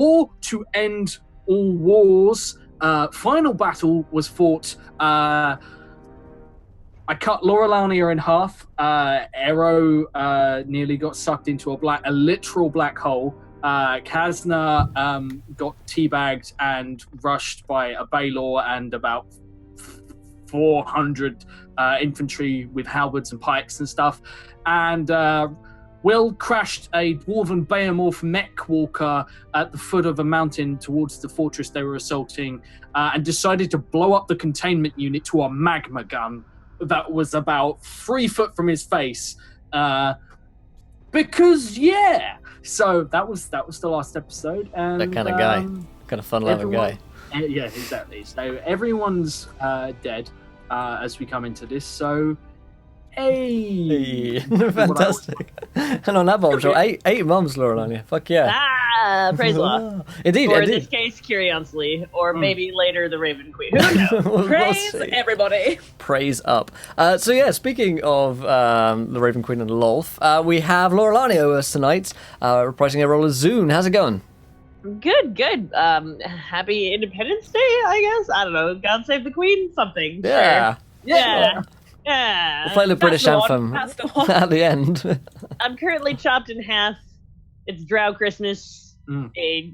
war to end all wars. Final battle was fought. I cut Laurelania in half. Arrow nearly got sucked into a literal black hole. Kazna got teabagged and rushed by a Baylor and about 400 infantry with halberds and pikes and stuff. And Will crashed a dwarven behemoth mech walker at the foot of a mountain towards the fortress they were assaulting, and decided to blow up the containment unit to a magma gun that was about 3 foot from his face. Because yeah. So that was the last episode. And that kind of guy. Kind of fun-loving guy. Yeah, exactly. So everyone's dead as we come into this. So, hey. Fantastic. And on that bombshell, eight mums, Laurelania. Fuck yeah. Praise the Lord. Indeed, or indeed. in this case, Curiously, or maybe later the Raven Queen. Who knows? Praise everybody. Praise up. So yeah, speaking of the Raven Queen and Lolth, we have Laurelania with us tonight, reprising her role as Zune. How's it going? Good. Happy Independence Day, I guess. I don't know. God save the Queen, something. Yeah. Sure. Yeah. We'll play the British anthem at the end. I'm currently chopped in half. It's Drow Christmas, a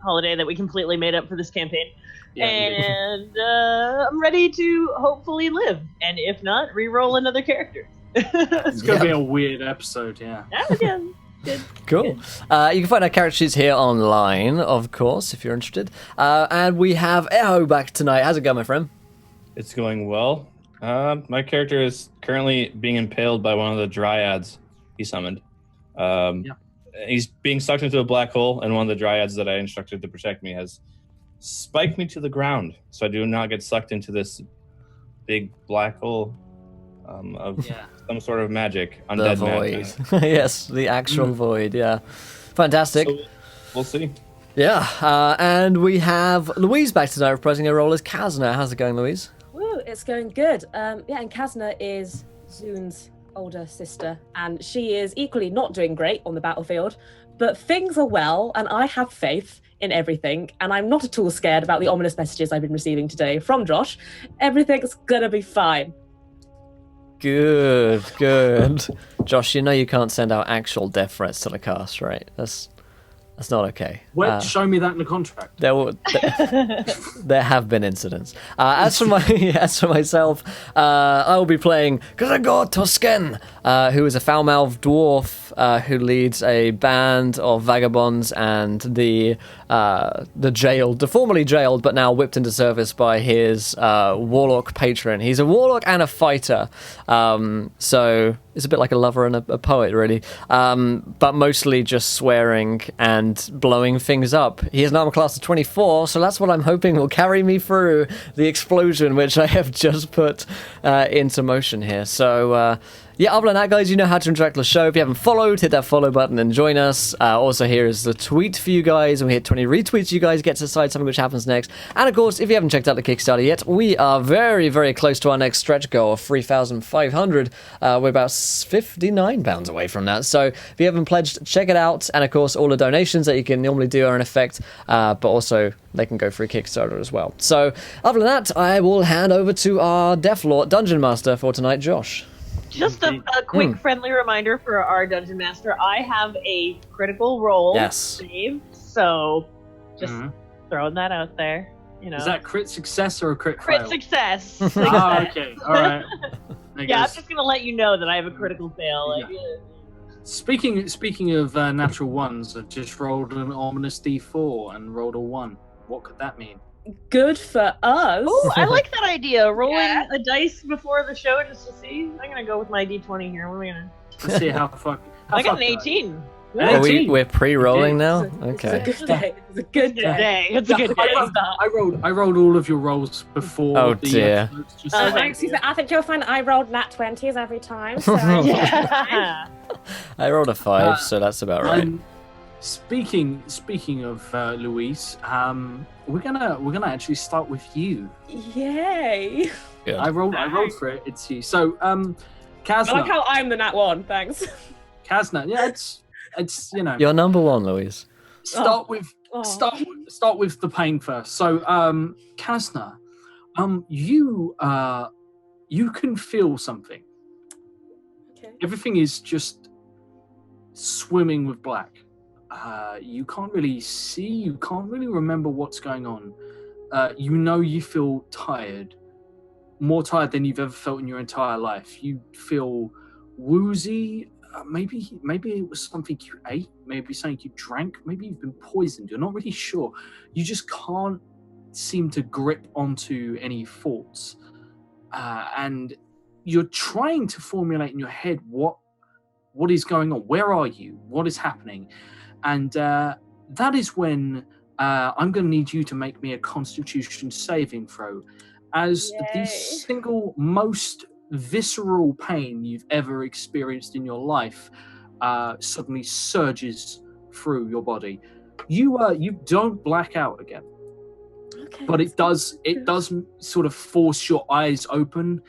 holiday that we completely made up for this campaign. Yeah, and I'm ready to hopefully live, and if not, re-roll another character. It's going to be a weird episode, yeah. Good. Cool. You can find our character sheets here online, of course, if you're interested. And we have Eho back tonight. How's it going, my friend? It's going well. My character is currently being impaled by one of the dryads he summoned. He's being sucked into a black hole, and one of the dryads that I instructed to protect me has spiked me to the ground, so I do not get sucked into this big black hole of some sort of magic. Undead void. Yes, the actual void, yeah. Fantastic. So, we'll see. Yeah, and we have Louise back tonight, reprising her role as Kazna. How's it going, Louise? Woo, it's going good. And Kazna is Zune's older sister, and she is equally not doing great on the battlefield, but things are well, and I have faith in everything, and I'm not at all scared about the ominous messages I've been receiving today from Josh. Everything's gonna be fine. Good. Josh, you know you can't send out actual death threats to the cast, right? That's not okay. Show me that in the contract. There have been incidents. As for myself, I will be playing Gregor Tosken, who is a foul-mouthed dwarf who leads a band of vagabonds and the formerly jailed but now whipped into service by his warlock patron. He's a warlock and a fighter, so it's a bit like a lover and a poet, really, but mostly just swearing and blowing things up. He has an armor class of 24, so that's what I'm hoping will carry me through the explosion which I have just put into motion here. So other than that, guys, you know how to interact with the show. If you haven't followed, hit that follow button and join us. Also, here is the tweet for you guys. When we hit 20 retweets, you guys get to decide something which happens next. And, of course, if you haven't checked out the Kickstarter yet, we are very, very close to our next stretch goal of 3,500. We're about £59 away from that. So if you haven't pledged, check it out. And, of course, all the donations that you can normally do are in effect, but also they can go through Kickstarter as well. So, other than that, I will hand over to our Deathlord Dungeon Master for tonight, Josh. Just a quick friendly reminder for our Dungeon Master. I have a critical role saved, so just throwing that out there. Is that crit success or a crit fail? Crit success. Okay, all right. I'm just gonna let you know that I have a critical fail. Speaking of natural ones, I just rolled an ominous D4 and rolled a 1. What could that mean? Good for us. Oh, I like that idea. Rolling a dice before the show just to see. I'm gonna go with my D20 here. What am I gonna? Let's see how fuck. I got an 18. We're pre-rolling now. Okay. It's a good day. It's a good day. I rolled all of your rolls before. Oh dear. Thanks. I think you'll find I rolled nat 20s every time. So I rolled a 5, so that's about right. Speaking of Louise, we're gonna actually start with you. Yay! Good. I rolled for it. It's you. So, Kazna. I like how I'm the nat 1. Thanks. Kazna. Yeah, it's You're number 1, Louise. Start with start with the pain first. So, Kasna, you can feel something. Okay. Everything is just swimming with black. You can't really see. You can't really remember what's going on. You feel tired, more tired than you've ever felt in your entire life. You feel woozy. Maybe it was something you ate. Maybe something you drank. Maybe you've been poisoned. You're not really sure. You just can't seem to grip onto any thoughts. And you're trying to formulate in your head what is going on. Where are you? What is happening? And that is when I'm going to need you to make me a Constitution saving throw, as the single most visceral pain you've ever experienced in your life suddenly surges through your body. You don't black out again, but it does sort of force your eyes open,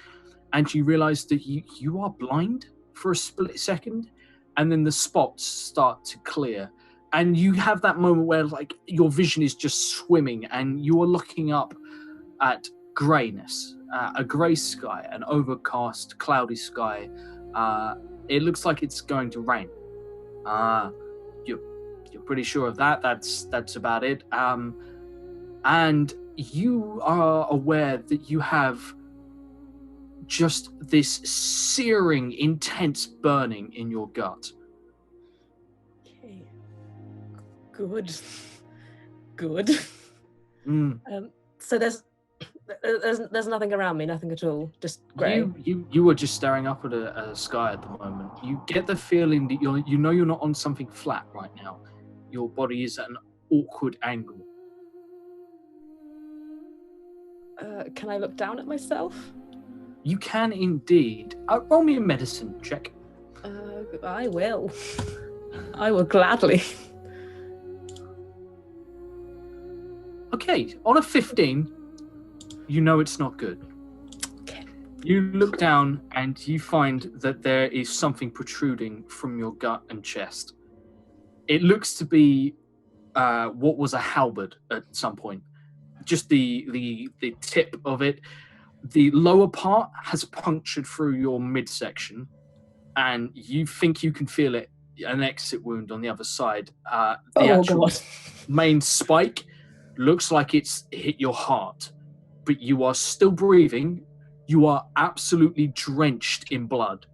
and you realize that you are blind for a split second, and then the spots start to clear, and you have that moment where like your vision is just swimming, and you are looking up at grayness, a grey sky, an overcast, cloudy sky. It looks like it's going to rain. You're pretty sure of that. That's about it. And you are aware that you have just this searing, intense burning in your gut. Okay. Good. So there's nothing around me, nothing at all, just grey. You were just staring up at a sky at the moment. You get the feeling that you're not on something flat right now. Your body is at an awkward angle. Can I look down at myself? You can indeed. Roll me a medicine check. I will. I will gladly. Okay, on a 15, you know it's not good. Okay. You look down and you find that there is something protruding from your gut and chest. It looks to be what was a halberd at some point. Just the tip of it. The lower part has punctured through your midsection, and you think you can feel it, an exit wound on the other side. The actual main spike looks like it's hit your heart, but you are still breathing. You are absolutely drenched in blood,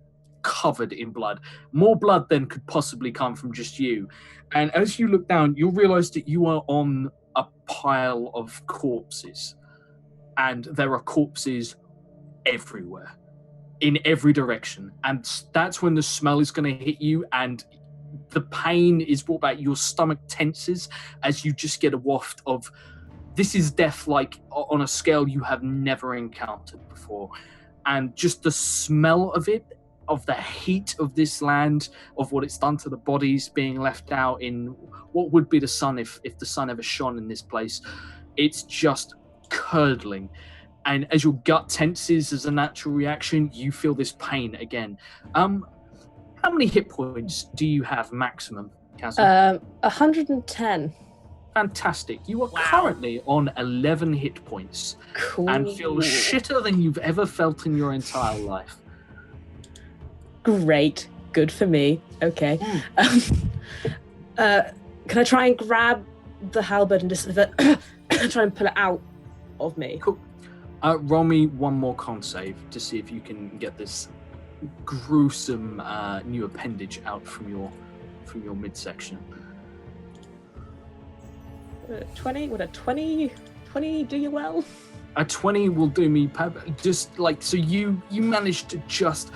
covered in blood. More blood than could possibly come from just you. And as you look down, you'll realize that you are on a pile of corpses. And there are corpses everywhere, in every direction. And that's when the smell is going to hit you, and the pain is brought back. Your stomach tenses as you just get a waft of, this is death like on a scale you have never encountered before. And just the smell of it, of the heat of this land, of what it's done to the bodies being left out in what would be the sun if the sun ever shone in this place. It's just curdling. And as your gut tenses as a natural reaction, you feel this pain again. How many hit points do you have maximum, Kazan? 110. Fantastic. You are currently on 11 hit points. Cool. And feel shitter than you've ever felt in your entire life. Great. Good for me. Okay. Can I try and grab the halberd and just try and pull it out of me? Cool. Roll me one more con save to see if you can get this gruesome new appendage out from your midsection. 20? Would a 20 do you well? A 20 will do me just like, so you managed to just,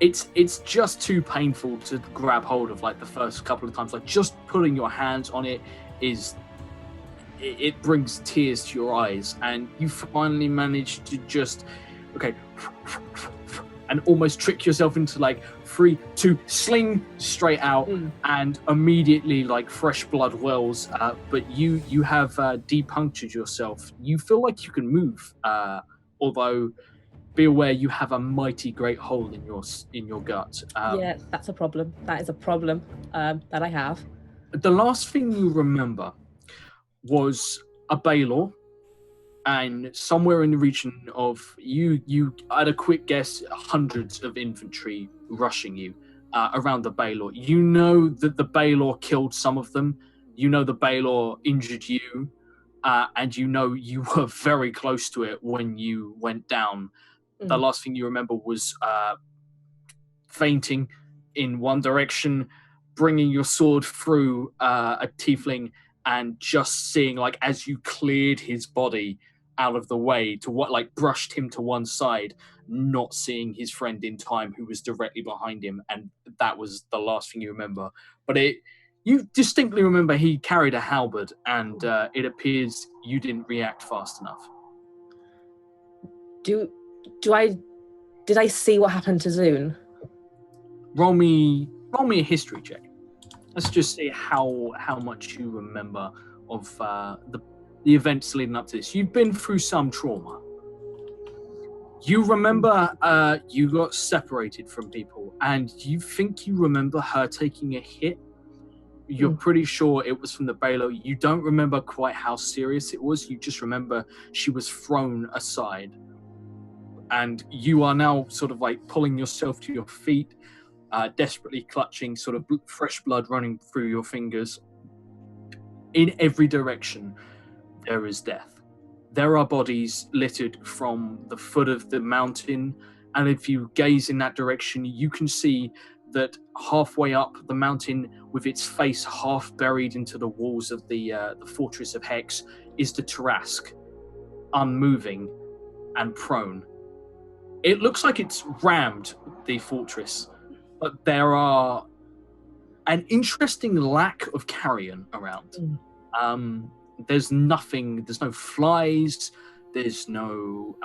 it's just too painful to grab hold of like the first couple of times. Like just putting your hands on it it brings tears to your eyes, and you finally manage to just and almost trick yourself into like 3, 2, sling straight out, and immediately like fresh blood wells. But you have depunctured yourself. You feel like you can move, although be aware you have a mighty great hole in your gut. Yeah, that's a problem. That is a problem that I have. The last thing you remember was a Baylor, and somewhere in the region of you at a quick guess, hundreds of infantry rushing you around the Baylor. You know that the Baylor killed some of them. You know the Baylor injured you, and you know you were very close to it when you went down. The last thing you remember was fainting in one direction, bringing your sword through a tiefling, and just seeing, like, as you cleared his body out of the way to what, like, brushed him to one side, not seeing his friend in time who was directly behind him, and that was the last thing you remember. But you distinctly remember he carried a halberd, and it appears you didn't react fast enough. Did I see what happened to Zune? Roll me a history check. Let's just see how much you remember of the events leading up to this. You've been through some trauma. You remember you got separated from people, and you think you remember her taking a hit. You're pretty sure it was from the Baylor. You don't remember quite how serious it was. You just remember she was thrown aside. And you are now sort of like pulling yourself to your feet, desperately clutching, sort of fresh blood running through your fingers. In every direction, there is death. There are bodies littered from the foot of the mountain, and if you gaze in that direction, you can see that halfway up the mountain, with its face half buried into the walls of the fortress of Hex, is the Tarask, unmoving and prone. It looks like it's rammed the fortress, but there are an interesting lack of carrion around. There's nothing, there's no flies, there's no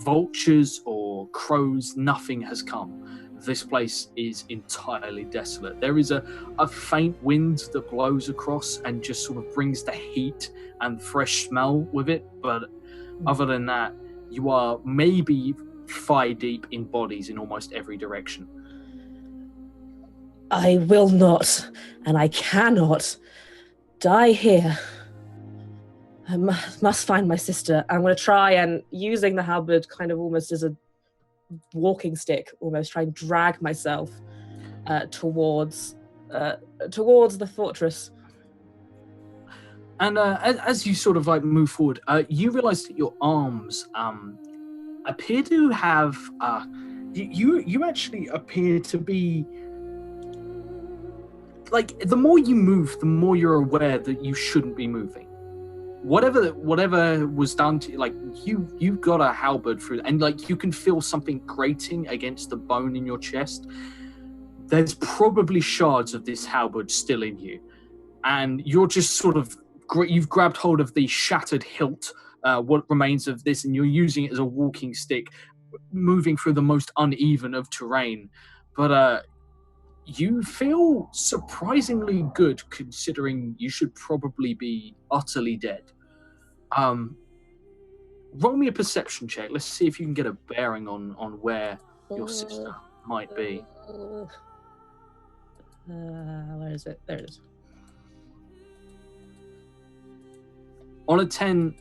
vultures or crows, nothing has come. This place is entirely desolate. There is a faint wind that blows across and just sort of brings the heat and fresh smell with it, but other than that, you are maybe thigh deep in bodies in almost every direction. I will not, and I cannot die here. I must find my sister. I'm going to try and, using the halberd kind of almost as a walking stick, almost try and drag myself towards the fortress. And as you sort of like move forward, you realize that your arms appear to have you actually appear to be like, the more you move, the more you're aware that you shouldn't be moving. Whatever was done to you, like, you've got a halberd through, and like you can feel something grating against the bone in your chest. There's probably shards of this halberd still in you, and you're just sort of you've grabbed hold of the shattered hilt, what remains of this, and you're using it as a walking stick, moving through the most uneven of terrain. But you feel surprisingly good, considering you should probably be utterly dead. Roll me a perception check. Let's see if you can get a bearing on where your sister might be. Where is it? There it is. On a 10,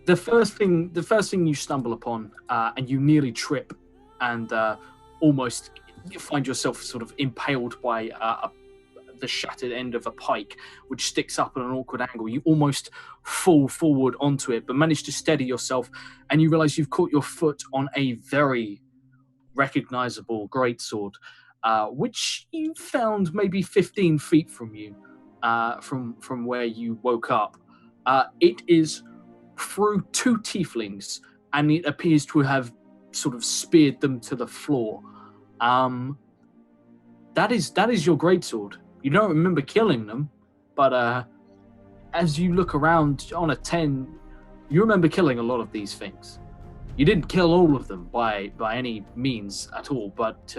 the first thing you stumble upon, and you nearly trip, and almost you find yourself sort of impaled by the shattered end of a pike, which sticks up at an awkward angle. You almost fall forward onto it, but manage to steady yourself, and you realize you've caught your foot on a very recognizable greatsword, which you found maybe 15 feet from you, from where you woke up. It is through two tieflings, and it appears to have sort of speared them to the floor. That is your greatsword. You don't remember killing them, but as you look around on a 10, you remember killing a lot of these things. You didn't kill all of them by any means at all, but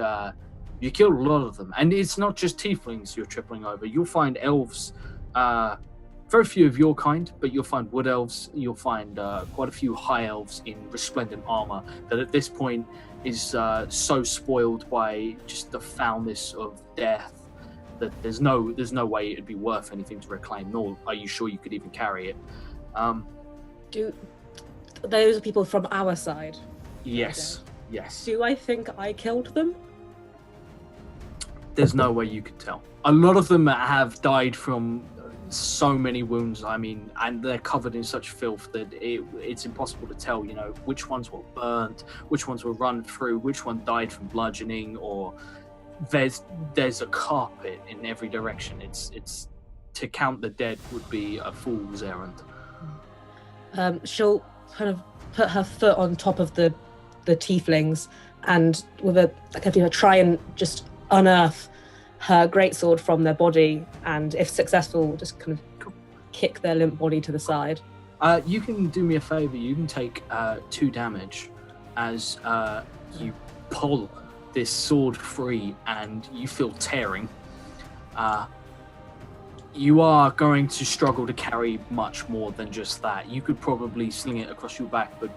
you killed a lot of them. And it's not just tieflings you're tripling over. You'll find elves, very few of your kind, but you'll find wood elves. You'll find quite a few high elves in resplendent armor that at this point is so spoiled by just the foulness of death that there's no way it'd be worth anything to reclaim. Nor are you sure you could even carry it. Do those are people from our side? Yes. Do I think I killed them? There's no way you could tell. A lot of them have died from so many wounds. I mean, and they're covered in such filth that it's impossible to tell. You know, which ones were burnt, which ones were run through, which one died from bludgeoning, or there's a carpet in every direction. It's to count the dead would be a fool's errand. She'll kind of put her foot on top of the tieflings and with a try and just unearth her greatsword from their body, and if successful, just kind of kick their limp body to the side. You can do me a favor. You can take 2 damage as you pull this sword free and you feel tearing. You are going to struggle to carry much more than just that. You could probably sling it across your back, but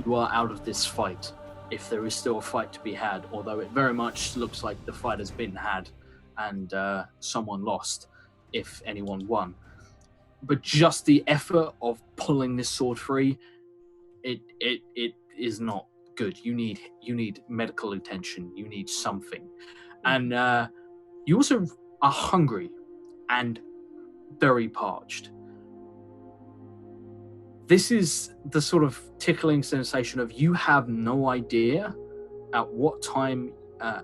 you are out of this fight, if there is still a fight to be had, although it very much looks like the fight has been had and someone lost, if anyone won. But just the effort of pulling this sword free, it is not good. You need medical attention. You need something. And you also are hungry and very parched. This is the sort of tickling sensation of you have no idea at what time,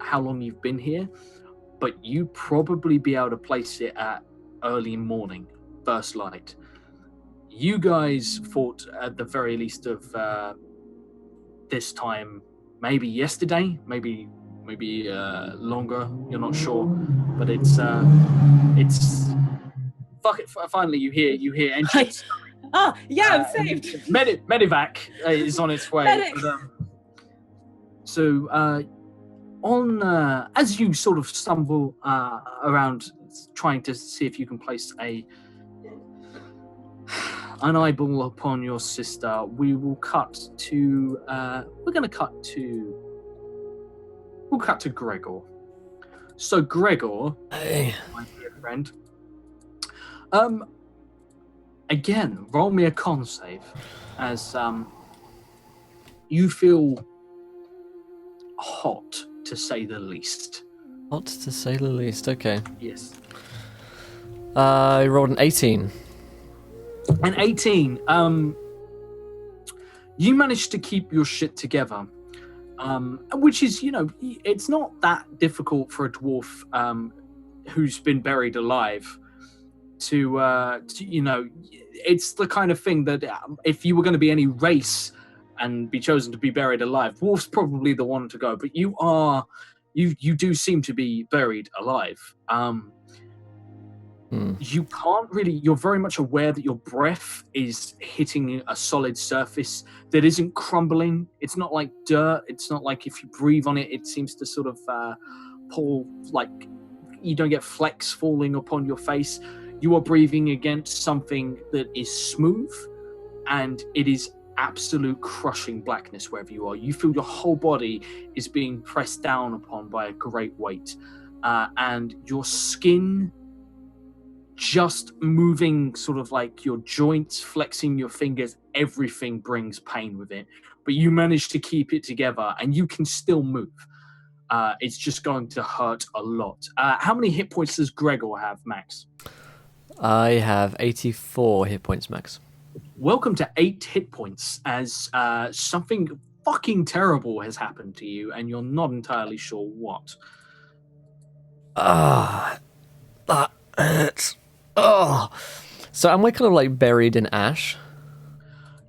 how long you've been here, but you probably be able to place it at early morning, first light. You guys fought at the very least of this time, maybe yesterday, maybe longer. You're not sure, but it's fuck it. Finally, you hear engines. I'm saved. Medivac is on its way. But, on as you sort of stumble around trying to see if you can place an eyeball upon your sister, we'll cut to Gregor. So Gregor, hey, my dear friend, again, roll me a con save as you feel hot, to say the least. Hot to say the least, okay. Yes. I rolled an 18. An 18. You managed to keep your shit together, which is, it's not that difficult for a dwarf who's been buried alive to it's the kind of thing that if you were going to be any race and be chosen to be buried alive, dwarf's probably the one to go. But you do seem to be buried alive. You can't really, you're very much aware that your breath is hitting a solid surface that isn't crumbling. It's not like dirt. It's not like if you breathe on it, it seems to sort of pull, like you don't get flecks falling upon your face. You are breathing against something that is smooth, and it is absolute crushing blackness wherever you are. You feel your whole body is being pressed down upon by a great weight, and your skin just moving, sort of like your joints, flexing your fingers, everything brings pain with it. But you manage to keep it together, and you can still move. It's just going to hurt a lot. How many hit points does Gregor have, Max? I have 84 hit points, Max. Welcome to 8 hit points, as something fucking terrible has happened to you, and you're not entirely sure what. That hurts. So am I kind of like buried in ash?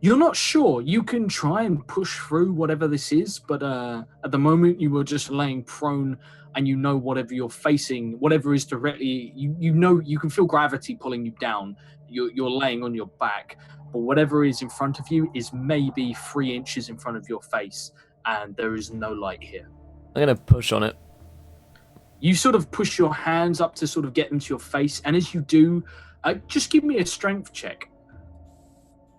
You're not sure. You can try and push through whatever this is, but at the moment you were just laying prone, and whatever you're facing, whatever is directly, you can feel gravity pulling you down. You're laying on your back, but whatever is in front of you is maybe 3 inches in front of your face, and there is no light here. I'm going to push on it. You sort of push your hands up to sort of get them to your face, and as you do, just give me a strength check.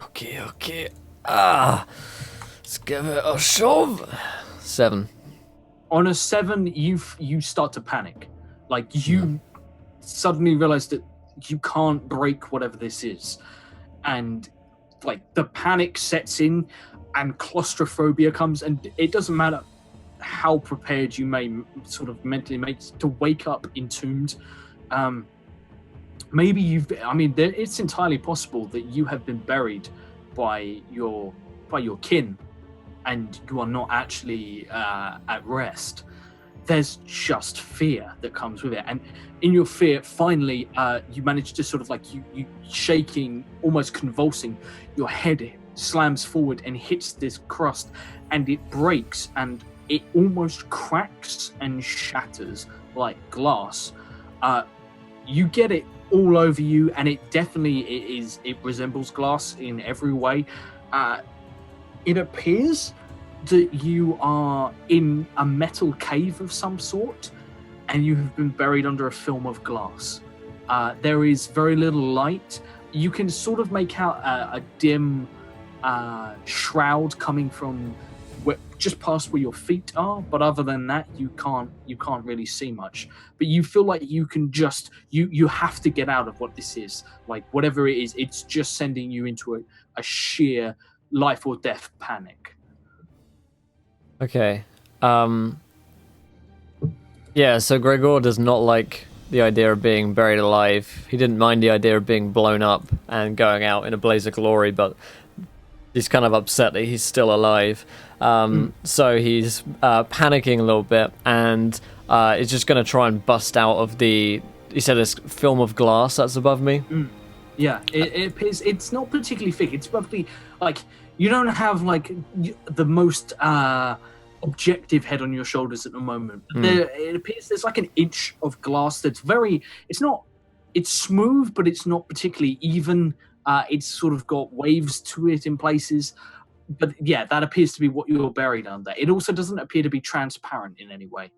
Okay. Let's give it a shove. 7. On a 7, you start to panic. Like suddenly realize that you can't break whatever this is, and like the panic sets in and claustrophobia comes, and it doesn't matter how prepared you may sort of mentally make to wake up entombed. Maybe it's entirely possible that you have been buried by your kin, and you are not actually at rest. There's just fear that comes with it, and in your fear, finally, you manage to sort of like you shaking, almost convulsing, your head slams forward and hits this crust, and it breaks, and it almost cracks and shatters like glass. You get it all over you, and it resembles glass in every way. It appears that you are in a metal cave of some sort, and you have been buried under a film of glass. There is very little light. You can sort of make out a dim shroud coming from just past where your feet are, but other than that, you can't really see much. But you feel like you can just you have to get out of what this is. Like whatever it is, it's just sending you into a sheer life or death panic. Okay. Yeah, so Gregor does not like the idea of being buried alive. He didn't mind the idea of being blown up and going out in a blaze of glory, but he's kind of upset that he's still alive. So he's panicking a little bit, and is just going to try and bust out of the... You said this film of glass that's above me? Yeah, it appears it's not particularly thick. It's probably like you don't have like the most objective head on your shoulders at the moment. It appears there's like an inch of glass that's it's smooth, but it's not particularly even. It's sort of got waves to it in places. But yeah, that appears to be what you're buried under. It also doesn't appear to be transparent in any way.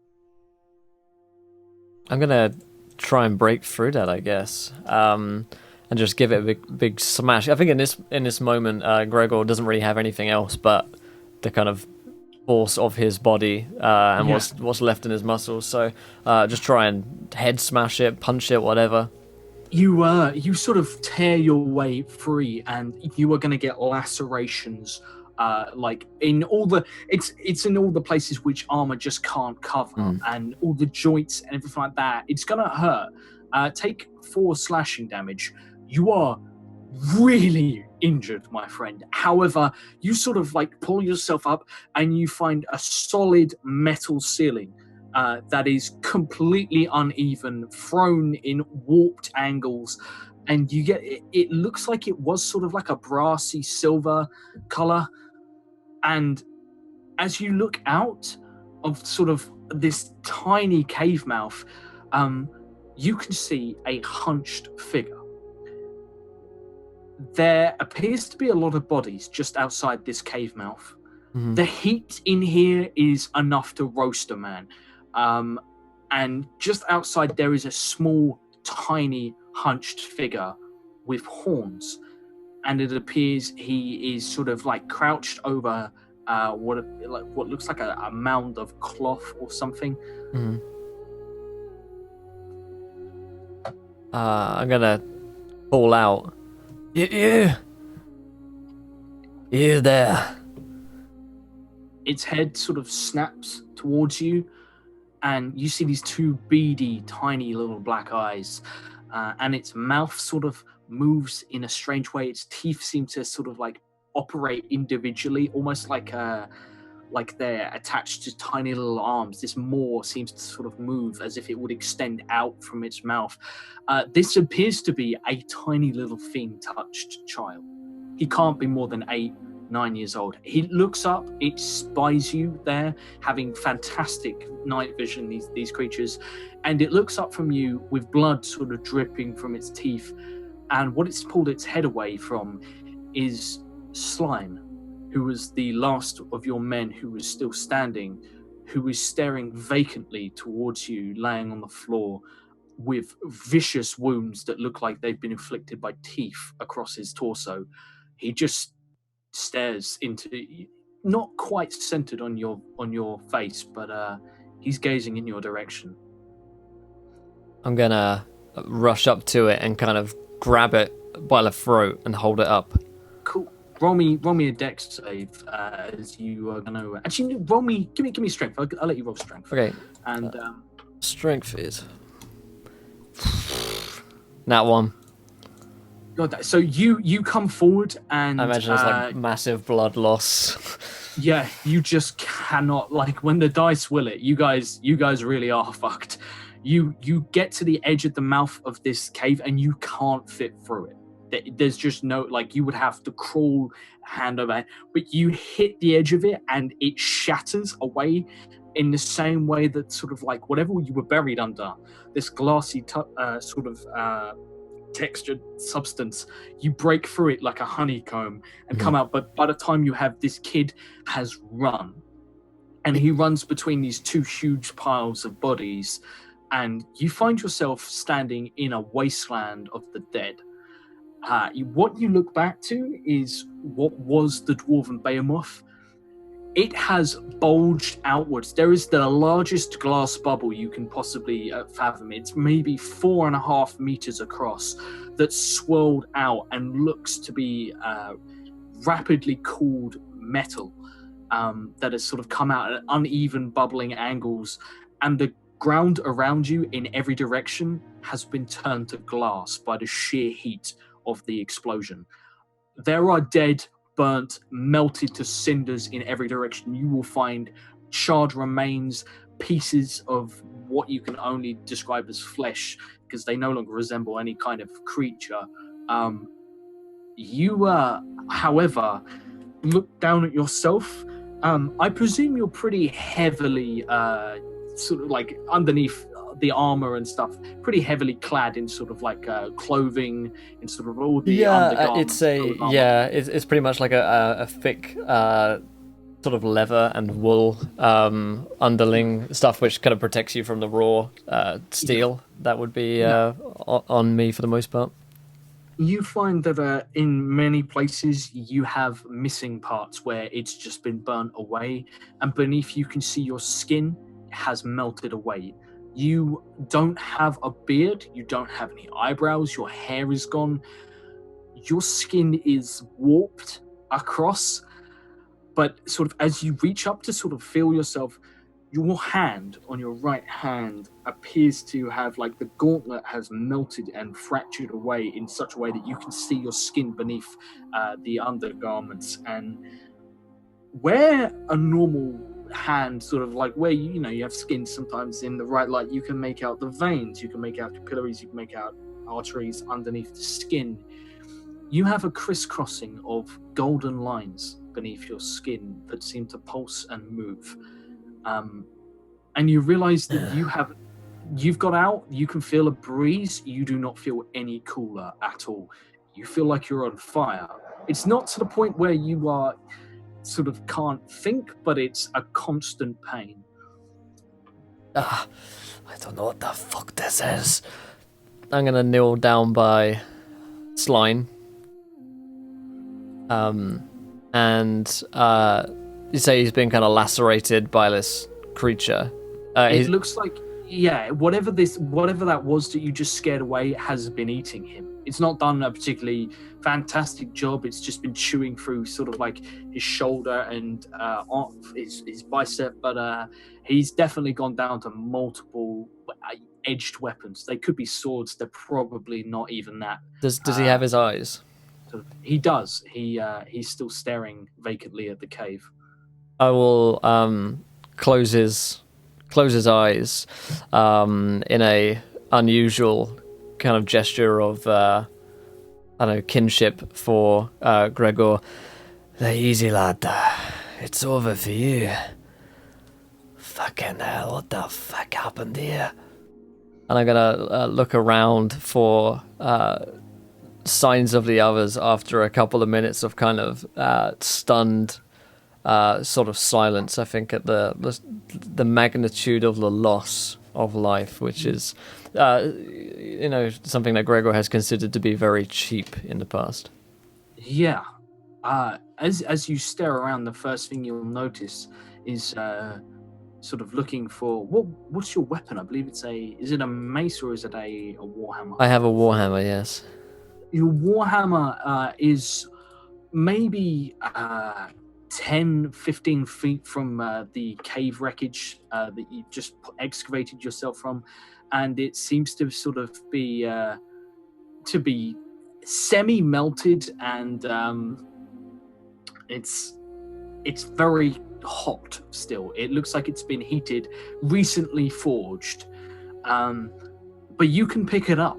I'm going to try and break through that, I guess. And just give it a big smash. I think in this moment, Gregor doesn't really have anything else but the kind of force of his body and what's left in his muscles. So just try and head smash it, punch it, whatever. You sort of tear your way free, and you are going to get lacerations. Like in all it's in all the places which armor just can't cover, and all the joints and everything like that. It's gonna hurt. Take 4 slashing damage. You are really injured, my friend. However, you sort of like pull yourself up, and you find a solid metal ceiling that is completely uneven, thrown in warped angles. And you get it looks like it was sort of like a brassy silver color. And as you look out of sort of this tiny cave mouth, you can see a hunched figure. There appears to be a lot of bodies just outside this cave mouth. The heat in here is enough to roast a man. And just outside there is a small, tiny, hunched figure with horns. And it appears he is sort of like crouched over what looks like a mound of cloth or something. I'm gonna call out. You there? Its head sort of snaps towards you, and you see these 2 beady, tiny little black eyes, and its mouth sort of moves in a strange way. Its teeth seem to sort of like operate individually, almost like they're attached to tiny little arms. This maw seems to sort of move as if it would extend out from its mouth. This appears to be a tiny little fiend-touched child. He can't be more than 8-9 years old. He looks up, it spies you there, having fantastic night vision, these creatures, and it looks up from you with blood sort of dripping from its teeth. And what it's pulled its head away from is Slime, who was the last of your men who was still standing, who was staring vacantly towards you, laying on the floor with vicious wounds that look like they've been inflicted by teeth across his torso. He just stares into, not quite centered on your face, but he's gazing in your direction. I'm gonna rush up to it and kind of grab it by the throat and hold it up. Cool. Roll me a dex save as you are going to... Actually, give me strength. I'll let you roll strength. Okay. And strength is... That one. God, so you come forward and... I imagine it's like massive blood loss. Yeah, you just cannot... Like, when the dice will it, you guys really are fucked. You get to the edge of the mouth of this cave and you can't fit through it. There's just no, like, you would have to crawl hand over hand, but you hit the edge of it and it shatters away in the same way that sort of like whatever you were buried under, this glassy sort of textured substance, you break through it like a honeycomb and come out. But by the time you have, this kid has run, and he runs between these two huge piles of bodies, and you find yourself standing in a wasteland of the dead. What you look back to is what was the Dwarven Behemoth. It has bulged outwards. There is the largest glass bubble you can possibly fathom. It's maybe 4.5 meters across, that's swirled out and looks to be rapidly cooled metal that has sort of come out at uneven bubbling angles, and the ground around you in every direction has been turned to glass by the sheer heat of the explosion. There are dead, burnt, melted to cinders in every direction. You will find charred remains, pieces of what you can only describe as flesh, because they no longer resemble any kind of creature. You, however, look down at yourself. I presume you're pretty heavily, sort of like underneath the armor and stuff, pretty heavily clad in sort of like clothing and sort of all the undergarments. It's pretty much like a thick sort of leather and wool underling stuff, which kind of protects you from the raw steel that would be on me for the most part. You find that in many places you have missing parts where it's just been burnt away, and beneath you can see your skin has melted away. You don't have a beard, you don't have any eyebrows, your hair is gone, your skin is warped across, but sort of as you reach up to sort of feel yourself, your hand on your right hand appears to have, like, the gauntlet has melted and fractured away in such a way that you can see your skin beneath the undergarments. And where a normal hand, sort of like where you have skin sometimes in the right light, you can make out the veins, you can make out capillaries, you can make out arteries underneath the skin. You have a crisscrossing of golden lines beneath your skin that seem to pulse and move. And you realize that you've got out, you can feel a breeze, you do not feel any cooler at all. You feel like you're on fire. It's not to the point where you are sort of can't think, but it's a constant pain. I don't know what the fuck this is. I'm gonna kneel down by Slime. And you say he's been kind of lacerated by this creature. It looks like, whatever that was that you just scared away has been eating him. It's not done a particularly fantastic job. It's just been chewing through sort of like his shoulder and his bicep, but he's definitely gone down to multiple edged weapons. They could be swords. They're probably not even that. Does he have his eyes? He does. He's still staring vacantly at the cave. I will close his eyes in a unusual kind of gesture of kinship for Gregor. Easy, lad. It's over for you. Fucking hell, what the fuck happened here? And I'm gonna look around for signs of the others after a couple of minutes of kind of stunned sort of silence. I think at the magnitude of the loss of life, which is something that Gregor has considered to be very cheap in the past. Yeah. As you stare around, the first thing you'll notice is sort of looking for what's your weapon? I believe is it a mace or is it a warhammer? I have a warhammer, yes. Your warhammer is maybe 10, 15 feet from the cave wreckage that you just excavated yourself from, and it seems to sort of be semi-melted, and it's very hot still. It looks like it's been heated, recently forged, but you can pick it up.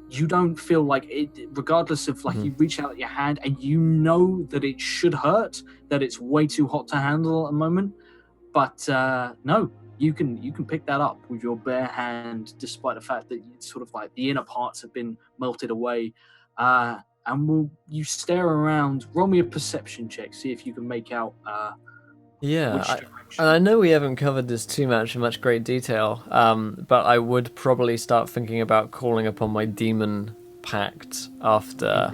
You don't feel like it, regardless of like you reach out your hand and you know that it should hurt, that it's way too hot to handle at the moment, but no, you can pick that up with your bare hand, despite the fact that it's sort of like the inner parts have been melted away. And you stare around. Roll me a perception check. See if you can make out. And I know we haven't covered this too much in much great detail. But I would probably start thinking about calling upon my demon pact after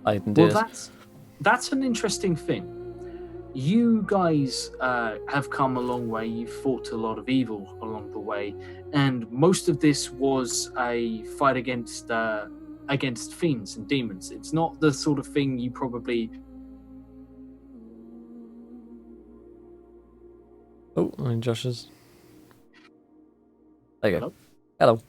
I can do this. That's an interesting thing. You guys have come a long way. You've fought a lot of evil along the way, and most of this was a fight against fiends and demons. It's not the sort of thing you probably... Oh, and Josh's. There you go. Hello.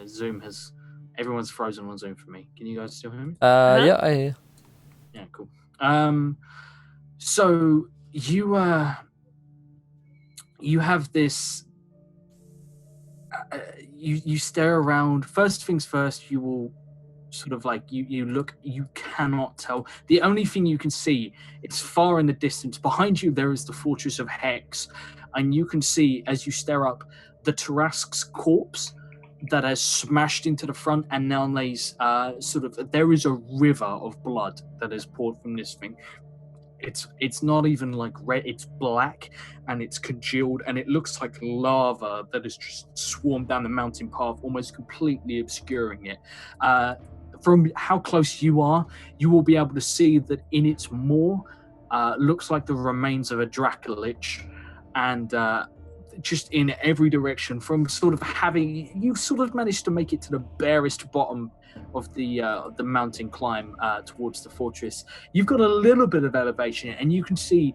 Zoom has... Everyone's frozen on Zoom for me. Can you guys still hear me? Yeah, I hear. Yeah, cool. So you have this... You stare around. First things first, you will sort of like you look. You cannot tell. The only thing you can see, it's far in the distance. Behind you, there is the fortress of Hex, and you can see as you stare up the Tarask's corpse that has smashed into the front, and now lays there is a river of blood that is poured from this thing. It's not even like red, it's black, and it's congealed, and it looks like lava that has just swarmed down the mountain path, almost completely obscuring it. From how close you are, you will be able to see that in its maw looks like the remains of a Dracolich, and just in every direction, from sort of you sort of managed to make it to the barest bottom of the mountain climb towards the fortress. You've got a little bit of elevation, and you can see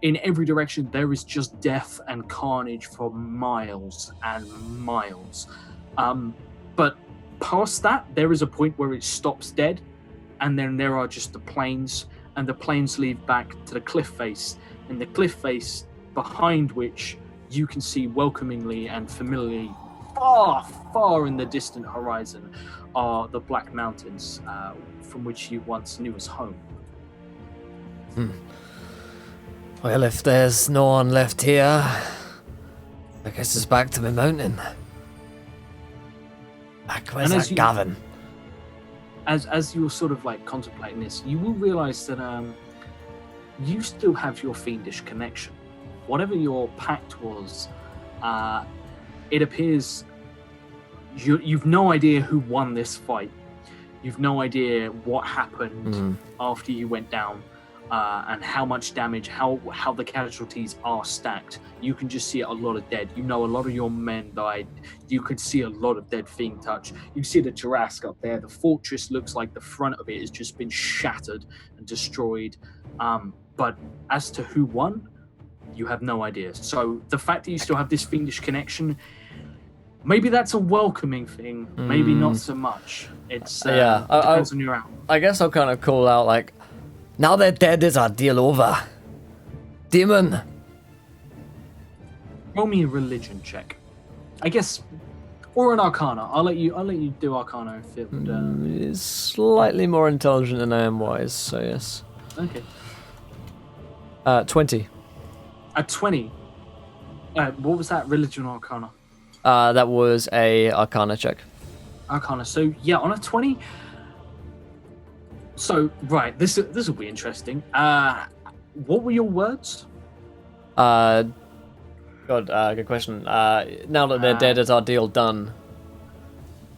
in every direction there is just death and carnage for miles and miles. But past that, there is a point where it stops dead, and then there are just the plains, and the plains lead back to the cliff face, and the cliff face behind which you can see welcomingly and familiarly, far, far in the distant horizon, are the Black Mountains, from which you once knew as home. Well, if there's no one left here, I guess it's back to the mountain. Where's that Gavin? As you're sort of like contemplating this, you will realise that you still have your fiendish connection. Whatever your pact was, it appears you've no idea who won this fight. You've no idea what happened after you went down, and how much damage, how the casualties are stacked. You can just see a lot of dead. You know a lot of your men died. You could see a lot of dead fiend touch. You see the Tarask up there. The fortress looks like the front of it has just been shattered and destroyed. But as to who won, you have no idea. So the fact that you still have this fiendish connection, maybe that's a welcoming thing. Maybe not so much. It's depends on your out. I guess I'll kind of call out like, now they're dead, is our deal over. Demon. Roll me a religion check, I guess, or an Arcana. I'll let you do Arcana if it would. It's slightly more intelligent than I am wise, so yes. Okay. 20. At 20. What was that? Religion or Arcana? That was a Arcana check. Arcana. So yeah, on a 20. So right, this will be interesting. What were your words? Good question. Now that they're dead, is our deal done?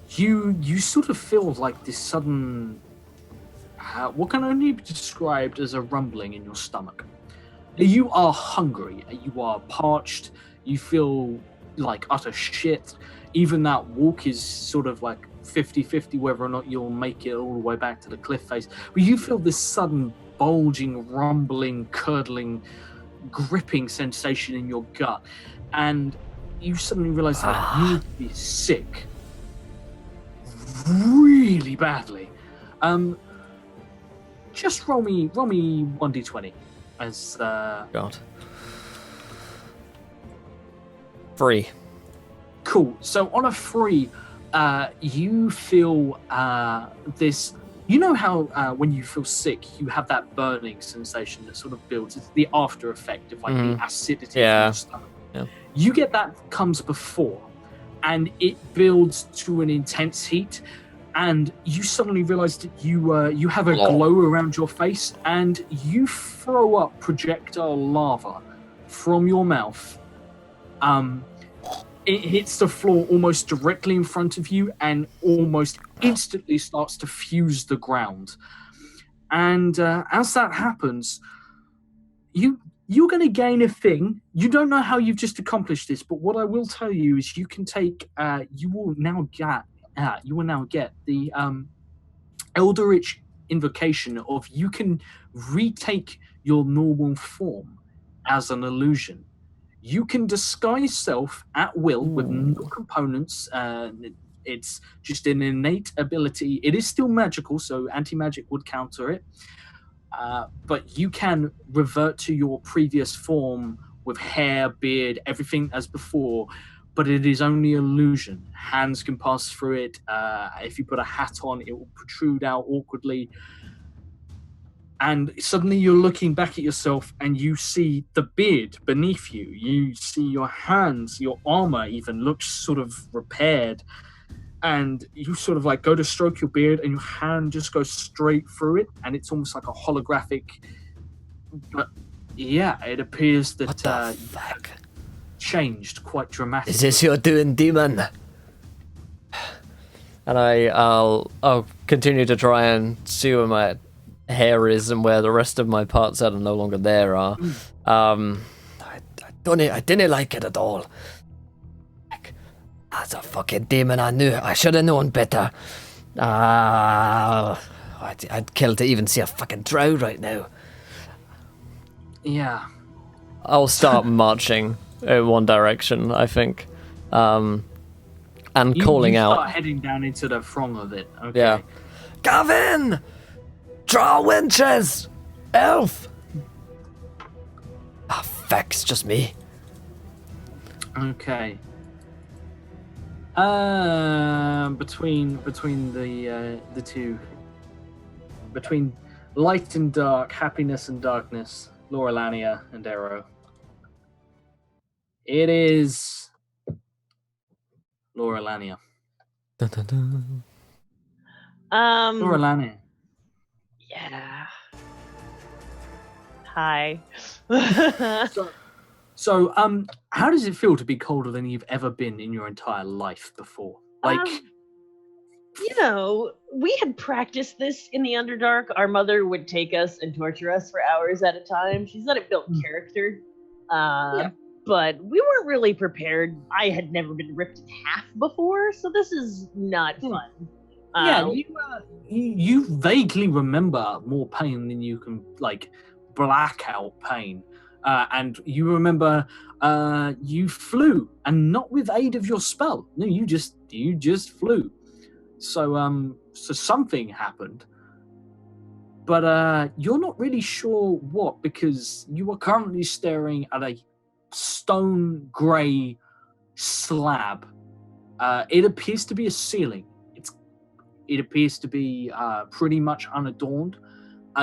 You sort of feel like this sudden, what can only be described as a rumbling in your stomach. You are hungry. You are parched. You feel like utter shit. Even that walk is sort of like 50-50 whether or not you'll make it all the way back to the cliff face. But you feel this sudden bulging, rumbling, curdling, gripping sensation in your gut. And you suddenly realize that you need to be sick really badly. Just roll me 1d20 as God. 3. Cool. So on a 3, you feel this. You know how when you feel sick, you have that burning sensation that sort of builds. It's the after effect of like the acidity of your stomach. Yeah. You get that comes before, and it builds to an intense heat, and you suddenly realize that you have a glow around your face, and you throw up projectile lava from your mouth. It hits the floor almost directly in front of you and almost instantly starts to fuse the ground. And as that happens, you're going to gain a thing. You don't know how you've just accomplished this, but what I will tell you is you can take. You will now get the Eldritch invocation of you can retake your normal form as an illusion. You can disguise self at will with no components. It's just an innate ability. It is still magical, so anti-magic would counter it. But you can revert to your previous form with hair, beard, everything as before, but it is only illusion. Hands can pass through it. If you put a hat on, it will protrude out awkwardly. And suddenly you're looking back at yourself and you see the beard beneath you. You see your hands, your armor even looks sort of repaired. And you sort of like go to stroke your beard and your hand just goes straight through it. And it's almost like a holographic. But yeah, it appears that what the fuck? Changed quite dramatically. Is this your doing, demon? And I'll continue to try and see where my hair is and where the rest of my parts that are no longer there are. I didn't like it at all. Like, as a fucking demon, I should have known better. I'd kill to even see a fucking drow right now. Yeah. I'll start marching in one direction, I think. And calling out. You start heading down into the throng of it. Okay. Yeah. Gavin! Draw winches! Elf! Feck's just me. Okay. Between the two, between light and dark, happiness and darkness, Laurelania and Arrow. It is Laurelania. Dun, dun, dun. Laurelania. Yeah. Hi. So, how does it feel to be colder than you've ever been in your entire life before? Like, we had practiced this in the Underdark. Our mother would take us and torture us for hours at a time. She said it built character. But we weren't really prepared. I had never been ripped in half before, so this is not fun. You vaguely remember more pain than you can, like, blackout pain. And you remember you flew, and not with aid of your spell. No, you just flew. So something happened. But you're not really sure what, because you are currently staring at a stone grey slab. It appears to be a ceiling. It appears to be pretty much unadorned.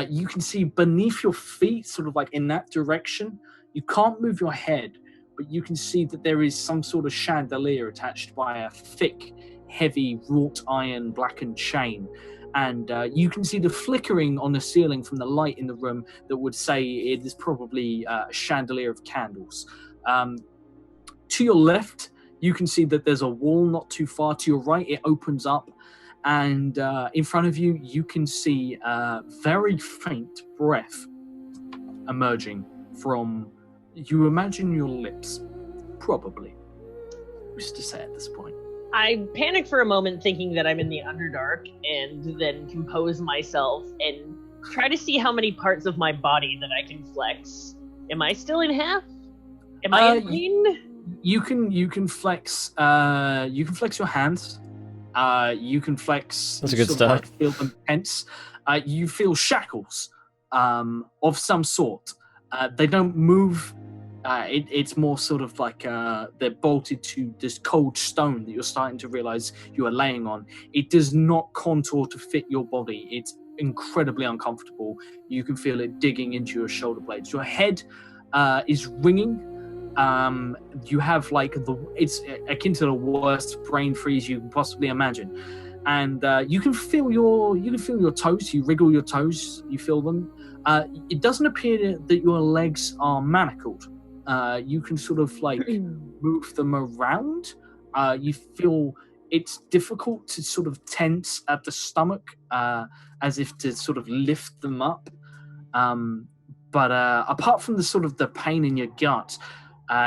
You can see beneath your feet, sort of like in that direction. You can't move your head, but you can see that there is some sort of chandelier attached by a thick, heavy, wrought iron blackened chain. And you can see the flickering on the ceiling from the light in the room that would say it is probably a chandelier of candles. To your left, you can see that there's a wall not too far. To your right, it opens up. And in front of you, you can see very faint breath emerging from, you imagine your lips, probably. Who's to say at this point? I panic for a moment thinking that I'm in the Underdark and then compose myself and try to see how many parts of my body that I can flex. Am I still in half? Am I in green? You can flex your hands. You can flex. That's a good sort start. of like feel them tense. You feel shackles of some sort. They don't move. It's more sort of like they're bolted to this cold stone that you're starting to realize you are laying on. It does not contour to fit your body. It's incredibly uncomfortable. You can feel it digging into your shoulder blades. Your head is ringing. You have it's akin to the worst brain freeze you can possibly imagine, and you can feel your toes. You wriggle your toes. You feel them. It doesn't appear that your legs are manacled. You can sort of move them around. You feel it's difficult to sort of tense at the stomach, as if to sort of lift them up. But apart from the sort of the pain in your gut,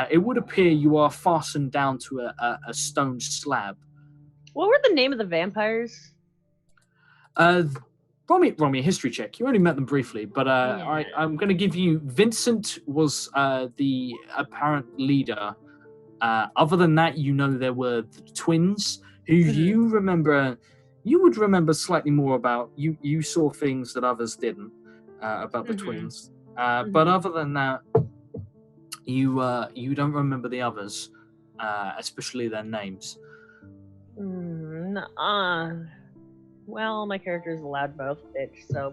it would appear you are fastened down to a stone slab. What were the name of the vampires? Roll me a history check. You only met them briefly, but I'm going to give you... Vincent was the apparent leader. Other than that, you know there were the twins, who you remember... You would remember slightly more about. You saw things that others didn't about the twins. But other than that, you don't remember the others, especially their names. Well, my character is a loudmouth bitch, so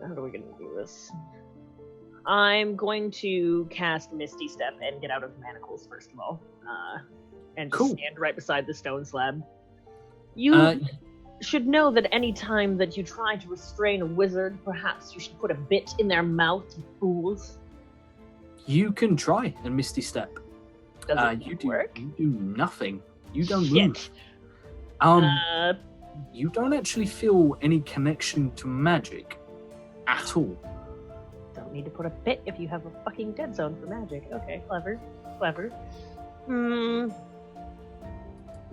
how are we going to do this? I'm going to cast Misty Step and get out of manacles, first of all, and just stand right beside the stone slab. You should know that any time that you try to restrain a wizard, perhaps you should put a bit in their mouth, you fools. You can try and Misty Step. Does it work? You do nothing. You don't Shit. move. You don't actually feel any connection to magic at all. Don't need to put a bit if you have a fucking dead zone for magic. Okay, clever.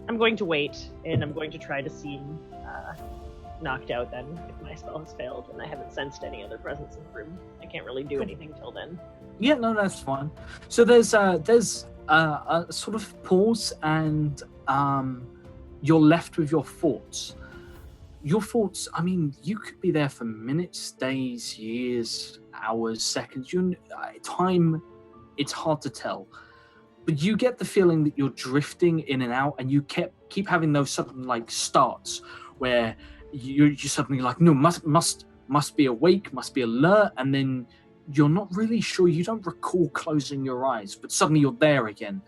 I'm going to wait, and I'm going to try to seem knocked out then, if my spell has failed, and I haven't sensed any other presence in the room. I can't really do anything till then. Yeah, no, that's fine. So there's a sort of pause, and you're left with your thoughts. Your thoughts, I mean, you could be there for minutes, days, years, hours, seconds. Time, it's hard to tell. But you get the feeling that you're drifting in and out, and you keep having those sudden starts where you're suddenly no, must be awake, must be alert, and then you're not really sure. You don't recall closing your eyes, but suddenly you're there again.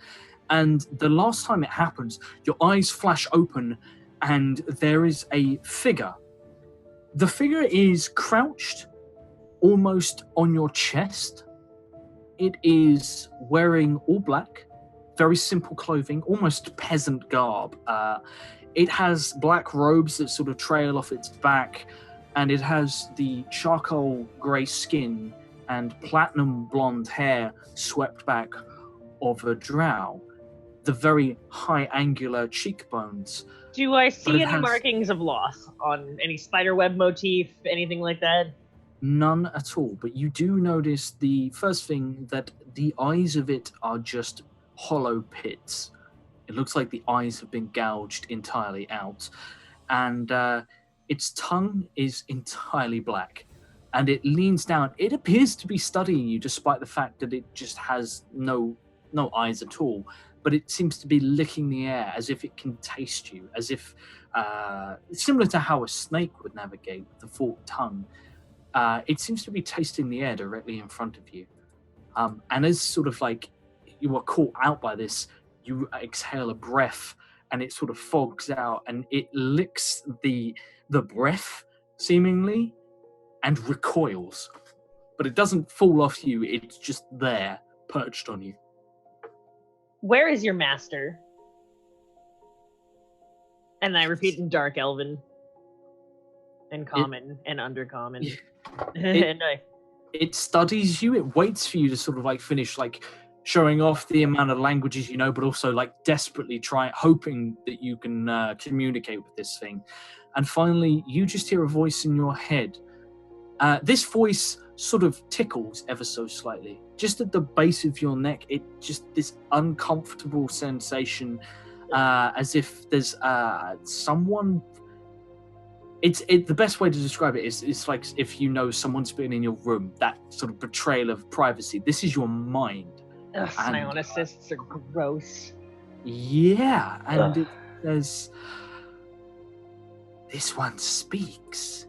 And the last time it happens, your eyes flash open, and there is a figure. The figure is crouched almost on your chest. It is wearing all black, very simple clothing, almost peasant garb. It has black robes that sort of trail off its back, and it has the charcoal grey skin and platinum blonde hair swept back of a drow. The very high angular cheekbones. Do I see any markings of loss on any spiderweb motif, anything like that? None at all, but you do notice the first thing that the eyes of it are just hollow pits. It looks like the eyes have been gouged entirely out, and its tongue is entirely black, and it leans down. It appears to be studying you, despite the fact that it just has no eyes at all. But it seems to be licking the air as if it can taste you, as if similar to how a snake would navigate with the forked tongue. It seems to be tasting the air directly in front of you. And as sort of you are caught out by this, you exhale a breath, and it sort of fogs out, and it licks the breath, seemingly, and recoils. But it doesn't fall off you, it's just there, perched on you. Where is your master? And I repeat in Dark Elven, and Common, and Undercommon. it studies you. It waits for you to sort of like finish like showing off the amount of languages you know, but also like desperately hoping that you can communicate with this thing. And finally, you just hear a voice in your head. This voice sort of tickles ever so slightly, just at the base of your neck. It just this uncomfortable sensation, as if there's someone. The best way to describe it is it's like if you know someone's been in your room. That sort of betrayal of privacy. This is your mind. Ugh, psionicysts are gross. Yeah, and there's this one speaks.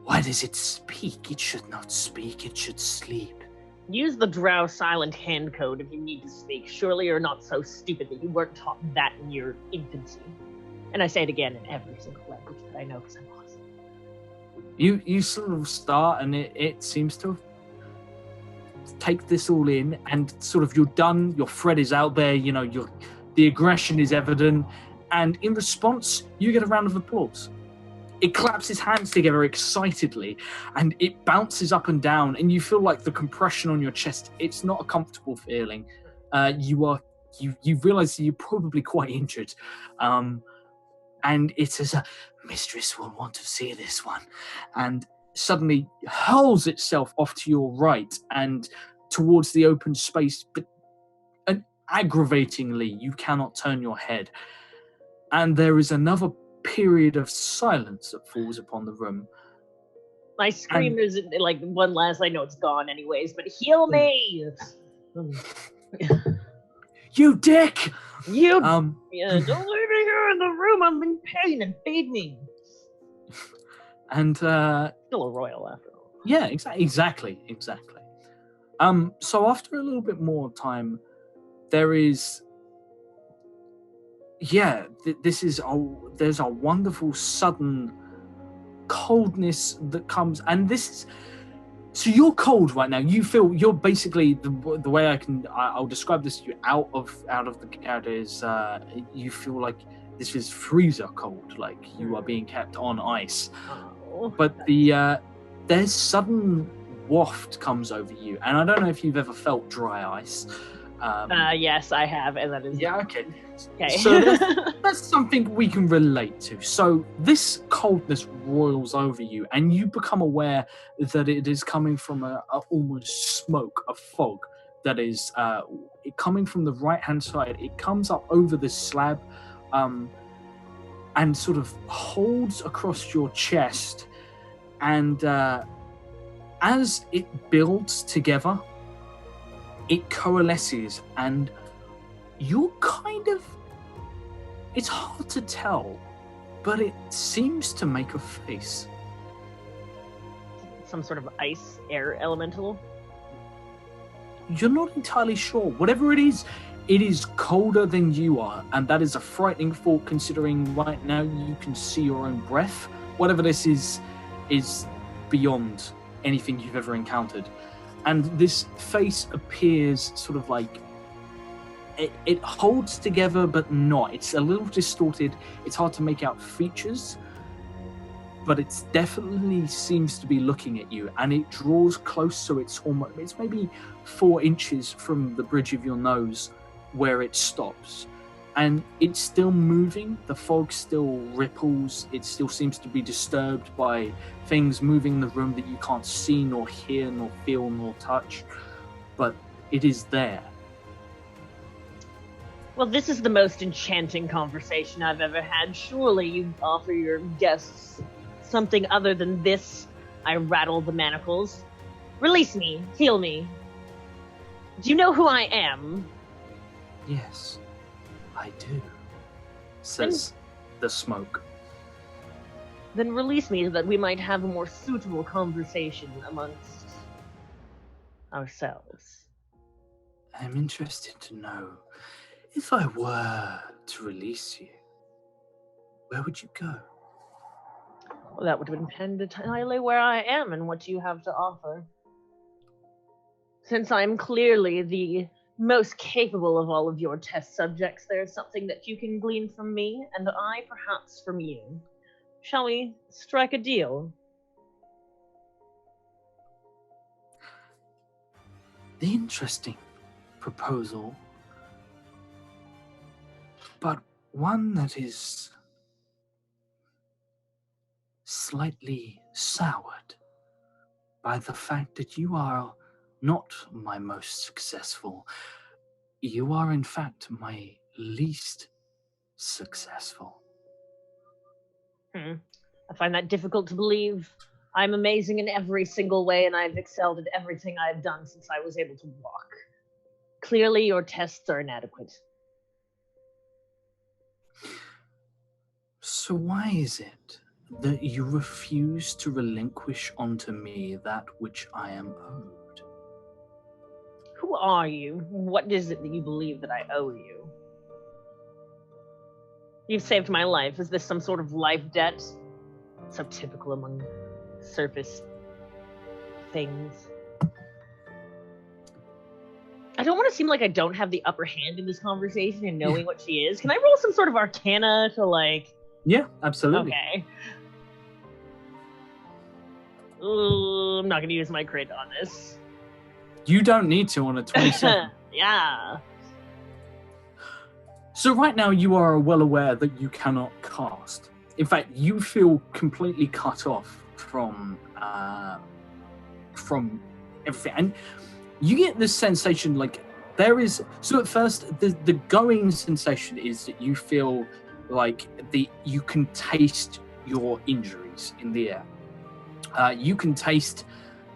Why does it speak? It should not speak. It should sleep. Use the drow silent hand code if you need to speak. Surely you're not so stupid that you weren't taught that in your infancy. And I say it again in every single language that I know because I'm awesome. You sort of start, and it seems to take this all in, and sort of you're done. Your thread is out there. You know, the aggression is evident, and in response, you get a round of applause. It claps its hands together excitedly, and it bounces up and down, and you feel like the compression on your chest. It's not a comfortable feeling. You realize that you're probably quite injured, and it says, "Mistress will want to see this one," and suddenly hurls itself off to your right and towards the open space, but aggravatingly, you cannot turn your head, and there is another period of silence that falls upon the room. My scream is like one last. I know it's gone anyways, but heal me! You dick! You don't leave me here in the room. I'm in pain and feed me. And still a royal after all. Yeah, exactly. So after a little bit more time, there is. Yeah, there's a wonderful sudden coldness that comes, and this is. So you're cold right now. You feel you're basically the way I'll describe this to you out of the character is you feel like this is freezer cold, like you are being kept on ice. Oh, but there's sudden waft comes over you, and I don't know if you've ever felt dry ice. Yes, I have, and that is okay. Okay. So that's something we can relate to. So this coldness roils over you, and you become aware that it is coming from a almost smoke, a fog that is coming from the right-hand side. It comes up over the slab, and sort of holds across your chest, and as it builds together, it coalesces, and you're kind of... It's hard to tell, but it seems to make a face. Some sort of ice air elemental? You're not entirely sure. Whatever it is colder than you are, and that is a frightening thought considering right now you can see your own breath. Whatever this is beyond anything you've ever encountered. And this face appears sort of like it holds together, but not. It's a little distorted. It's hard to make out features, but it definitely seems to be looking at you, and it draws close, so it's maybe 4 inches from the bridge of your nose where it stops. And it's still moving. The fog still ripples. It still seems to be disturbed by things moving in the room that you can't see, nor hear, nor feel, nor touch. But it is there. Well, this is the most enchanting conversation I've ever had. Surely you offer your guests something other than this. I rattle the manacles. Release me. Heal me. Do you know who I am? Yes. I do, says the smoke. Then release me so that we might have a more suitable conversation amongst ourselves. I'm interested to know, if I were to release you, where would you go? Well, that would depend entirely where I am and what you have to offer. Since I'm clearly the most capable of all of your test subjects, there's something that you can glean from me, and I perhaps from you. Shall we strike a deal? The interesting proposal, but one that is slightly soured by the fact that you are not my most successful. You are, in fact, my least successful. I find that difficult to believe. I'm amazing in every single way, and I've excelled at everything I've done since I was able to walk. Clearly, your tests are inadequate. So why is it that you refuse to relinquish onto me that which I am owed? Who are you? What is it that you believe that I owe you? You've saved my life. Is this some sort of life debt? So typical among surface things. I don't want to seem like I don't have the upper hand in this conversation and knowing what she is. Can I roll some sort of arcana to like... Yeah, absolutely. Okay. Ooh, I'm not going to use my crit on this. You don't need to on a 27. Yeah. So right now you are well aware that you cannot cast. In fact, you feel completely cut off from everything. And you get this sensation like there is... So at first, the going sensation is that you feel like you can taste your injuries in the air. You can taste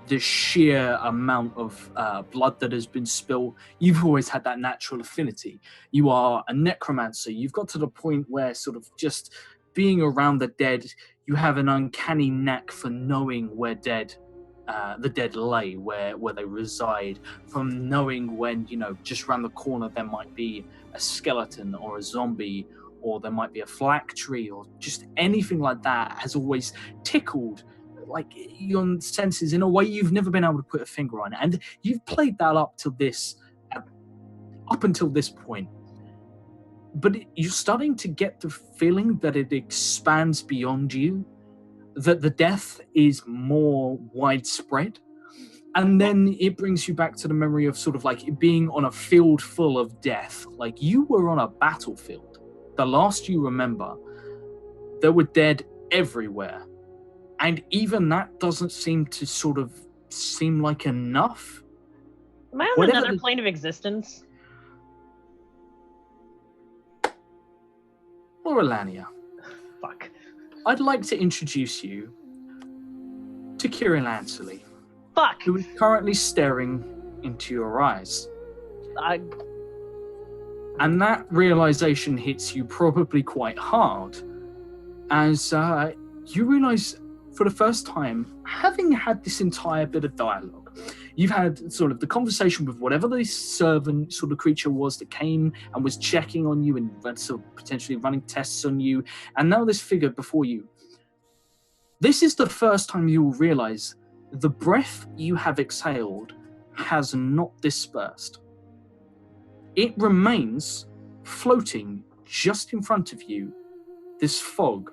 the sheer amount of blood that has been spilled. You've always had that natural affinity. You are a necromancer. You've got to the point where sort of just being around the dead, you have an uncanny knack for knowing where the dead lay, where they reside, from knowing when, just around the corner there might be a skeleton or a zombie, or there might be a flack tree, or just anything like that has always tickled like your senses in a way you've never been able to put a finger on it. And you've played that up until this point. But you're starting to get the feeling that it expands beyond you, that the death is more widespread. And then it brings you back to the memory of sort of like being on a field full of death. Like you were on a battlefield. The last you remember, there were dead everywhere. And even that doesn't seem to sort of seem like enough. Am I on another plane of existence? Laurelania. Fuck. I'd like to introduce you to Kirill Ansley. Fuck. Who is currently staring into your eyes. And that realization hits you probably quite hard as you realize for the first time, having had this entire bit of dialogue, you've had sort of the conversation with whatever this servant sort of creature was that came and was checking on you and sort of potentially running tests on you, and now this figure before you. This is the first time you will realize the breath you have exhaled has not dispersed. It remains floating just in front of you, this fog.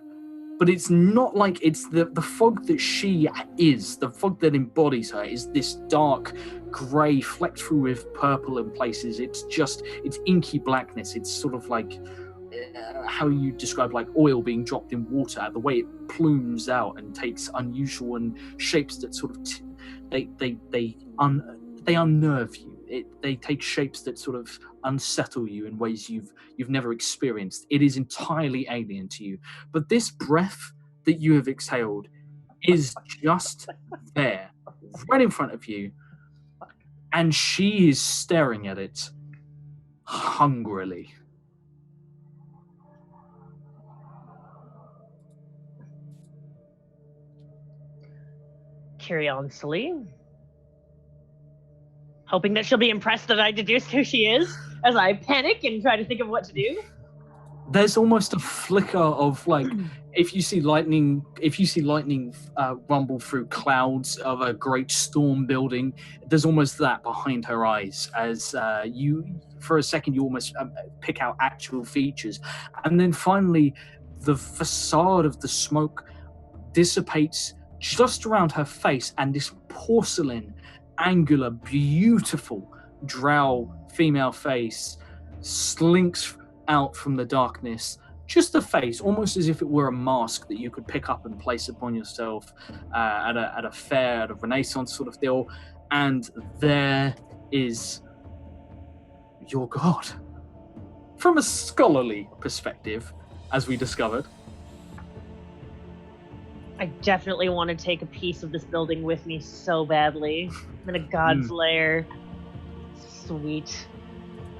But it's not like it's the fog that she is, the fog that embodies her is this dark grey flecked through with purple in places. It's inky blackness. It's sort of like how you describe like oil being dropped in water, the way it plumes out and takes unusual and shapes that sort of they unnerve you. They take shapes that sort of unsettle you in ways you've never experienced. It is entirely alien to you. But this breath that you have exhaled is just there, right in front of you. And she is staring at it hungrily. Curiously. Hoping that she'll be impressed that I deduced who she is as I panic and try to think of what to do. There's almost a flicker of like, if you see lightning rumble through clouds of a great storm building, there's almost that behind her eyes as you, for a second, you almost pick out actual features. And then finally, the facade of the smoke dissipates just around her face, and this porcelain angular, beautiful drow female face slinks out from the darkness. Just a face, almost as if it were a mask that you could pick up and place upon yourself at a fair, at a Renaissance sort of deal. And there is your god. From a scholarly perspective, as we discovered. I definitely want to take a piece of this building with me so badly. I'm in a god's lair. Sweet.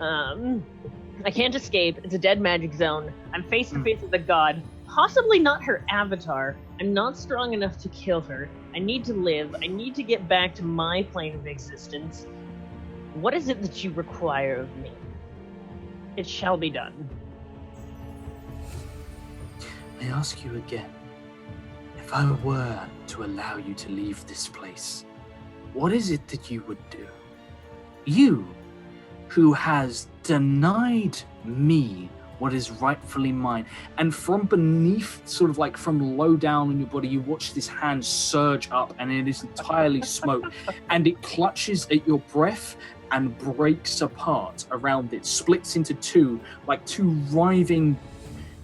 I can't escape. It's a dead magic zone. I'm face to face with a god. Possibly not her avatar. I'm not strong enough to kill her. I need to live. I need to get back to my plane of existence. What is it that you require of me? It shall be done. I ask you again. If I were to allow you to leave this place, what is it that you would do? You, who has denied me what is rightfully mine. And from beneath, sort of like from low down in your body, you watch this hand surge up and it is entirely smoke. And it clutches at your breath and breaks apart around it, splits into two, like two writhing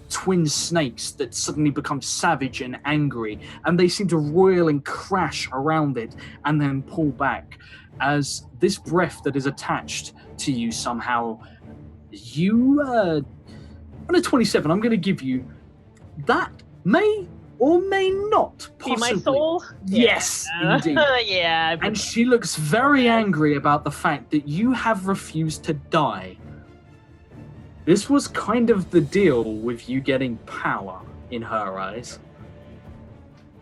twin snakes that suddenly become savage and angry. And they seem to roil and crash around it and then pull back. As this breath that is attached to you somehow, you, on a 27, I'm going to give you that may or may not possibly. Be my soul? Yes, indeed. Yeah. And she looks very angry about the fact that you have refused to die. This was kind of the deal with you getting power in her eyes.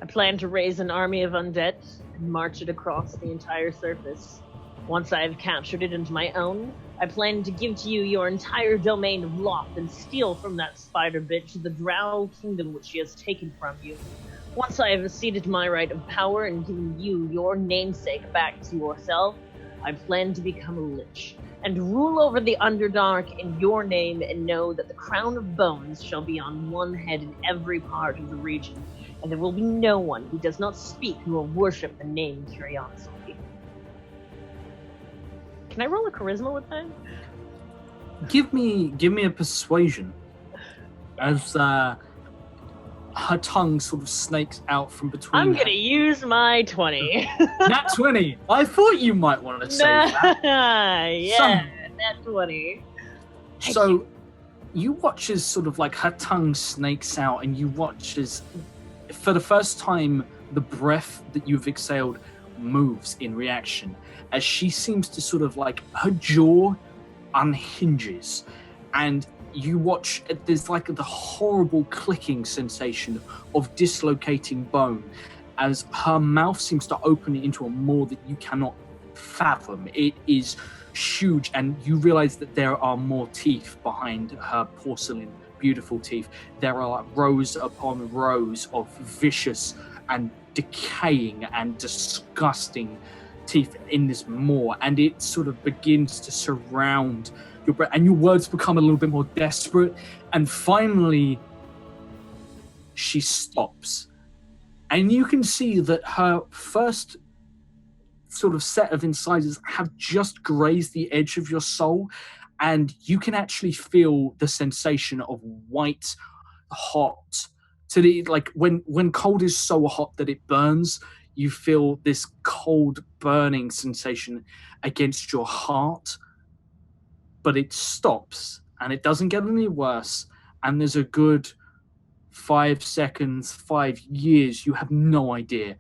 I plan to raise an army of undead and march it across the entire surface. Once I have captured it into my own, I plan to give to you your entire domain of Loth and steal from that spider bitch the drow kingdom which she has taken from you. Once I have ceded my right of power and given you your namesake back to yourself, I plan to become a lich and rule over the Underdark in your name and know that the crown of bones shall be on one head in every part of the region, and there will be no one who does not speak nor worship the name Curiosity. Can I roll a charisma with that? Give me a persuasion. As her tongue sort of snakes out from between. I'm gonna use my 20. Nat 20. I thought you might want to say that. Yeah, nat 20. So you watch as sort of like her tongue snakes out, and you watch as, for the first time, the breath that you've exhaled moves in reaction, as she seems to sort of like, her jaw unhinges, and you watch, there's like the horrible clicking sensation of dislocating bone as her mouth seems to open into a maw that you cannot fathom. It is huge, and you realize that there are more teeth behind her porcelain, beautiful teeth. There are rows upon rows of vicious and decaying and disgusting teeth in this maw, and it sort of begins to surround your breath, and your words become a little bit more desperate, and finally she stops, and you can see that her first sort of set of incisors have just grazed the edge of your soul, and you can actually feel the sensation of white hot to the, like when cold is so hot that it burns, you feel this cold burning sensation against your heart. But it stops, and it doesn't get any worse, and there's a good 5 seconds, 5 years, you have no idea.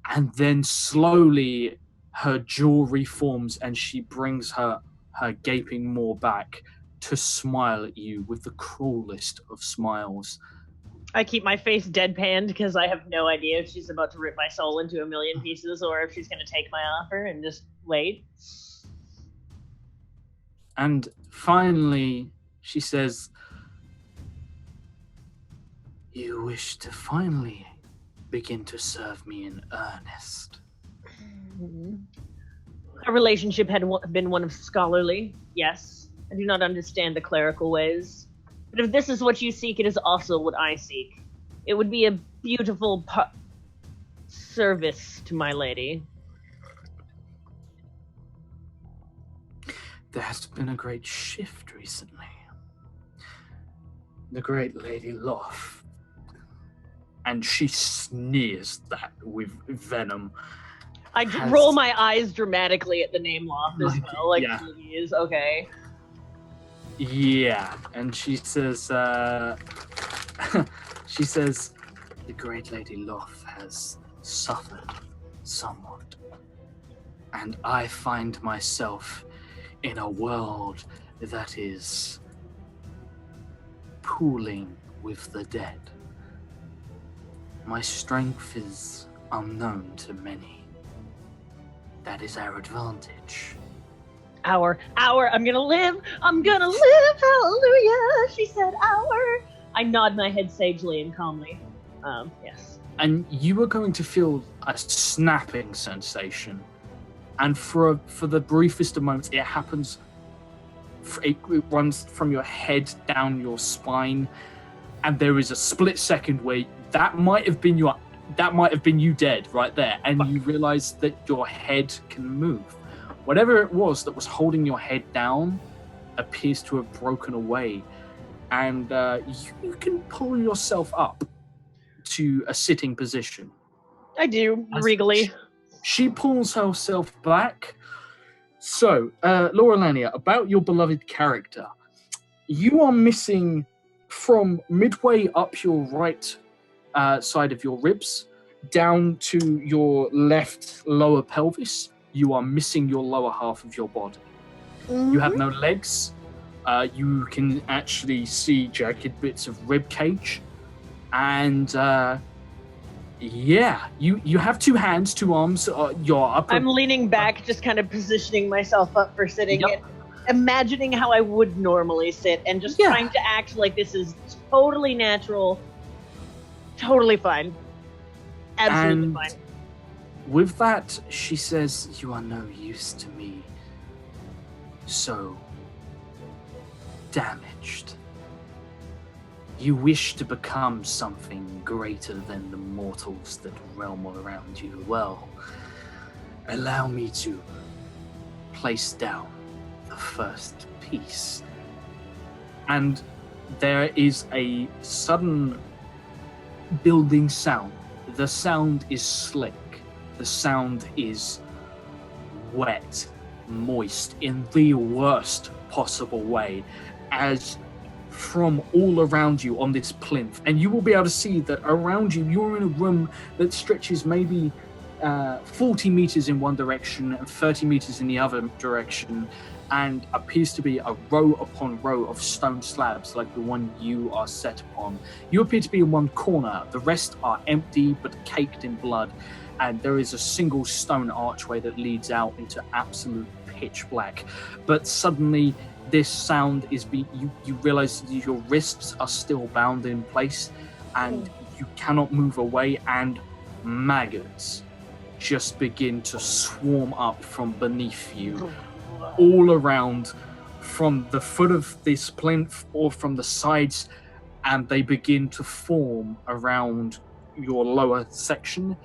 And then slowly her jaw reforms, and she brings her gaping maw back to smile at you with the cruelest of smiles. I keep my face deadpanned because I have no idea if she's about to rip my soul into a million pieces or if she's going to take my offer and just wait. And finally, she says, "You wish to finally begin to serve me in earnest." Our relationship had been one of scholarly, yes. I do not understand the clerical ways. But if this is what you seek, it is also what I seek. It would be a beautiful service to my lady. There's been a great shift recently. The great Lady Loth. And she sneers that with venom. I roll my eyes dramatically at the name Loth as Like, well. Like, yeah. please, okay. Yeah, and she says, she says, the great Lady Loth has suffered somewhat. And I find myself in a world that is pooling with the dead. My strength is unknown to many. That is our advantage. I'm gonna live, hallelujah, she said, our. I nod my head sagely and calmly. Yes. And you are going to feel a snapping sensation. And for the briefest of moments, it happens. It runs from your head down your spine, and there is a split second where that might have been you dead right there, and you realize that your head can move. Whatever it was that was holding your head down appears to have broken away, and you can pull yourself up to a sitting position. I do, regally. She pulls herself back. So, Laura Lania, about your beloved character. You are missing from midway up your right side of your ribs down to your left lower pelvis. You are missing your lower half of your body. Mm-hmm. You have no legs. You can actually see jagged bits of rib cage. And you have 2 hands, 2 arms. Your upper. I'm leaning back, just kind of positioning myself up for sitting. Yep. Imagining how I would normally sit and just trying to act like this is totally natural, totally fine, absolutely fine. With that, she says, you are no use to me. So damaged. You wish to become something greater than the mortals that realm around you. Well, allow me to place down the first piece. And there is a sudden building sound. The sound is slick. The sound is wet, moist, in the worst possible way, as from all around you on this plinth. And you will be able to see that around you, you're in a room that stretches maybe 40 meters in one direction and 30 meters in the other direction, and appears to be a row upon row of stone slabs like the one you are set upon. You appear to be in one corner. The rest are empty but caked in blood, and there is a single stone archway that leads out into absolute pitch black. But suddenly this sound is you realize that your wrists are still bound in place and you cannot move away, and maggots just begin to swarm up from beneath you, all around, from the foot of this plinth or from the sides, and they begin to form around your lower section,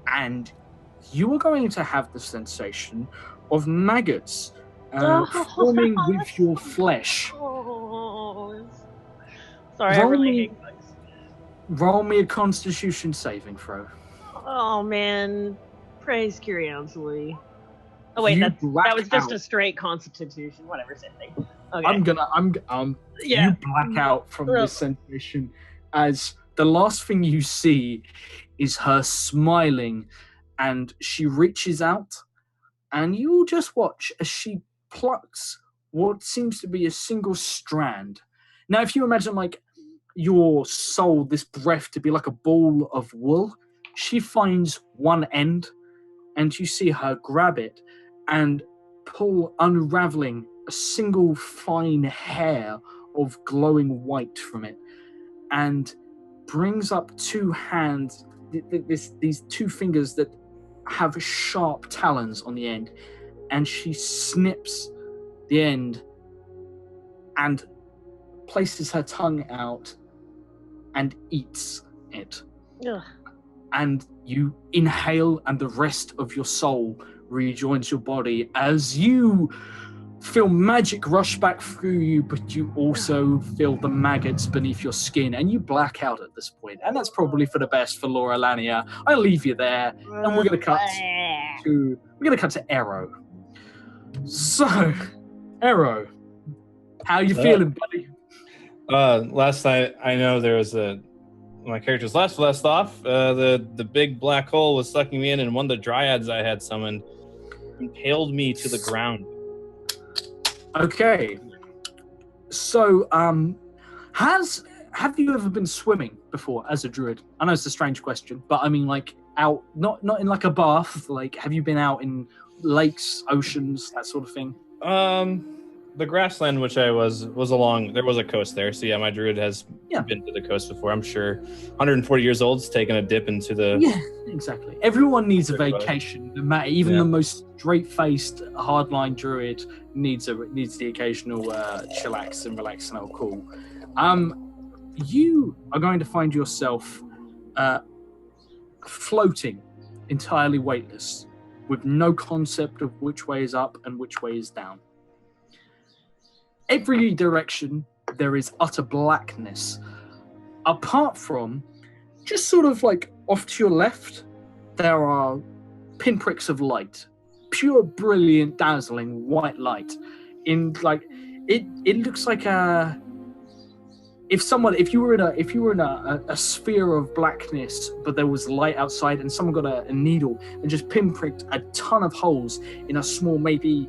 and you are going to have the sensation of maggots forming with your flesh. Sorry, I really hate bugs. Roll me a Constitution saving throw. Oh man, praise curiosity. Oh wait, that was just a straight Constitution, whatever, same thing. Okay. You black out from this sensation as the last thing you see is her smiling, and she reaches out, and you just watch as she plucks what seems to be a single strand. Now, if you imagine like your soul, this breath, to be like a ball of wool, she finds one end, and you see her grab it and pull, unraveling a single fine hair of glowing white from it, and brings up 2 hands, these 2 fingers that have sharp talons on the end, and she snips the end and places her tongue out and eats it. Ugh. And you inhale, and the rest of your soul rejoins your body as you feel magic rush back through you, but you also feel the maggots beneath your skin, and you black out at this point. And that's probably for the best for Laura Lanier. I'll leave you there, and we're gonna cut to Arrow. So, Arrow, how you feeling, buddy? Last night I know there was my character's left off. The big black hole was sucking me in, and one of the dryads I had summoned impaled me to the ground. Okay. So, have you ever been swimming before as a druid? I know it's a strange question, but I mean, like, out, not in like a bath. Like, have you been out in lakes, oceans, that sort of thing? The grassland which I was along, there was a coast there. So yeah, my druid has been to the coast before. I'm sure 140 years old's taken a dip into the... Yeah, exactly. Everyone needs a vacation. Even the most straight-faced, hardline druid needs the occasional chillax and relax and all cool. You are going to find yourself floating entirely weightless, with no concept of which way is up and which way is down. Every direction, there is utter blackness. Apart from, just sort of like off to your left, there are pinpricks of light. Pure, brilliant, dazzling white light. In like, it looks like if you were in a sphere of blackness, but there was light outside, and someone got a needle and just pinpricked a ton of holes in a small, maybe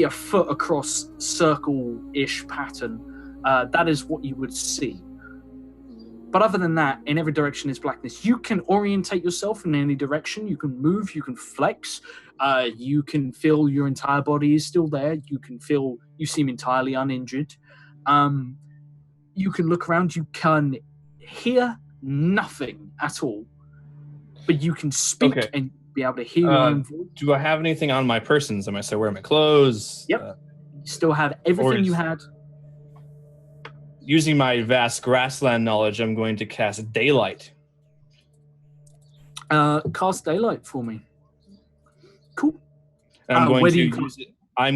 a foot across circle-ish pattern, that is what you would see. But other than that, in every direction is blackness. You can orientate yourself in any direction. You can move, you can flex, you can feel your entire body is still there. You can feel you seem entirely uninjured. You can look around, you can hear nothing at all, but you can speak and be able to hear your own voice. Do I have anything on my persons? Am I still wearing my clothes? Yep. You still have everything you had. Using my vast grassland knowledge, I'm going to cast Daylight. Cast Daylight for me. Cool. And I'm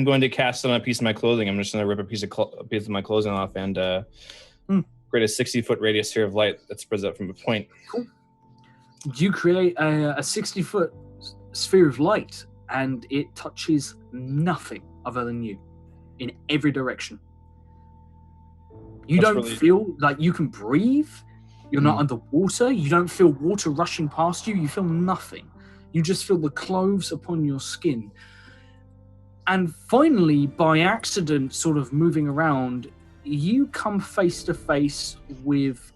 going to cast it on a piece of my clothing. I'm just going to rip a piece of my clothing off and create a 60-foot radius sphere of light that spreads out from a point. Cool. You create a 60-foot sphere of light, and it touches nothing other than you in every direction. You don't feel like you can breathe. You're not underwater. You don't feel water rushing past you. You feel nothing. You just feel the clothes upon your skin. And finally, by accident, sort of moving around, you come face to face with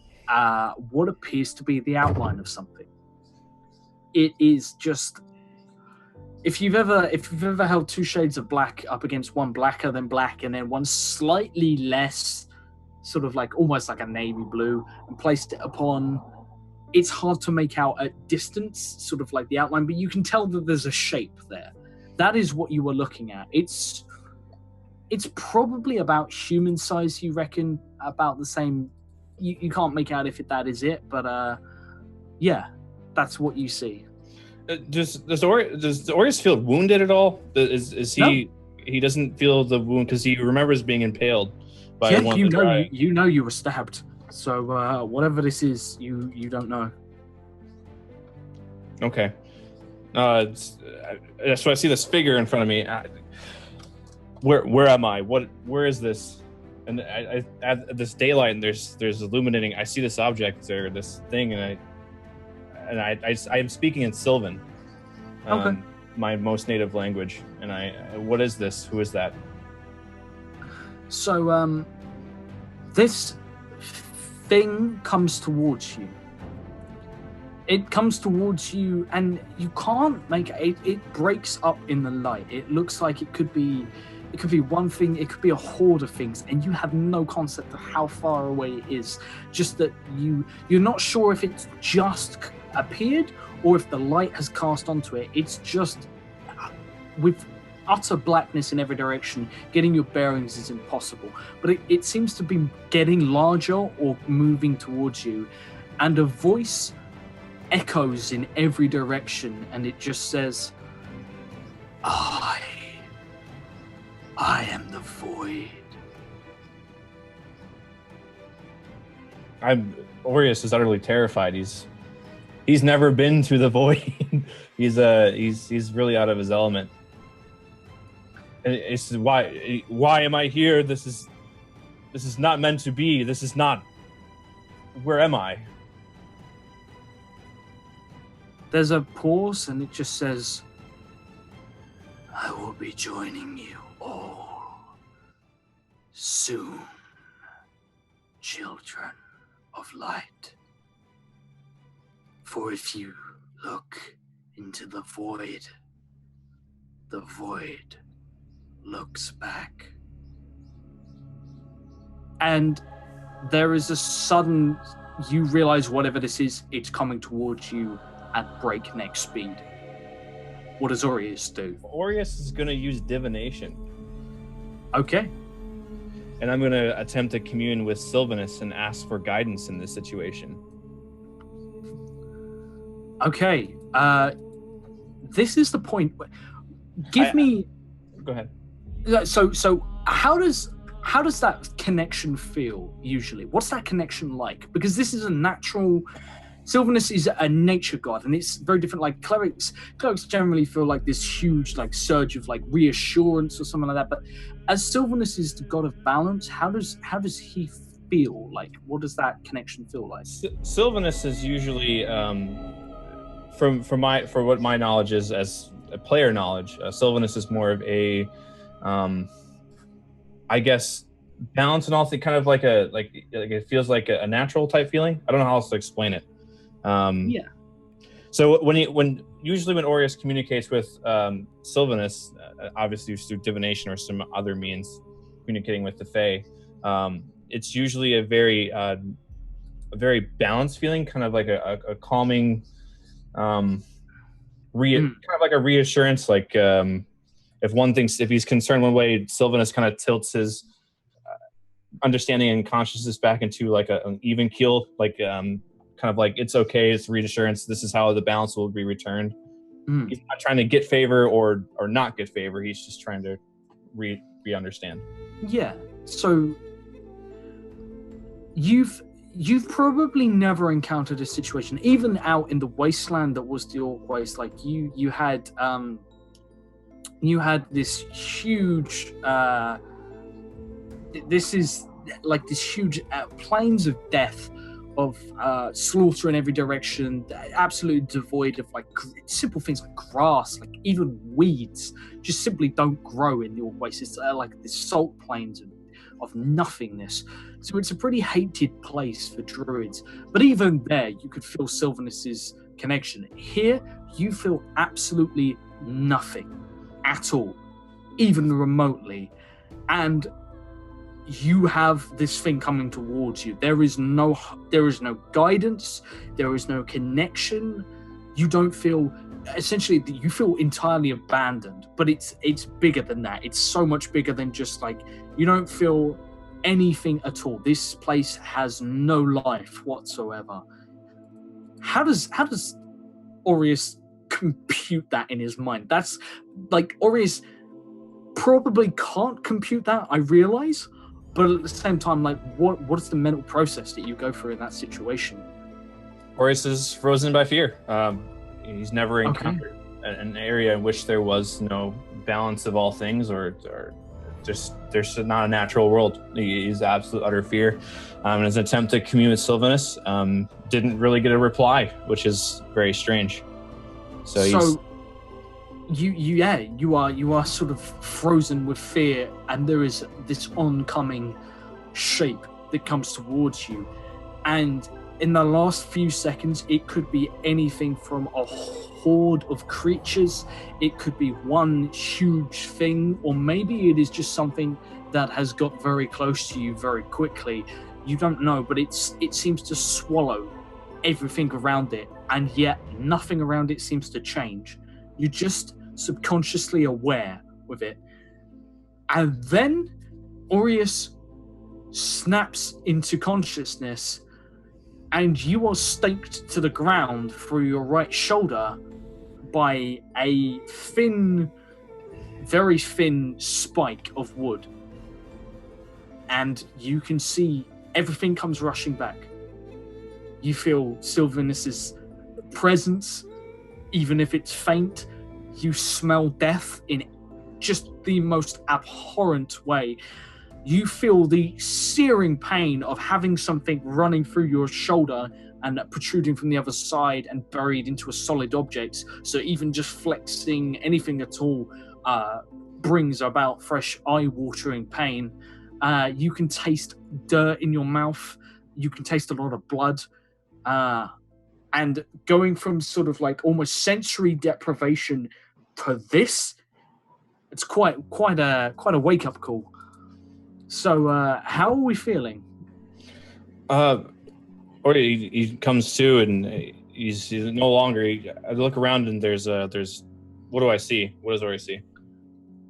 what appears to be the outline of something. It is just, if you've ever held two shades of black up against one blacker than black, and then one slightly less, sort of like almost like a navy blue, and placed it upon, it's hard to make out at distance, sort of like the outline, but you can tell that there's a shape there. That is what you were looking at. It's probably about human size, you reckon, about the same. You can't make out if that is it, but yeah, that's what you see. Does Aureus feel wounded at all? Is he? No. He doesn't feel the wound because he remembers being impaled by one of the dry. You know you were stabbed. So whatever this is, you don't know. Okay. So I see this figure in front of me. Where am I? Where is this? And I at this daylight, and there's illuminating. I see this object or this thing, and I am speaking in Sylvan, my most native language. And what is this? Who is that? So this thing comes towards you. It comes towards you, and you can't make it. It breaks up in the light. It looks like it could be one thing. It could be a horde of things, and you have no concept of how far away it is. Just that you're not sure if it's just appeared or if the light has cast onto it. It's just with utter blackness in every direction. Getting your bearings is impossible. But it seems to be getting larger or moving towards you, and a voice echoes in every direction, and it just says, I I am the void. Aureus is utterly terrified. He's never been to the void. he's really out of his element. And it's why am I here? This is not meant to be. This is not. Where am I? There's a pause, and it just says, I will be joining you all soon, children of light. For if you look into the void looks back. And there is a sudden, you realize whatever this is, it's coming towards you at breakneck speed. What does Aureus do? Aureus is going to use divination. Okay. And I'm going to attempt to commune with Sylvanus and ask for guidance in this situation. Okay. This is the point. Go ahead. So how does that connection feel usually? What's that connection like? Because this is a natural. Sylvanus is a nature god, and it's very different. Like clerics generally feel like this huge like surge of like reassurance or something like that. But as Sylvanus is the god of balance, how does he feel? Like, what does that connection feel like? Sylvanus is usually, for what my knowledge is as a player knowledge, Sylvanus is more of a, I guess, balance and all things, kind of like it feels like a natural type feeling. I don't know how else to explain it. Yeah. So when Aureus communicates with Sylvanus, obviously through divination or some other means, communicating with the Fae, it's usually a very balanced feeling, kind of like a calming, kind of like a reassurance. Like if he's concerned one way, Sylvanus kind of tilts his understanding and consciousness back into like an even keel, like kind of like, it's okay, it's reassurance, this is how the balance will be returned. He's not trying to get favor or not get favor, he's just trying to re-understand. Yeah. So you've probably never encountered a situation, even out in the wasteland that was the Orc Waste, like you had this huge this is like this huge plains of death, of slaughter in every direction, absolutely devoid of like simple things like grass, like even weeds just simply don't grow in the Orc Waste. It's like this salt plains of nothingness. So it's a pretty hated place for druids. But even there, you could feel Sylvanus's connection. Here, you feel absolutely nothing at all, even remotely. And you have this thing coming towards you. There is no guidance. There is no connection. You don't feel, essentially, you feel entirely abandoned. But it's bigger than that. It's so much bigger than just like, you don't feel anything at all. This place has no life whatsoever. How does Aureus compute that in his mind? That's like, Aureus probably can't compute that, I realize. But at the same time, like, what is the mental process that you go through in that situation? Aureus is frozen by fear. He's never encountered an area in which there was no balance of all things, or just there's not a natural world. He's absolute utter fear. And his attempt to commune with Sylvanus didn't really get a reply, which is very strange. So you are sort of frozen with fear, and there is this oncoming shape that comes towards you, and in the last few seconds it could be anything from a horde of creatures, it could be one huge thing, or maybe it is just something that has got very close to you very quickly. You don't know, but it seems to swallow everything around it, and yet nothing around it seems to change. You're just subconsciously aware with it. And then Aureus snaps into consciousness, and you are staked to the ground through your right shoulder by a thin, very thin spike of wood. And you can see everything comes rushing back. You feel Sylvanus's presence, even if it's faint. You smell death in just the most abhorrent way. You feel the searing pain of having something running through your shoulder and protruding from the other side and buried into a solid object. So even just flexing anything at all brings about fresh eye-watering pain. You can taste dirt in your mouth. You can taste a lot of blood. And going from sort of like almost sensory deprivation to this, it's quite a wake-up call. So how are we feeling? Or he comes to and he's no longer. I look around and there's what do I see? What does Ori see?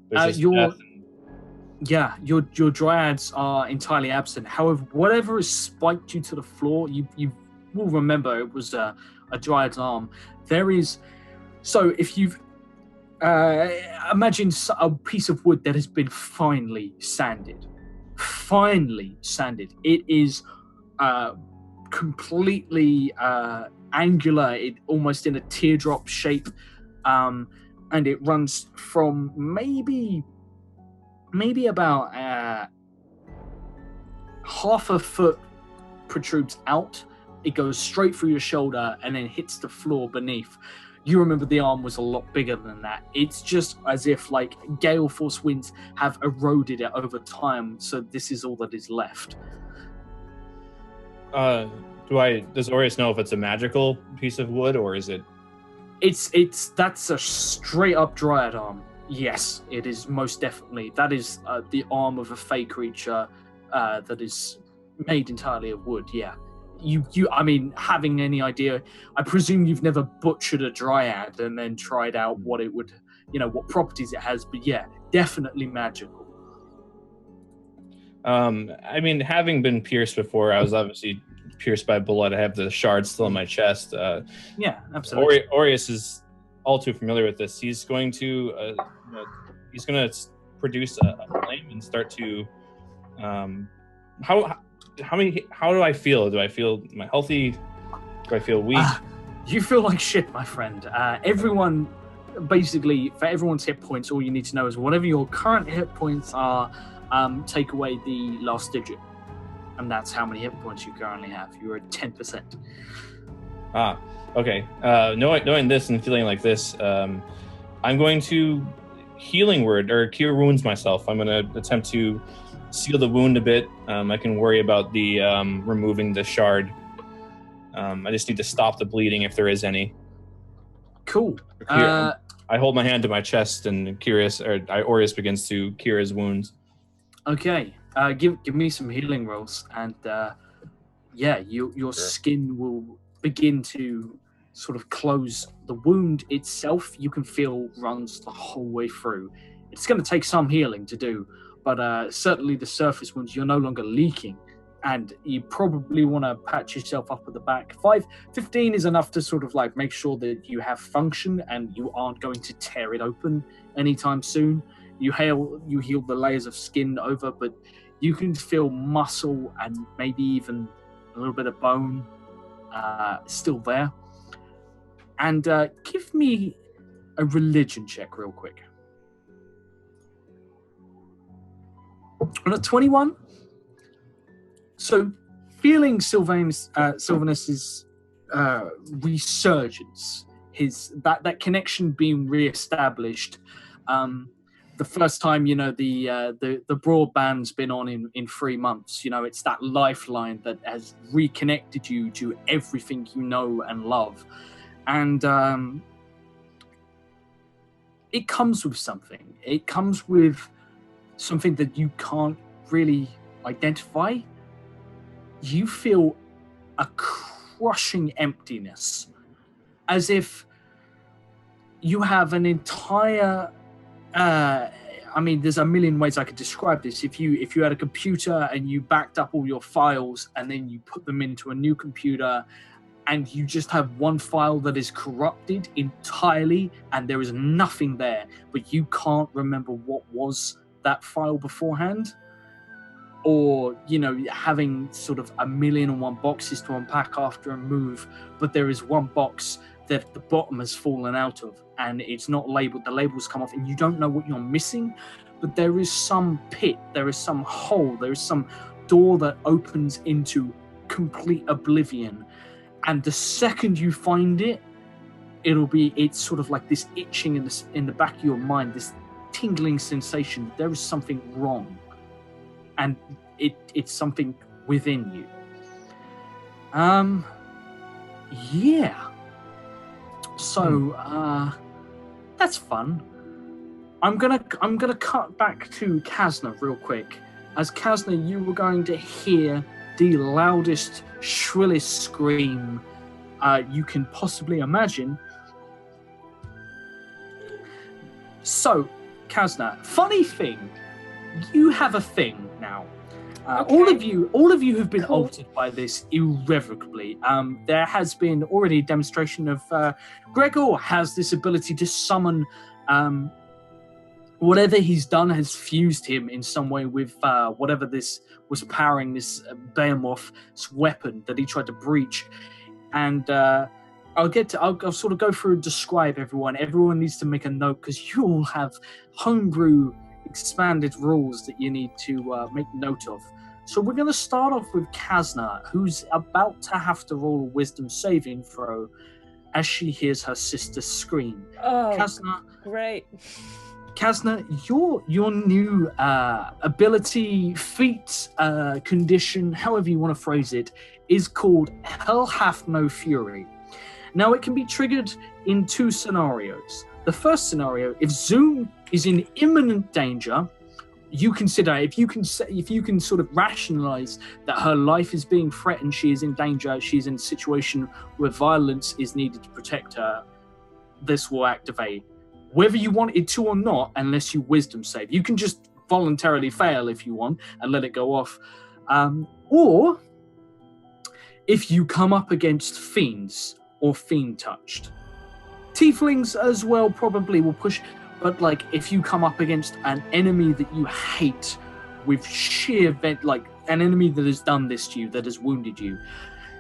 There's your dryads are entirely absent. However, whatever has spiked you to the floor, you will remember it was a dryad's arm. There is, so if you've imagine a piece of wood that has been finely sanded. It is completely angular, almost in a teardrop shape, and it runs from maybe about half a foot protrudes out. It goes straight through your shoulder and then hits the floor beneath. You remember the arm was a lot bigger than that. It's just as if like gale force winds have eroded it over time, so this is all that is left. Does Orius know if it's a magical piece of wood or is it? That's a straight up dryad arm. Yes, it is most definitely. That is the arm of a fey creature that is made entirely of wood. Yeah. I mean, having any idea, I presume you've never butchered a dryad and then tried out what it would, what properties it has, but yeah, definitely magical. I mean, having been pierced before, I was obviously pierced by blood. I have the shard still in my chest. Yeah, absolutely. Orius is all too familiar with this. He's going to produce a flame and start to how do I feel? Am I healthy? Do I feel weak? You feel like shit, my friend. Everyone, basically, for everyone's hit points, all you need to know is whatever your current hit points are, take away the last digit. And that's how many hit points you currently have. You're at 10%. Okay. Knowing this and feeling like this, I'm going to healing word or cure wounds myself. I'm going to attempt to seal the wound a bit. I can worry about the removing the shard. I just need to stop the bleeding if there is any. Cool. I hold my hand to my chest and Orius begins to cure his wounds. Okay. Give me some healing rolls, and your skin will begin to sort of close. The wound itself, you can feel runs the whole way through. It's going to take some healing to do. But certainly the surface wounds, you're no longer leaking, and you probably want to patch yourself up at the back. 15 is enough to sort of like make sure that you have function and you aren't going to tear it open anytime soon. You heal the layers of skin over, but you can feel muscle and maybe even a little bit of bone still there. And give me a religion check real quick. On a 21, so feeling Sylvanus's resurgence, his that connection being reestablished. The first time, the broadband's been on in 3 months. It's that lifeline that has reconnected you to everything you know and love, and it comes with something. It comes with something that you can't really identify. You feel a crushing emptiness, as if you have an entire there's a million ways I could describe this. If you had a computer and you backed up all your files and then you put them into a new computer and you just have one file that is corrupted entirely, and there is nothing there, but you can't remember what was that file beforehand. Or, having sort of 1,000,001 boxes to unpack after a move, but there is one box that the bottom has fallen out of, and it's not labeled. The labels come off, and you don't know what you're missing, but there is some pit, there is some hole, there is some door that opens into complete oblivion. And the second you find it, it's sort of like this itching in the back of your mind, this tingling sensation. There is something wrong, and it's something within you. Yeah. So that's fun. I'm gonna cut back to Kasna real quick. As Kasna, you were going to hear the loudest, shrillest scream you can possibly imagine. So, Kasna, funny thing, you have a thing now. Okay. All of you have been Cool. altered by this irrevocably. There has been already a demonstration of Gregor has this ability to summon. Whatever he's done has fused him in some way with whatever this was powering this Behemoth's weapon that he tried to breach. And I'll sort of go through and describe everyone. Everyone needs to make a note, because you all have homebrew expanded rules that you need to make note of. So we're going to start off with Kasna, who's about to have to roll a wisdom saving throw as she hears her sister scream. Oh, Kasna, great. Kasna, your new ability, feat, condition, however you want to phrase it, is called Hell Hath No Fury. Now, it can be triggered in two scenarios. The first scenario, if Zoom is in imminent danger, you consider, if you can sort of rationalize that her life is being threatened, she is in danger, she's in a situation where violence is needed to protect her, this will activate. Whether you want it to or not, unless you wisdom save. You can just voluntarily fail if you want and let it go off. Or if you come up against fiends or fiend touched. Tieflings as well probably will push, but like if you come up against an enemy that you hate with sheer like an enemy that has done this to you, that has wounded you,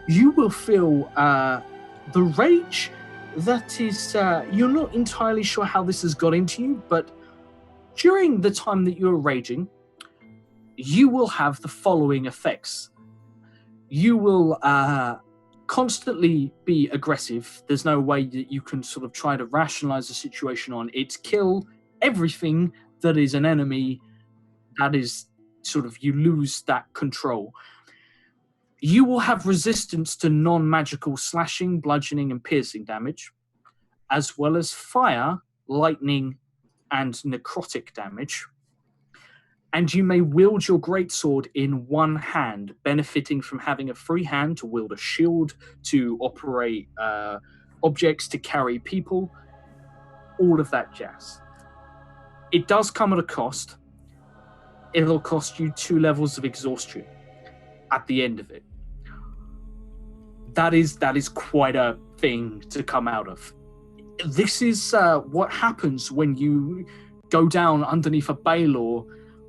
you will feel the rage that is, you're not entirely sure how this has got into you, but during the time that you're raging, you will have the following effects. You will constantly be aggressive. There's no way that you can sort of try to rationalize the situation on. It's kill everything that is an enemy. That is sort of, you lose that control. You will have resistance to non-magical slashing, bludgeoning, and piercing damage, as well as fire, lightning, and necrotic damage. And you may wield your greatsword in one hand, benefiting from having a free hand to wield a shield, to operate objects, to carry people, all of that jazz. It does come at a cost. It'll cost you 2 levels of exhaustion at the end of it. That is quite a thing to come out of. This is what happens when you go down underneath a Baylor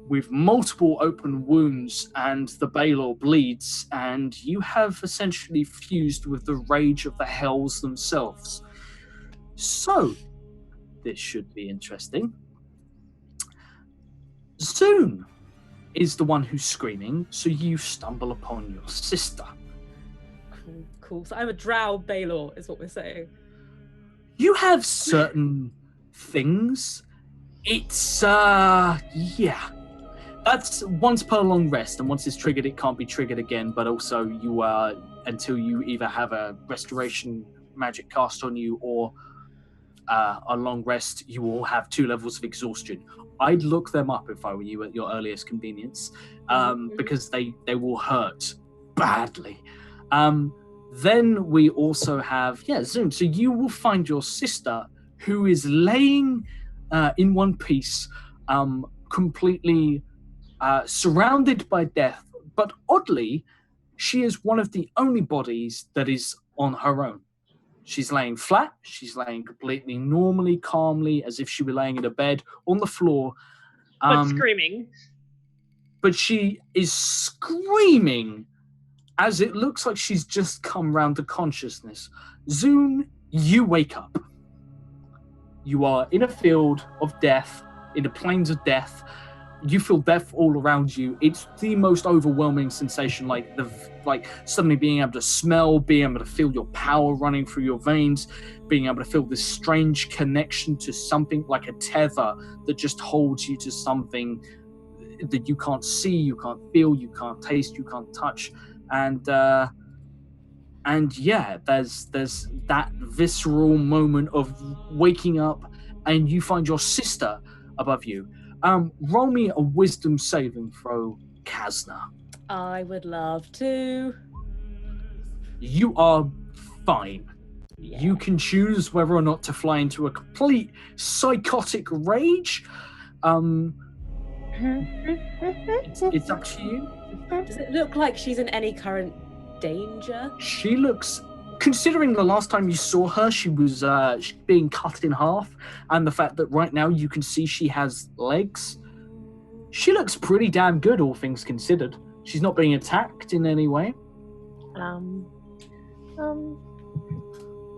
with multiple open wounds, and the Baylor bleeds, and you have essentially fused with the rage of the hells themselves. So, this should be interesting. Zoom is the one who's screaming, so you stumble upon your sister. Cool. So I'm a drow Baylor, is what we're saying. You have certain things. It's, yeah. That's once per long rest, and once it's triggered, it can't be triggered again, but also you are, until you either have a restoration magic cast on you or a long rest, you will have 2 levels of exhaustion. I'd look them up if I were you at your earliest convenience, because they will hurt badly. Then we also have, Zoom. So you will find your sister, who is laying in one piece, completely surrounded by death. But oddly, she is one of the only bodies that is on her own. She's laying flat. She's laying completely normally, calmly, as if she were laying in a bed on the floor. But screaming. But she is screaming as it looks like she's just come round to consciousness. Zune, you wake up. You are in a field of death, in the plains of death. You feel death all around you. It's the most overwhelming sensation, like suddenly being able to smell, being able to feel your power running through your veins, being able to feel this strange connection to something like a tether that just holds you to something that you can't see, you can't feel, you can't taste, you can't touch, and yeah, there's that visceral moment of waking up, and you find your sister above you. Roll me a wisdom saving throw, Kazna. I would love to. You are fine. Yeah. You can choose whether or not to fly into a complete psychotic rage. It's up to you. Does it look like she's in any current danger? She looks, considering the last time you saw her, she was being cut in half, and the fact that right now you can see she has legs, she looks pretty damn good, all things considered. She's not being attacked in any way.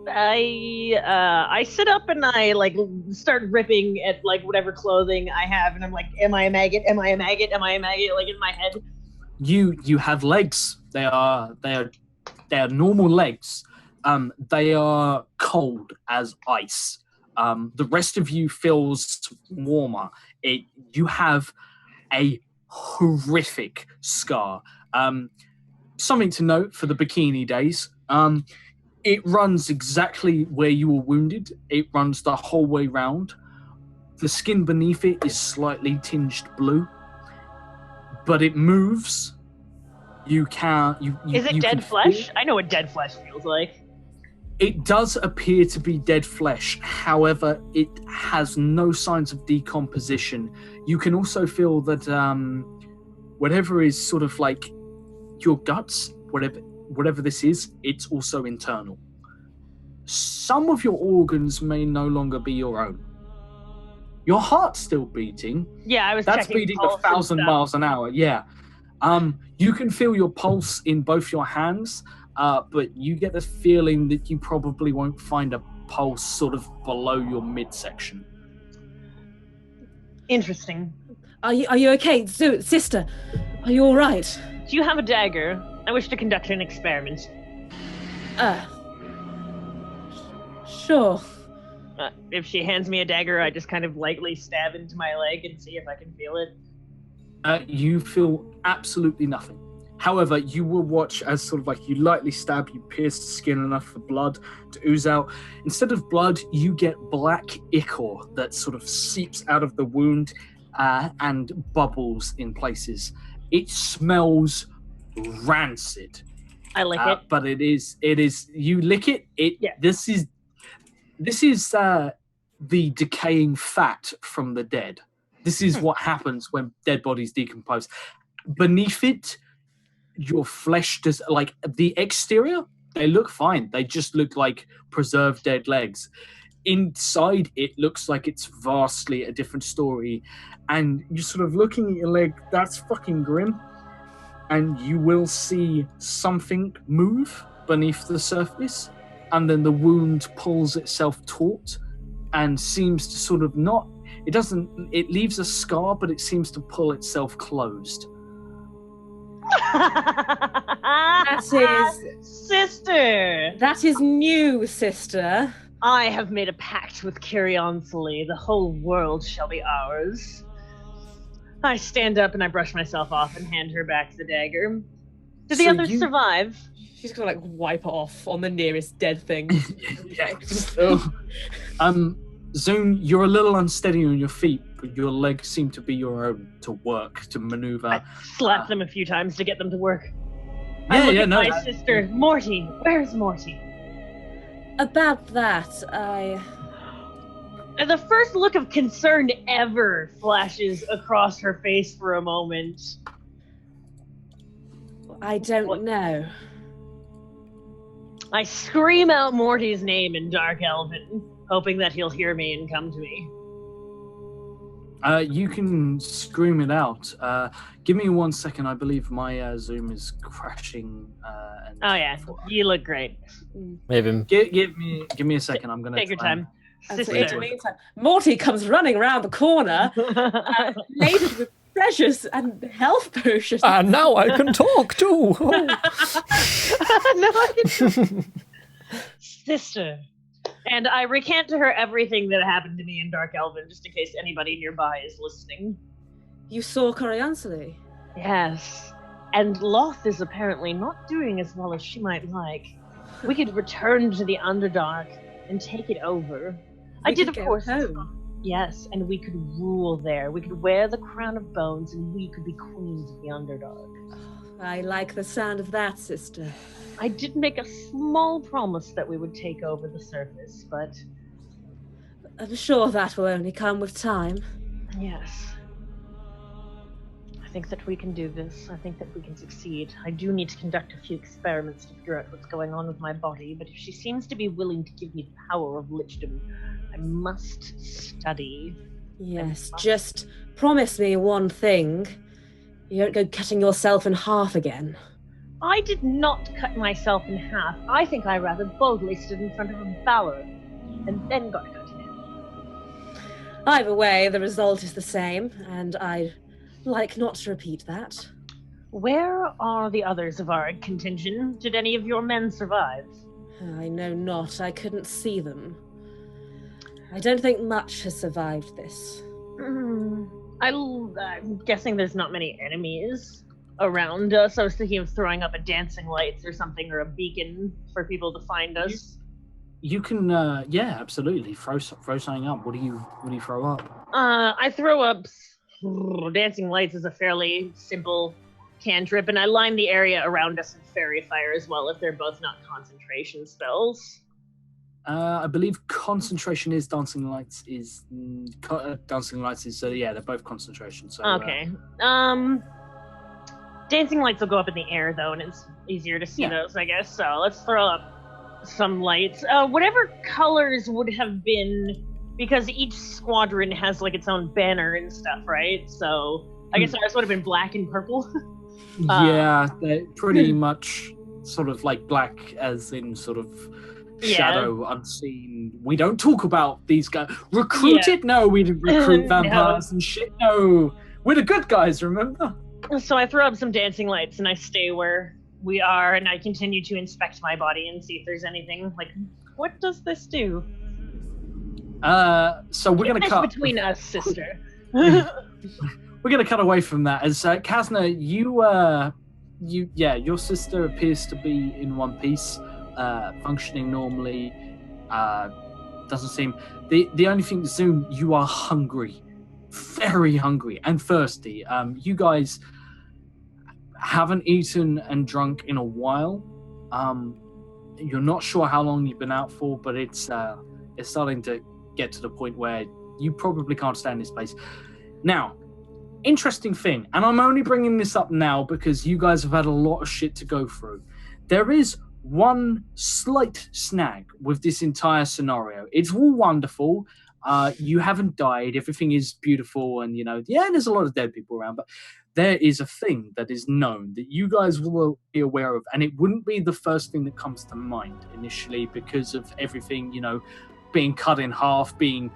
I sit up and I start ripping at whatever clothing I have, and I'm like, am I a maggot? Am I a maggot? Am I a maggot? Like in my head. You have legs. They are normal legs. They are cold as ice. The rest of you feels warmer. You have a horrific scar. Something to note for the bikini days. It runs exactly where you were wounded. It runs the whole way round. The skin beneath it is slightly tinged blue, but it moves. You can. Is it dead flesh? I know what dead flesh feels like. It does appear to be dead flesh. However, it has no signs of decomposition. You can also feel that whatever is sort of like your guts, whatever this is, it's also internal. Some of your organs may no longer be your own. Your heart's still beating. Yeah, I was That's checking beating pulse 1,000 and stuff. miles an hour, yeah. You can feel your pulse in both your hands, but you get the feeling that you probably won't find a pulse sort of below your midsection. Interesting. Are you okay, sister? Are you all right? Do you have a dagger? I wish to conduct an experiment. Sure. If she hands me a dagger, I just kind of lightly stab into my leg and see if I can feel it. You feel absolutely nothing. However, you will watch as sort of like you lightly stab, you pierce the skin enough for blood to ooze out. Instead of blood, you get black ichor that sort of seeps out of the wound and bubbles in places. It smells rancid. I lick it. But it is you lick it. Yeah. This is the decaying fat from the dead. This is what happens when dead bodies decompose. Beneath it, your flesh does, like the exterior, they look fine. They just look like preserved dead legs. Inside, it looks like it's vastly a different story. And you're sort of looking at your leg, that's fucking grim. And you will see something move beneath the surface. And then the wound pulls itself taut and seems to sort of not, it leaves a scar, but it seems to pull itself closed. That is... Sister! That is new, sister. I have made a pact with Kyrionsely. The whole world shall be ours. I stand up and I brush myself off and hand her back the dagger. Do the others survive? She's gonna like wipe it off on the nearest dead thing. Yeah. Zune, you're a little unsteady on your feet, but your legs seem to be your own to work, to maneuver. I slapped them a few times to get them to work. My sister, Morty. Where's Morty? About that, And the first look of concern ever flashes across her face for a moment. I don't know. I scream out Morty's name in Dark Elven, hoping that he'll hear me and come to me. You can scream it out. Give me 1 second. I believe my Zoom is crashing. Oh yeah, you look great. Maybe. Give me a second. I'm gonna take your time. And so in the meantime, Morty comes running around the corner, laden with treasures and health potions. And now I can talk too. Sister. And I recant to her everything that happened to me in Dark Elven, just in case anybody nearby is listening. You saw Coriansely? Yes. And Loth is apparently not doing as well as she might like. We could return to the Underdark and take it over. I did, of course. Home. Yes, and we could rule there. We could wear the crown of bones, and we could be queens of the Underdark. I like the sound of that, sister. I did make a small promise that we would take over the surface, but... I'm sure that will only come with time. Yes. I think that we can do this. I think that we can succeed. I do need to conduct a few experiments to figure out what's going on with my body, but if she seems to be willing to give me the power of lichdom, I must study. Yes, just promise me one thing. You don't go cutting yourself in half again. I did not cut myself in half. I think I rather boldly stood in front of a bower and then got cut in half. Either way, the result is the same, and I'd like not to repeat that. Where are the others of our contingent? Did any of your men survive? I know not. I couldn't see them. I don't think much has survived this. I'm guessing there's not many enemies around us. I was thinking of throwing up a dancing lights or something, or a beacon for people to find us. You can, yeah, absolutely. Throw something up. What do you throw up? I throw up dancing lights is a fairly simple cantrip, and I line the area around us with fairy fire as well, if they're both not concentration spells. I believe concentration is dancing lights is dancing lights is yeah, they're both concentration. So okay. Dancing lights will go up in the air though, and it's easier to see those, I guess. So let's throw up some lights. Whatever colors would have been, because each squadron has like its own banner and stuff, right? So I guess ours would have been black and purple. Yeah, they're pretty much sort of like black, as in sort of shadow, unseen. We don't talk about these guys. Recruited? No, we didn't recruit vampires and shit. No, we're the good guys, remember? So I throw up some dancing lights and I stay where we are, and I continue to inspect my body and see if there's anything like, what does this do? So we're going to cut between us, sister. We're going to cut away from that. As Kazna, your sister appears to be in one piece, functioning normally. Doesn't seem. The only thing, Zoom, you are hungry, very hungry and thirsty. You guys haven't eaten and drunk in a while. You're not sure how long you've been out for, but it's starting to get to the point where you probably can't stand this place. Now, interesting thing, and I'm only bringing this up now because you guys have had a lot of shit to go through. There is one slight snag with this entire scenario. It's all wonderful. You haven't died. Everything is beautiful, and there's a lot of dead people around, but there is a thing that is known that you guys will be aware of, and it wouldn't be the first thing that comes to mind initially because of everything, being cut in half, being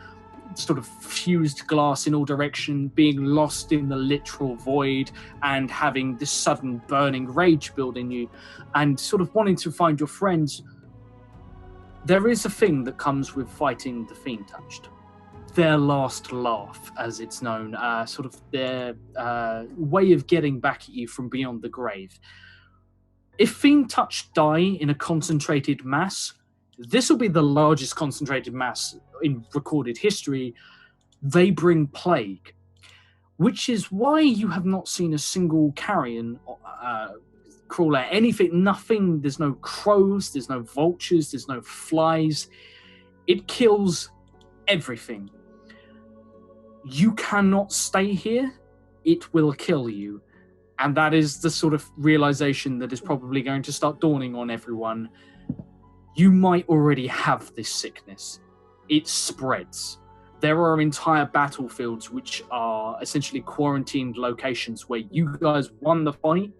sort of fused glass in all direction, being lost in the literal void, and having this sudden burning rage build in you, and sort of wanting to find your friends. There is a thing that comes with fighting the Fiend Touched. Their last laugh, as it's known, sort of their way of getting back at you from beyond the grave. If Fiend Touched die in a concentrated mass, this will be the largest concentrated mass in recorded history. They bring plague, which is why you have not seen a single carrion crawler, anything, nothing. There's no crows, there's no vultures, there's no flies. It kills everything. You cannot stay here. It will kill you. And that is the sort of realization that is probably going to start dawning on everyone. you might already have this sickness. It spreads. There are entire battlefields which are essentially quarantined locations where you guys won the fight,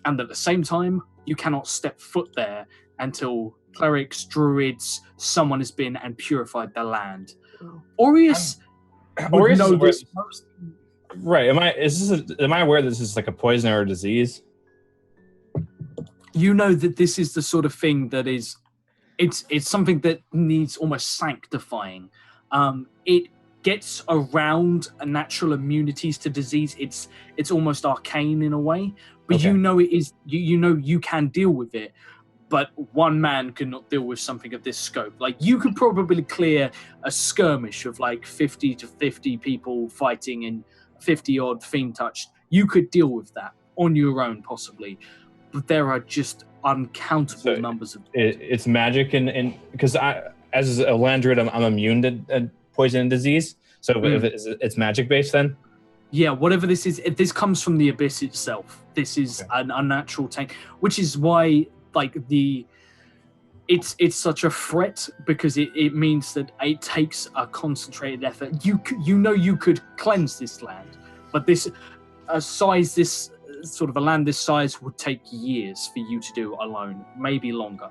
and at the same time, you cannot step foot there until clerics, druids, someone has been and purified the land. Aureus would know this most. Right. Am I aware that this is like a poison or a disease? You know that this is the sort of thing that is, it's something that needs almost sanctifying. It gets around natural immunities to disease. It's almost arcane in a way, but Okay. you know it is. You know you can deal with it, but one man cannot deal with something of this scope. Like you could probably clear a skirmish of like 50 to 50 people fighting and 50 odd fiend touched. You could deal with that on your own possibly, but there are just uncountable numbers of it's magic and because as a land druid I'm immune to poison and disease, so if it's magic based then. Yeah, whatever this is, this comes from the abyss itself. This is an unnatural tank, which is why like it's such a threat, because it means that it takes a concentrated effort. You know you could cleanse this land, but this sort of a land this size would take years for you to do alone, maybe longer.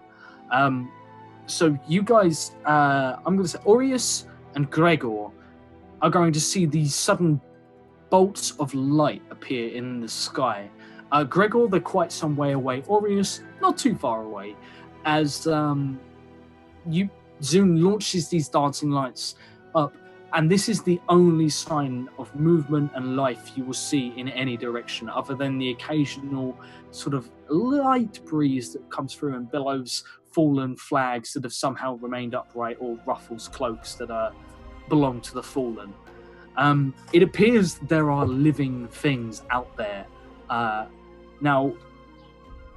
So you guys, I'm going to say Aureus and Gregor are going to see these sudden bolts of light appear in the sky. Gregor, they're quite some way away. Aureus, not too far away. As Zune launches these dancing lights up, and this is the only sign of movement and life you will see in any direction, other than the occasional sort of light breeze that comes through and billows fallen flags that have somehow remained upright, or ruffles cloaks that belong to the fallen. It appears there are living things out there. Now,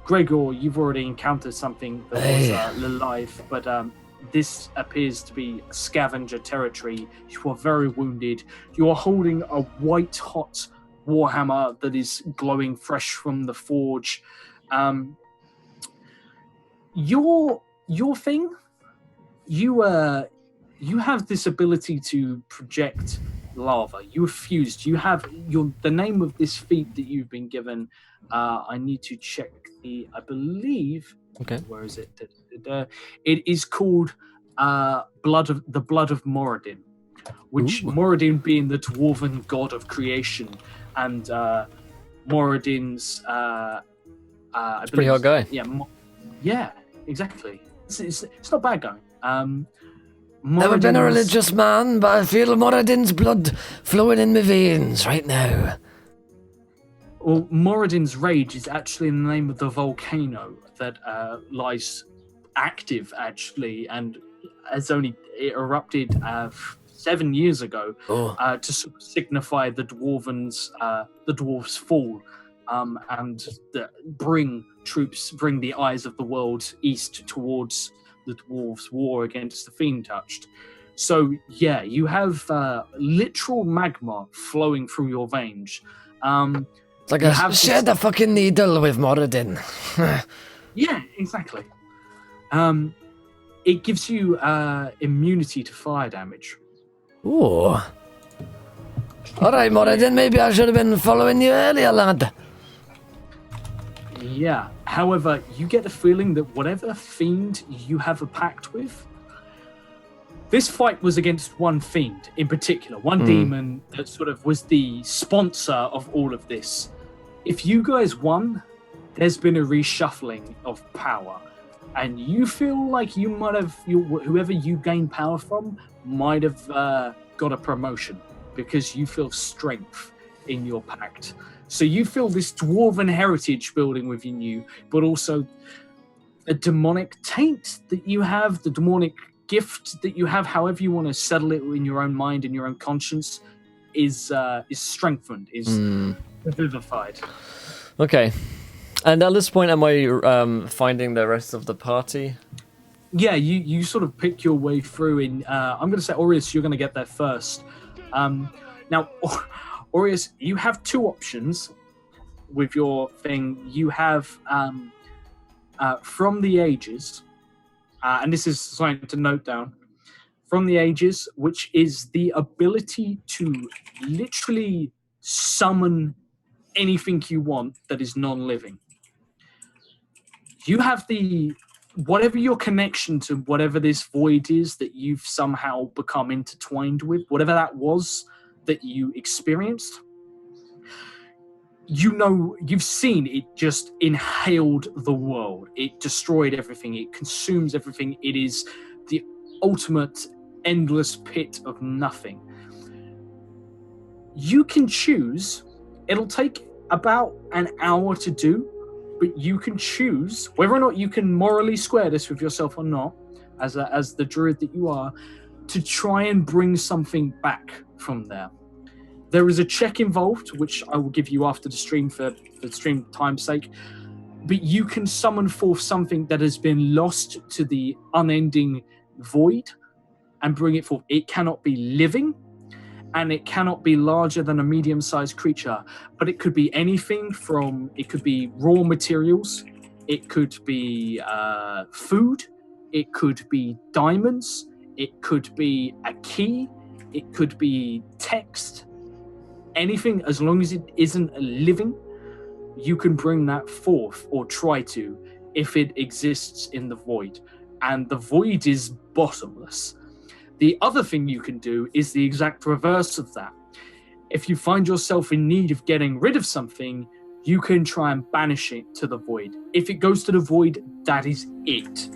Gregor, you've already encountered something that was alive, but this appears to be scavenger territory. You are very wounded. You are holding a white-hot warhammer that is glowing fresh from the forge. Your thing, you have this ability to project lava. You are fused. You have the name of this feat that you've been given. I need to check I believe. Okay. Where is it? It is called the Blood of Moradin, which Moradin being the dwarven god of creation, and Moradin's. Pretty hot guy. Yeah, exactly. It's not bad going. Never been a religious man, but I feel Moradin's blood flowing in my veins right now. Well, Moradin's Rage is actually the name of the volcano that lies active, actually, and has only erupted 7 years ago to sort of signify the dwarves' fall, and bring the eyes of the world east towards the dwarves' war against the Fiend Touched. So, yeah, you have literal magma flowing through your veins. It's like a shed a fucking needle with Moradin. Yeah, exactly. It gives you immunity to fire damage. Ooh. Alright, Moradin, maybe I should have been following you earlier, lad. Yeah. However, you get the feeling that whatever fiend you have a pact with, this fight was against one fiend in particular, one demon that sort of was the sponsor of all of this. If you guys won, there's been a reshuffling of power, and you feel like you might have, whoever you gained power from might have got a promotion because you feel strength in your pact. So you feel this dwarven heritage building within you, but also a demonic taint that you have, the demonic gift that you have, however you want to settle it in your own mind and your own conscience, is strengthened, is vivified. Okay. And at this point, am I finding the rest of the party? Yeah, you sort of pick your way through. I'm going to say, Aureus, you're going to get there first. Now, Aureus, you have two options with your thing. You have From the Ages, and this is something to note down, from the ages, which is the ability to literally summon anything you want that is non-living. You have whatever your connection to whatever this void is that you've somehow become intertwined with, whatever that was that you experienced, you've seen it just inhaled the world. It destroyed everything. It consumes everything. It is the ultimate endless pit of nothing. You can choose. It'll take about an hour to do, but you can choose whether or not you can morally square this with yourself or not, as the druid that you are, to try and bring something back from there. There is a check involved, which I will give you after the stream for the stream time's sake, but you can summon forth something that has been lost to the unending void and bring it forth. It cannot be living, and it cannot be larger than a medium-sized creature, but it could be anything from, it could be raw materials, it could be food, it could be diamonds, it could be a key, it could be text, anything, as long as it isn't living, you can bring that forth, or try to, if it exists in the void. And the void is bottomless. The other thing you can do is the exact reverse of that. If you find yourself in need of getting rid of something, you can try and banish it to the void. If it goes to the void, that is it.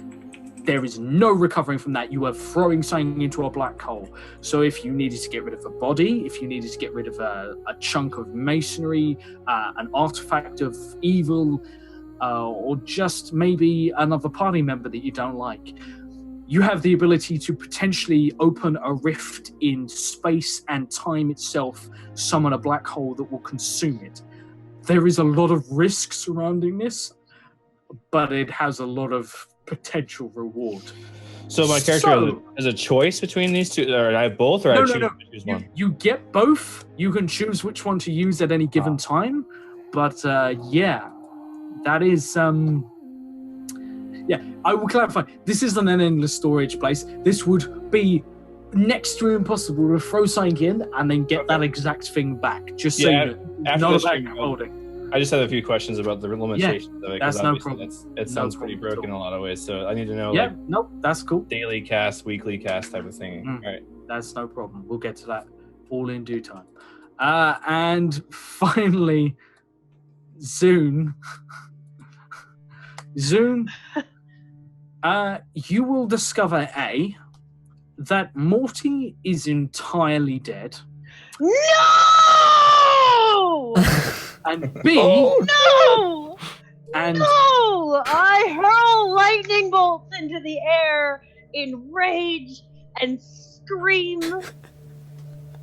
There is no recovering from that. You are throwing something into a black hole. So if you needed to get rid of a body, if you needed to get rid of a chunk of masonry, an artifact of evil, or just maybe another party member that you don't like, you have the ability to potentially open a rift in space and time itself, summon a black hole that will consume it. There is a lot of risk surrounding this, but it has a lot of potential reward. So my character has a choice between these two, or I have both, or I choose one? You get both. You can choose which one to use at any given time, but yeah, that is... Yeah, I will clarify. This isn't an endless storage place. This would be next to impossible to throw something in and then get that exact thing back. Just so you know. Not about holding. I just have a few questions about the limitations of it. That's no problem. It sounds pretty broken in a lot of ways, so I need to know. Yeah, that's cool. Daily cast, weekly cast type of thing. All right. That's no problem. We'll get to that all in due time. And finally, Zune. Zune, you will discover that Morty is entirely dead. No! And B, no! And no! I hurl lightning bolts into the air in rage and scream.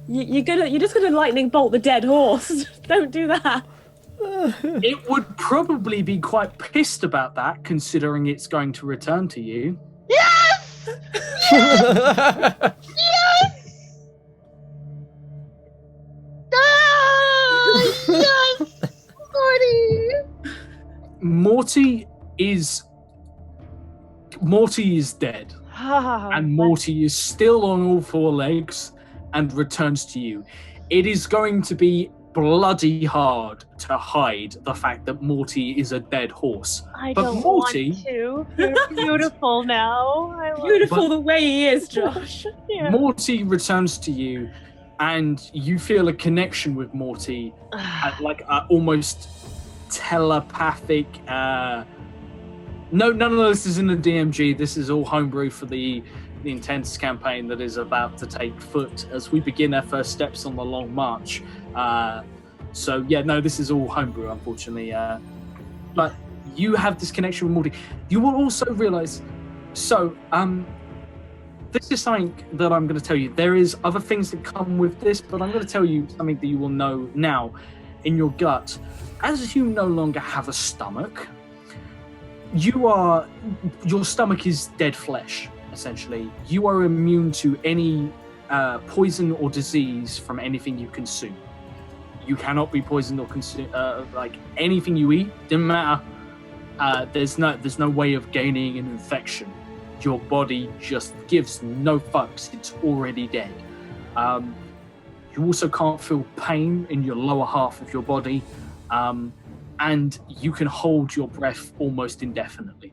You're just gonna lightning bolt the dead horse. Don't do that. It would probably be quite pissed about that, considering it's going to return to you. Yes! Yes! Yes! Yes! Morty is dead. And Morty is still on all four legs and returns to you. It is going to be bloody hard to hide the fact that Morty is a dead horse. But don't Morty, want to. You're beautiful now. Beautiful the way he is, Josh. Yeah. Morty returns to you, and you feel a connection with Morty, like almost telepathic. No, none of this is in the DMG. This is all homebrew for the intense campaign that is about to take foot as we begin our first steps on the long march. So yeah, no, this is all homebrew, unfortunately. But you have this connection with Morty. You will also realize. So, this is something that I'm going to tell you. There is other things that come with this, but I'm going to tell you something that you will know now in your gut. As you no longer have a stomach, your stomach is dead flesh. Essentially, you are immune to any poison or disease from anything you consume. You cannot be poisoned or consume like anything you eat. Doesn't matter. There's no way of gaining an infection your body just gives no fucks. It's already dead. You also can't feel pain in your lower half of your body, and you can hold your breath almost indefinitely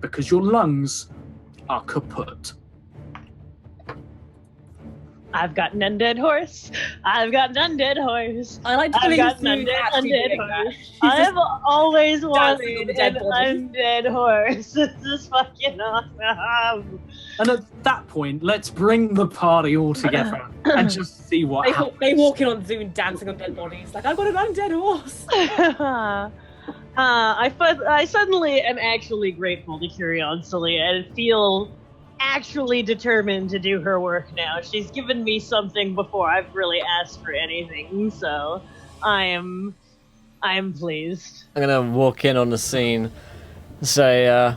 because your lungs are kaput. I've got an undead horse. I've got an undead horse. I like to I've believe got an Zoom actually undead doing that. horse. She's I just have always dancing on wanted the dead an body. undead horse. This is fucking awesome. And at that point, let's bring the party all together and just see what happens. They walk in on Zoom dancing on dead bodies. Like, I've got an undead horse. I suddenly am actually grateful to Curion Celia and feel actually determined to do her work now. She's given me something before I've really asked for anything, so I am pleased. I'm gonna walk in on the scene and say,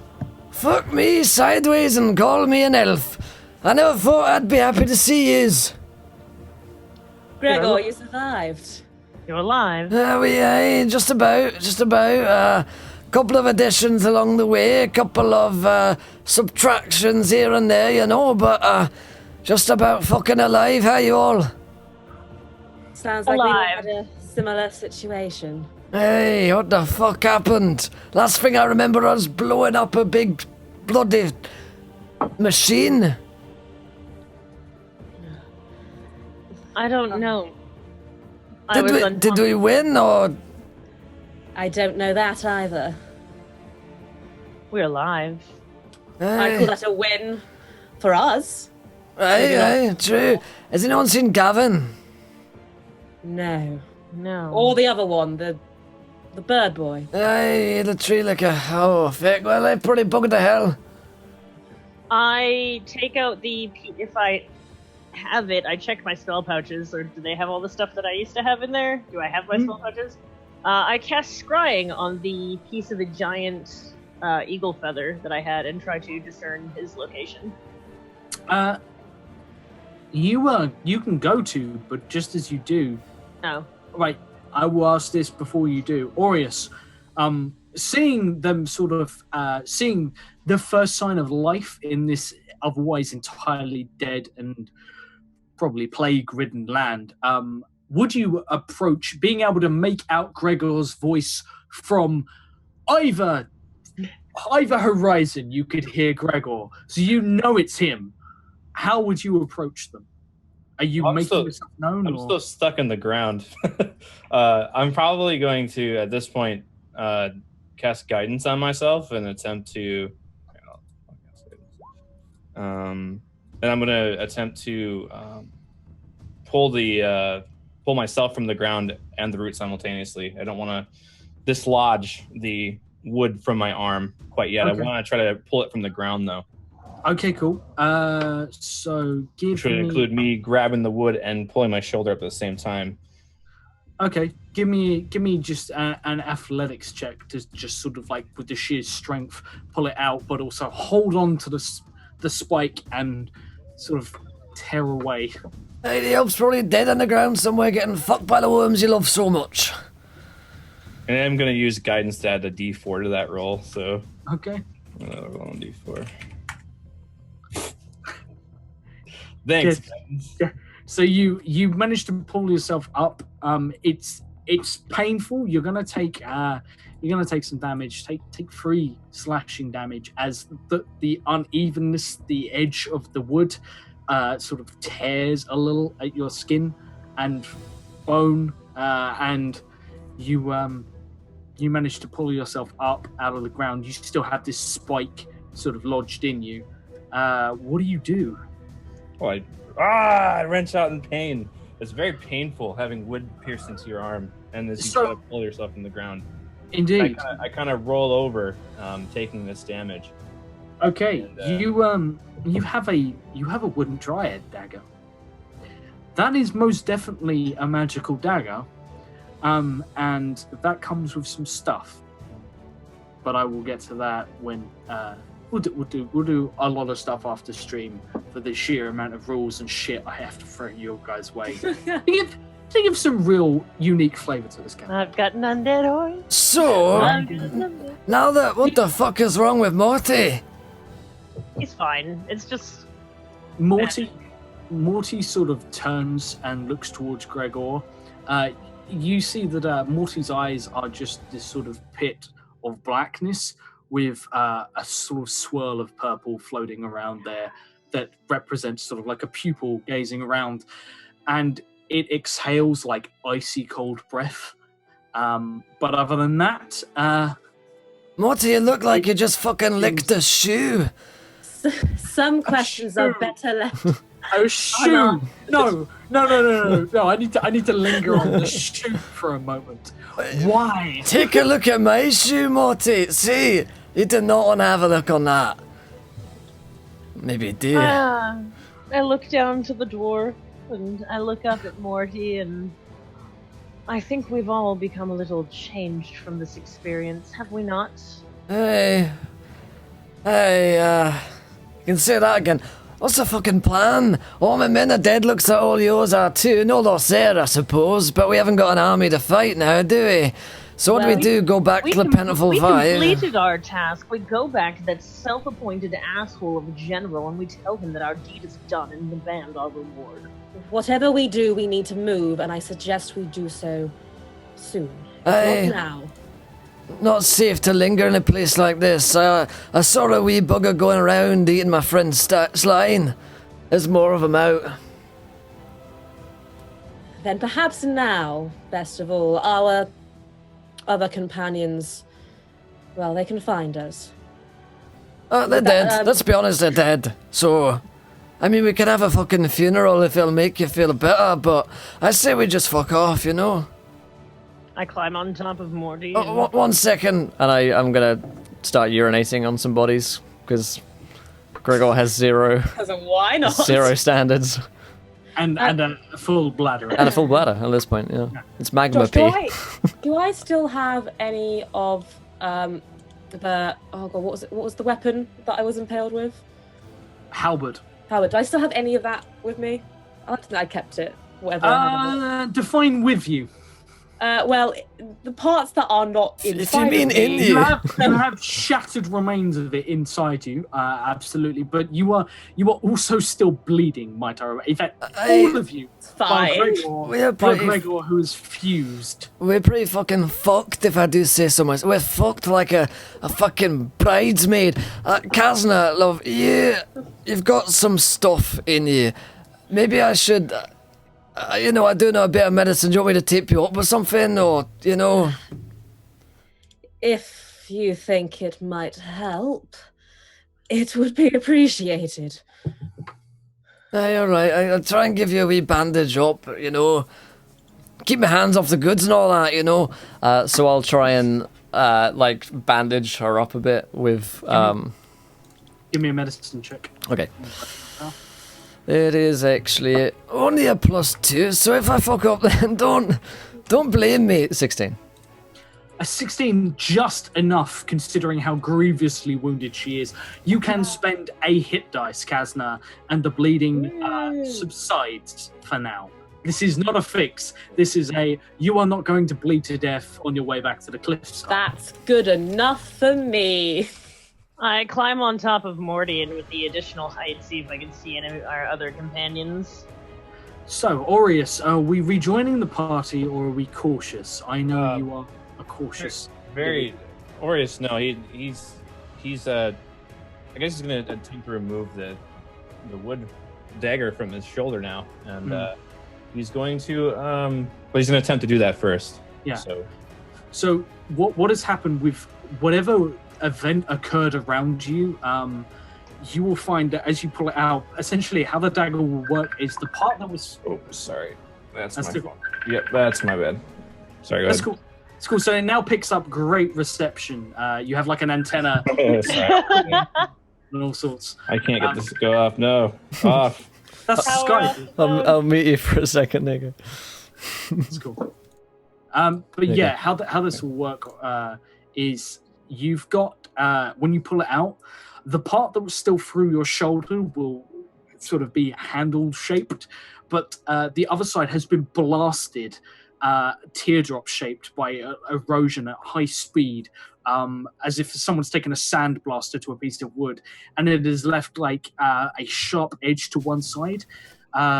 fuck me sideways and call me an elf. I never thought I'd be happy to see yous. Gregor, you survived. You're alive. Just about. Couple of additions along the way, a couple of subtractions here and there, you know, but just about fucking alive. How you all? Sounds like Alive. we had a similar situation. Hey, what the fuck happened? Last thing I remember, I was blowing up a big bloody machine. I don't know. Did we win, or...? I don't know that either. We're alive. I call that a win for us. Aye, true. Has anyone seen Gavin? No. No. Or the other one, the bird boy. Aye, the tree licker. Oh, fuck. Well, they're pretty bugged to hell. I take out if I have it, I check my spell pouches, or do they have all the stuff that I used to have in there? Do I have my spell pouches? I cast Scrying on the piece of the giant eagle feather that I had and try to discern his location. You can go to, but just as you do, No. right, I will ask this before you do. Aureus, seeing them seeing the first sign of life in this otherwise entirely dead and probably plague-ridden land, would you approach being able to make out Gregor's voice from either horizon? You could hear Gregor, so you know it's him. How would you approach them? Are you making yourself known? I'm still stuck in the ground. I'm probably going to, at this point, cast guidance on myself and attempt to. And I'm going to attempt to pull myself from the ground and the root simultaneously. I don't want to dislodge the wood from my arm quite yet. Okay. I want to try to pull it from the ground, though. Okay, cool. So Which would include me grabbing the wood and pulling my shoulder up at the same time. Okay, give me just an athletics check to just sort of like with the sheer strength pull it out, but also hold on to the spike and sort of tear away. Hey, the elf's probably dead on the ground somewhere getting fucked by the worms you love so much. And I'm going to use guidance to add a D4 to that roll, so... Okay. Roll on D4. Thanks. Yeah. So you managed to pull yourself up. It's painful. You're gonna take some damage. Take 3 slashing damage as the unevenness, the edge of the wood, sort of tears a little at your skin and bone, and you manage to pull yourself up out of the ground. You still have this spike sort of lodged in you. What do you do? Oh, I wrench out in pain. It's very painful having wood pierced into your arm, and as you try to pull yourself from the ground. Indeed. I kind of roll over, taking this damage. Okay, And, you have a wooden dryad dagger. That is most definitely a magical dagger, and that comes with some stuff. But I will get to that when we'll do a lot of stuff after stream for the sheer amount of rules and shit I have to throw your guys' way. to give some real unique flavor to this game. I've got an undead horse. So, I've got an undead. now that, what the fuck is wrong with Morty? He's fine. It's just Morty sort of turns and looks towards Gregor. You see that Morty's eyes are just this sort of pit of blackness with a sort of swirl of purple floating around there that represents sort of like a pupil gazing around, and it exhales like icy cold breath. But other than that, Morty, you look like you just fucking licked a shoe. Some questions are better left. Oh, shoe! No! I need to linger on the shoe for a moment. Why? Take a look at my shoe, Morty. See, you did not want to have a look on that. Maybe you did. I look down to the dwarf and I look up at Morty, and I think we've all become a little changed from this experience, have we not? Hey, you can say that again. What's the fucking plan? All my men are dead, looks like all yours are too. No loss there, I suppose, but we haven't got an army to fight now, do we? So what do we do? Go back to the Plentiful We Vine? completed our task. We go back to that self-appointed asshole of a general and we tell him that our deed is done and demand our reward. Whatever we do, we need to move, and I suggest we do so soon. Aye. Not now. Not safe to linger in a place like this. I saw a wee bugger going around eating my friend's Slime. There's more of them out. Then perhaps now, best of all, our other companions, well, they can find us. They're dead. Let's be honest, they're dead. So, I mean, we could have a fucking funeral if it'll make you feel better, but I say we just fuck off, you know? I climb on top of Morty. Oh, 1 second. And I'm gonna start urinating on some bodies, because Gregor has zero Why not? standards. And a full bladder. And a full bladder at this point, yeah. It's magma Josh, pee. do I still have any of the what was the weapon that I was impaled with? Halberd. Howard, do I still have any of that with me? I like to think I kept it. Whatever. I have Define with you. well, the parts that are not If inside you mean of me, in You you. have shattered remains of it inside you, absolutely. But you are also still bleeding, might I remember. In fact, all of you. fine. We're By pretty, Gregor, who is fused. we're pretty fucking fucked, if I do say so myself. We're fucked like a fucking bridesmaid. Kazna, love, you've got some stuff in you. Maybe I should... I do know a bit of medicine. Do you want me to tape you up or something? Or, If you think it might help, it would be appreciated. Aye, alright. I'll try and give you a wee bandage up, Keep my hands off the goods and all that, So I'll try and, bandage her up a bit with, Give me a medicine check. Okay. It is actually only a +2, so if I fuck up then don't blame me. 16. A 16, just enough considering how grievously wounded she is. You can spend a hit dice, Kazna, and the bleeding subsides for now. This is not a fix. This is you are not going to bleed to death on your way back to the cliffside. That's good enough for me. I climb on top of Morty and with the additional height see if I can see any of our other companions. So, Aureus, are we rejoining the party or are we cautious? I know you are a cautious. Very Aureus, no, he's I guess he's gonna attempt to remove the wood dagger from his shoulder now. And he's going to but he's gonna attempt to do that first. Yeah. So what has happened with whatever event occurred around you, you will find that as you pull it out, essentially how the dagger will work is the part that was... Oh, sorry. That's my too- fault. Yep, that's my bad. Sorry, go That's ahead. cool. It's cool. So it now picks up great reception. You have like an antenna Sorry. and all sorts. I can't get this to go off. No. Off. That's Power Skype. I'll meet you for a second, nigga. It's cool. But yeah, how this will work is you've got when you pull it out, the part that was still through your shoulder will sort of be handle shaped, but the other side has been blasted, teardrop shaped by erosion at high speed, as if someone's taken a sand blaster to a piece of wood, and it has left like a sharp edge to one side,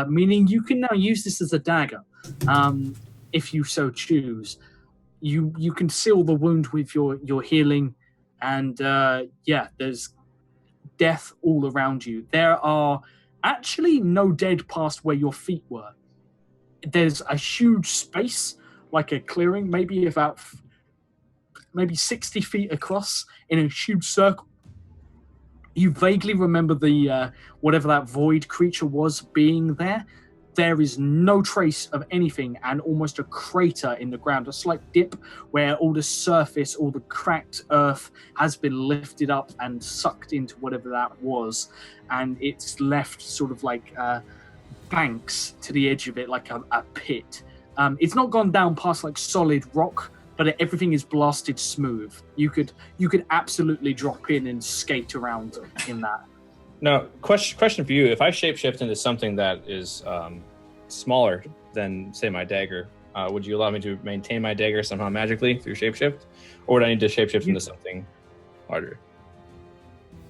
meaning you can now use this as a dagger, if you so choose. You can seal the wound with your healing, and there's death all around you. There are actually no dead past where your feet were. There's a huge space, like a clearing, maybe 60 feet across in a huge circle. You vaguely remember the whatever that void creature was being there. There is no trace of anything, and almost a crater in the ground, a slight dip where all the surface, all the cracked earth has been lifted up and sucked into whatever that was, and it's left sort of like banks to the edge of it, like a pit. It's not gone down past like solid rock, but everything is blasted smooth. You could absolutely drop in and skate around in that. Now, question for you: if I shapeshift into something that is smaller than, say, my dagger, would you allow me to maintain my dagger somehow magically through shapeshift, or would I need to shapeshift into something larger?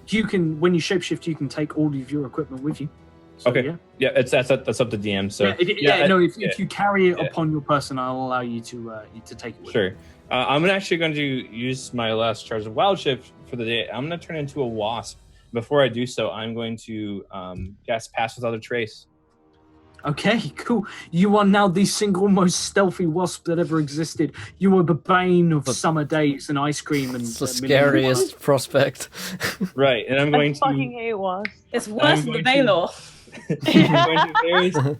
You can, when you shapeshift, you can take all of your equipment with you. So, okay. Yeah, that's up to DM. So if you carry it upon your person, I'll allow you to take it with you. Sure. I'm actually going to use my last charge of wild shift for the day. I'm going to turn into a wasp. Before I do so, I'm going to cast Pass Without a Trace. Okay, cool. You are now the single most stealthy wasp that ever existed. You are the bane of summer days and ice cream. And it's the scariest prospect. Right, and I'm going to... fucking hate wasps. It's worse than the Baylor. I'm going to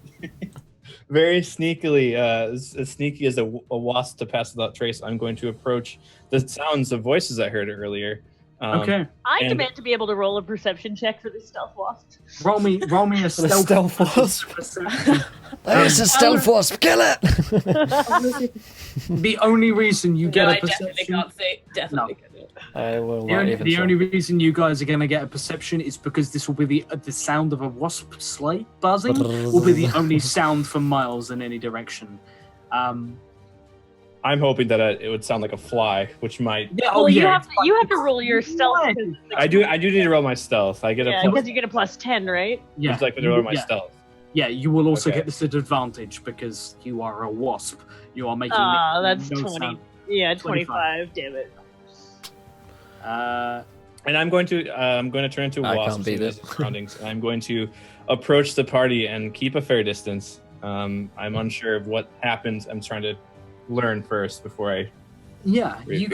very sneakily, as sneaky as a wasp to pass without trace, I'm going to approach the sounds of voices I heard earlier. Okay. I demand to be able to roll a perception check for this stealth wasp. Roll me a stealth wasp. There's a stealth wasp. Kill it. The only reason you get a perception. Definitely can't see. Definitely can't. I will the only reason you guys are going to get a perception is because this will be the sound of a wasp sleigh buzzing will be the only sound for miles in any direction. I'm hoping that it would sound like a fly, which might. Yeah, you have to roll your stealth. I do need to roll my stealth. I get because you get a +10, right? Yeah, it's like to roll my stealth. Yeah, you will also get this at advantage because you are a wasp. You are making. That's 20. Sound. Yeah, 25. Damn it. And I'm going to turn into a wasp in the surroundings. I'm going to approach the party and keep a fair distance. I'm unsure of what happens. I'm trying to learn first before I. Yeah, you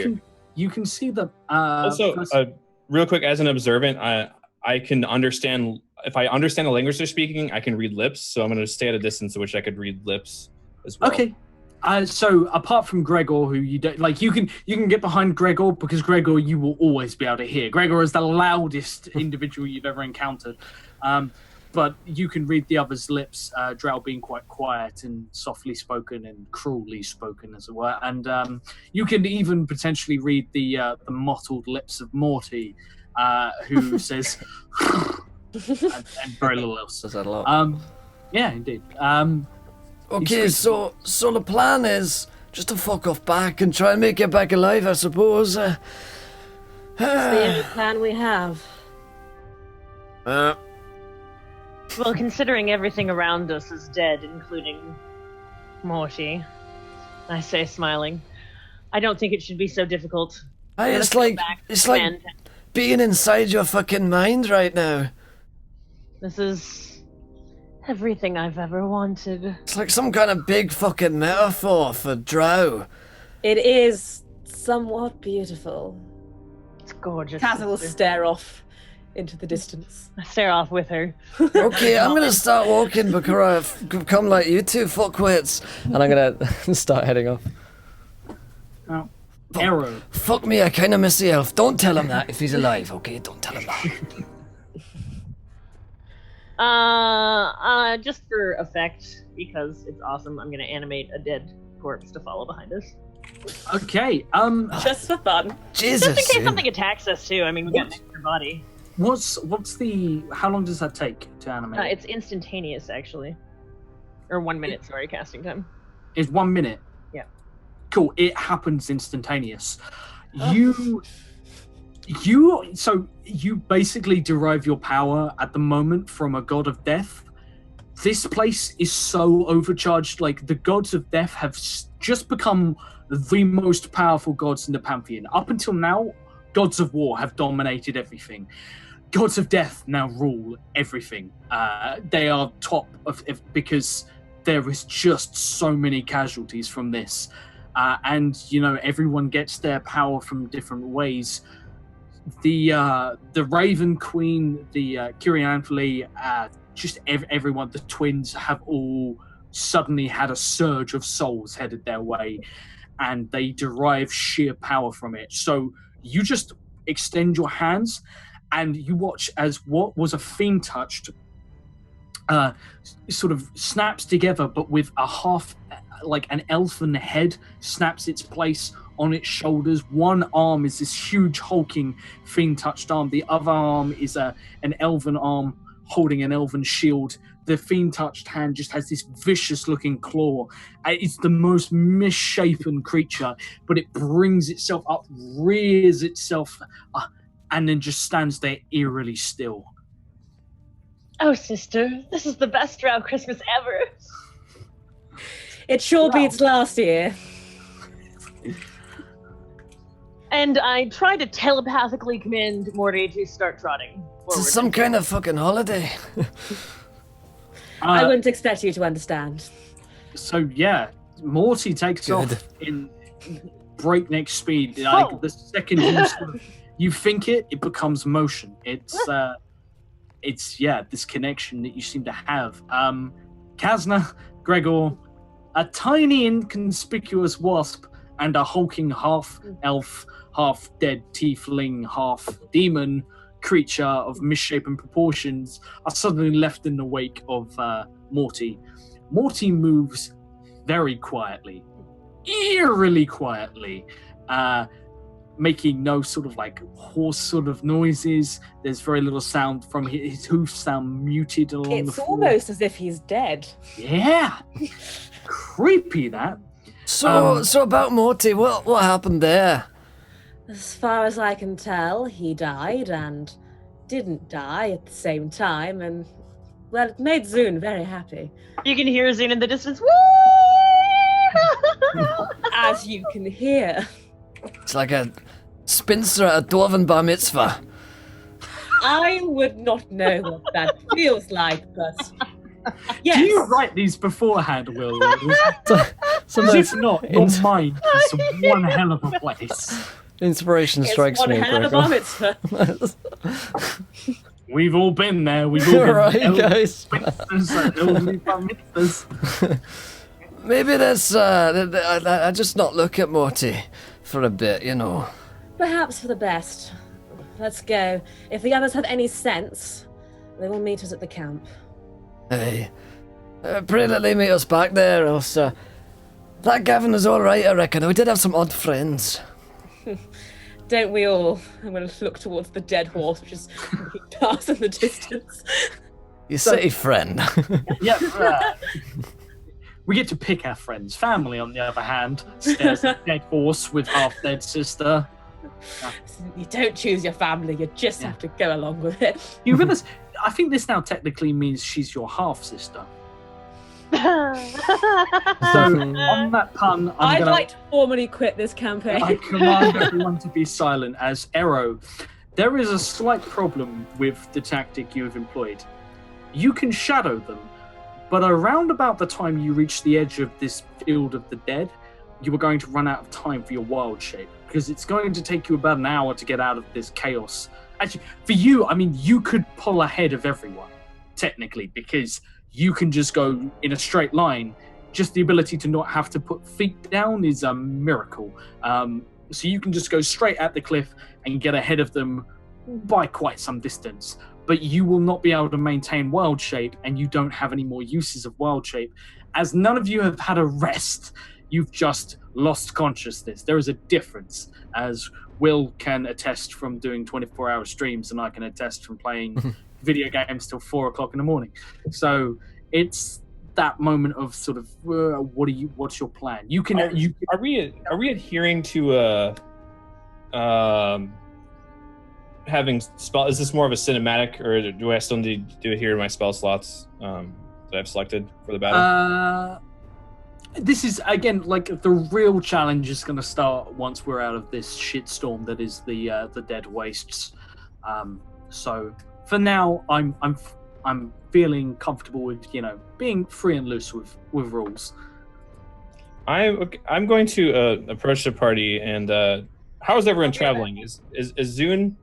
can see the. Also, real quick, as an observant, I can understand. If I understand the language they're speaking, I can read lips. So I'm going to stay at a distance at which I could read lips as well. Okay. So apart from Gregor, who you don't like, you can get behind Gregor because Gregor you will always be able to hear. Gregor is the loudest individual you've ever encountered, but you can read the other's lips. Drow being quite quiet and softly spoken and cruelly spoken, as it were, and you can even potentially read the mottled lips of Morty, who says, and very little else. Does that a lot? Yeah, indeed. Okay, so the plan is just to fuck off back and try and make it back alive, I suppose. That's the only plan we have. Well, considering everything around us is dead, including Morty, I say, smiling, I don't think it should be so difficult. It's like being inside your fucking mind right now. This is everything I've ever wanted. It's like some kind of big fucking metaphor for drow. It is somewhat beautiful. It's gorgeous. Kazza will stare off into the distance. I stare off with her. Okay, I'm gonna start walking because I've become like you two fuckwits. And I'm gonna start heading off. Oh. Arrow. Fuck me, I kinda miss the elf. Don't tell him that if he's alive, okay? Don't tell him that. Just for effect, because it's awesome, I'm gonna animate a dead corpse to follow behind us. Okay, just for fun. Jesus. Just in case something attacks us too. I mean, we got an extra body. What's the? How long does that take to animate? It's instantaneous, actually. Or 1 minute, sorry, casting time. Is 1 minute. Yeah. Cool. It happens instantaneous. Oh. So you basically derive your power at the moment from a god of death. This place is so overcharged. Like, the gods of death have just become the most powerful gods in the pantheon. Up until now, gods of war have dominated everything. Gods of death now rule everything. They are top of because there is just so many casualties from this. And, you know, everyone gets their power from different ways. The Raven Queen, the Kyrianthele, just everyone, the twins have all suddenly had a surge of souls headed their way, and they derive sheer power from it. So you just extend your hands, and you watch as what was a fiend touched sort of snaps together, but with a half, like an elfin head snaps its place on its shoulders. One arm is this huge hulking fiend touched arm. The other arm is an elven arm holding an elven shield. The fiend touched hand just has this vicious looking claw. It's the most misshapen creature, but it brings itself up, rears itself, and then just stands there eerily still. Oh, sister, this is the best drow Christmas ever. It sure beats last year. And I try to telepathically command Morty to start trotting forward. It's some kind of fucking holiday. I wouldn't expect you to understand. So yeah, Morty takes off in breakneck speed. Like, the second you think it becomes motion. It's this connection that you seem to have. Kazna, Gregor, a tiny inconspicuous wasp, and a hulking half-elf, half-dead tiefling, half-demon creature of misshapen proportions are suddenly left in the wake of Morty. Morty moves very quietly, eerily quietly, making no sort of like hoarse sort of noises. There's very little sound from his hoofs, sound muted along the floor. It's almost as if he's dead. Yeah. Creepy, that. So about Morty, what happened there? As far as I can tell, he died and didn't die at the same time, and, well, it made Zune very happy. You can hear Zune in the distance. Woo! As you can hear. It's like a spinster at a dwarven bar mitzvah. I would not know what that feels like, but yes. Do you write these beforehand, Will? Sometimes if not, your mind is one hell of a place. Inspiration strikes me. It's one hell of a bar mitzvah. We've all been there. We've all been right, guys. Maybe that's I just not look at Morty for a bit, you know. Perhaps for the best. Let's go. If the others have any sense, they will meet us at the camp. Hey, pray that they meet us back there, else that Gavin is all right, I reckon. We did have some odd friends. Don't we all? I'm going to look towards the dead horse, which is past in the distance. You say friend. Yeah. We get to pick our friends. Family, on the other hand, stares at dead horse with half-dead sister. You don't choose your family, you just have to go along with it. You realize, I think this now technically means she's your half-sister. So, on that pun, I'd like to formally quit this campaign. I command everyone to be silent as Ero. There is a slight problem with the tactic you have employed. You can shadow them, but around about the time you reach the edge of this field of the dead, you are going to run out of time for your wild shape, because it's going to take you about an hour to get out of this chaos. Actually, for you, I mean, you could pull ahead of everyone, technically, because you can just go in a straight line. Just the ability to not have to put feet down is a miracle. So you can just go straight at the cliff and get ahead of them by quite some distance. But you will not be able to maintain wild shape, and you don't have any more uses of wild shape. As none of you have had a rest, you've just lost consciousness. There is a difference, as Will can attest from doing 24-hour streams, and I can attest from playing video games till 4 o'clock in the morning. So that moment of sort of what's your plan? You can. Are we adhering to having spell? Is this more of a cinematic, or do I still need to adhere to my spell slots that I've selected for the battle? This is again like the real challenge is going to start once we're out of this shitstorm that is the Dead Wastes. So for now, I'm feeling comfortable with being free and loose with rules. I'm going to approach the party and how is everyone traveling? Is Zune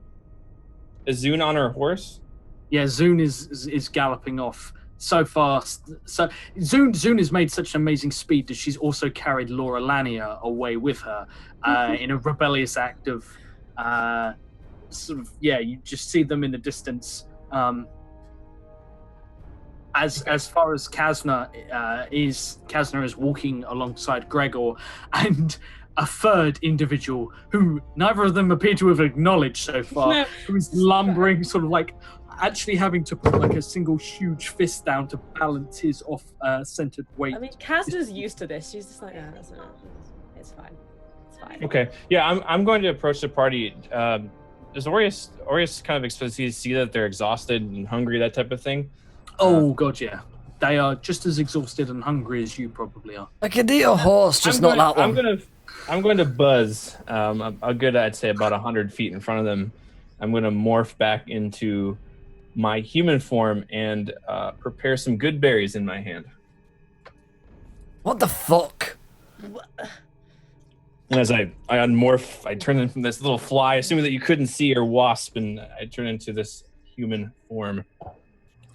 on her horse? Yeah, Zune is galloping off so fast. So Zune has made such an amazing speed that she's also carried Laura Lanier away with her in a rebellious act of sort of you just see them in the distance. As far as Kasna is walking alongside Gregor and a third individual who neither of them appear to have acknowledged so far, who is lumbering, sort of like actually having to put like a single huge fist down to balance his off-centered weight. I mean, Kasna's used to this. She's just like, it's fine. It's fine. Okay, yeah, I'm going to approach the party. Does Aureus kind of expect to see that they're exhausted and hungry, that type of thing? Oh god, yeah. They are just as exhausted and hungry as you probably are. I could eat a horse, just not that one. I'm going to buzz a good, I'd say, about 100 feet in front of them. I'm going to morph back into my human form and prepare some good berries in my hand. What the fuck? And as I unmorph, I turn into this little fly, assuming that you couldn't see, or wasp, and I turn into this human form.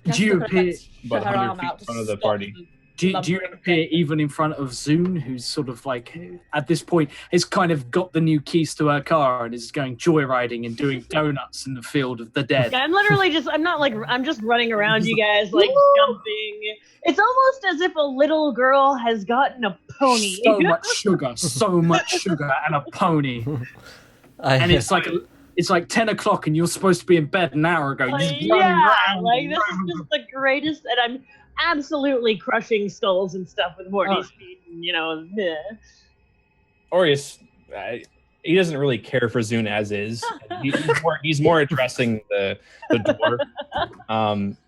Do you appear about 100 feet in front of the party? Do you appear even in front of Zune, who's sort of like, at this point, has kind of got the new keys to her car and is going joyriding and doing donuts in the field of the dead? Yeah, I'm just running around you guys, like jumping. It's almost as if a little girl has gotten a pony. So much sugar, and a pony. And it's like 10 o'clock and you're supposed to be in bed an hour ago. This is just the greatest, and I'm absolutely crushing skulls and stuff with Morty's feet, and Aureus, he doesn't really care for Zune as is. He's more addressing the dwarf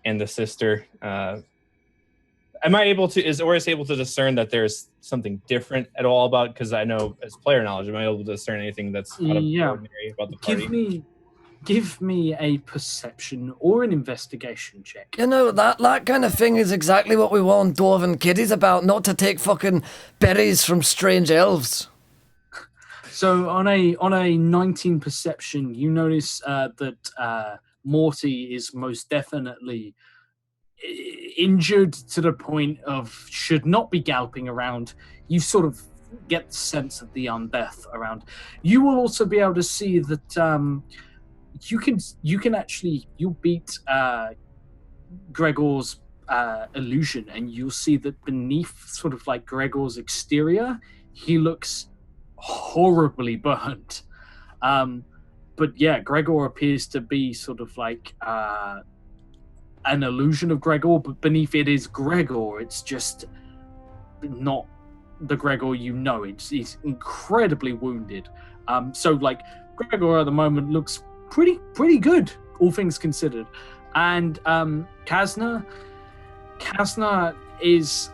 and the sister. Is Aureus able to discern that there's something different at all about, because I know as player knowledge, am I able to discern anything that's out of the ordinary about the party? Give me a perception or an investigation check. That kind of thing is exactly what we warn dwarven kiddies about, not to take fucking berries from strange elves. So on a 19 perception, you notice that Morty is most definitely injured to the point of should not be galloping around. You sort of get the sense of the undeath around. You will also be able to see that you'll beat Gregor's illusion, and you'll see that beneath sort of like Gregor's exterior, he looks horribly burnt. But yeah, Gregor appears to be sort of like an illusion of Gregor, but beneath it is Gregor. It's just not the Gregor you know. He's incredibly wounded. So like Gregor at the moment looks pretty good, all things considered. And Kasna is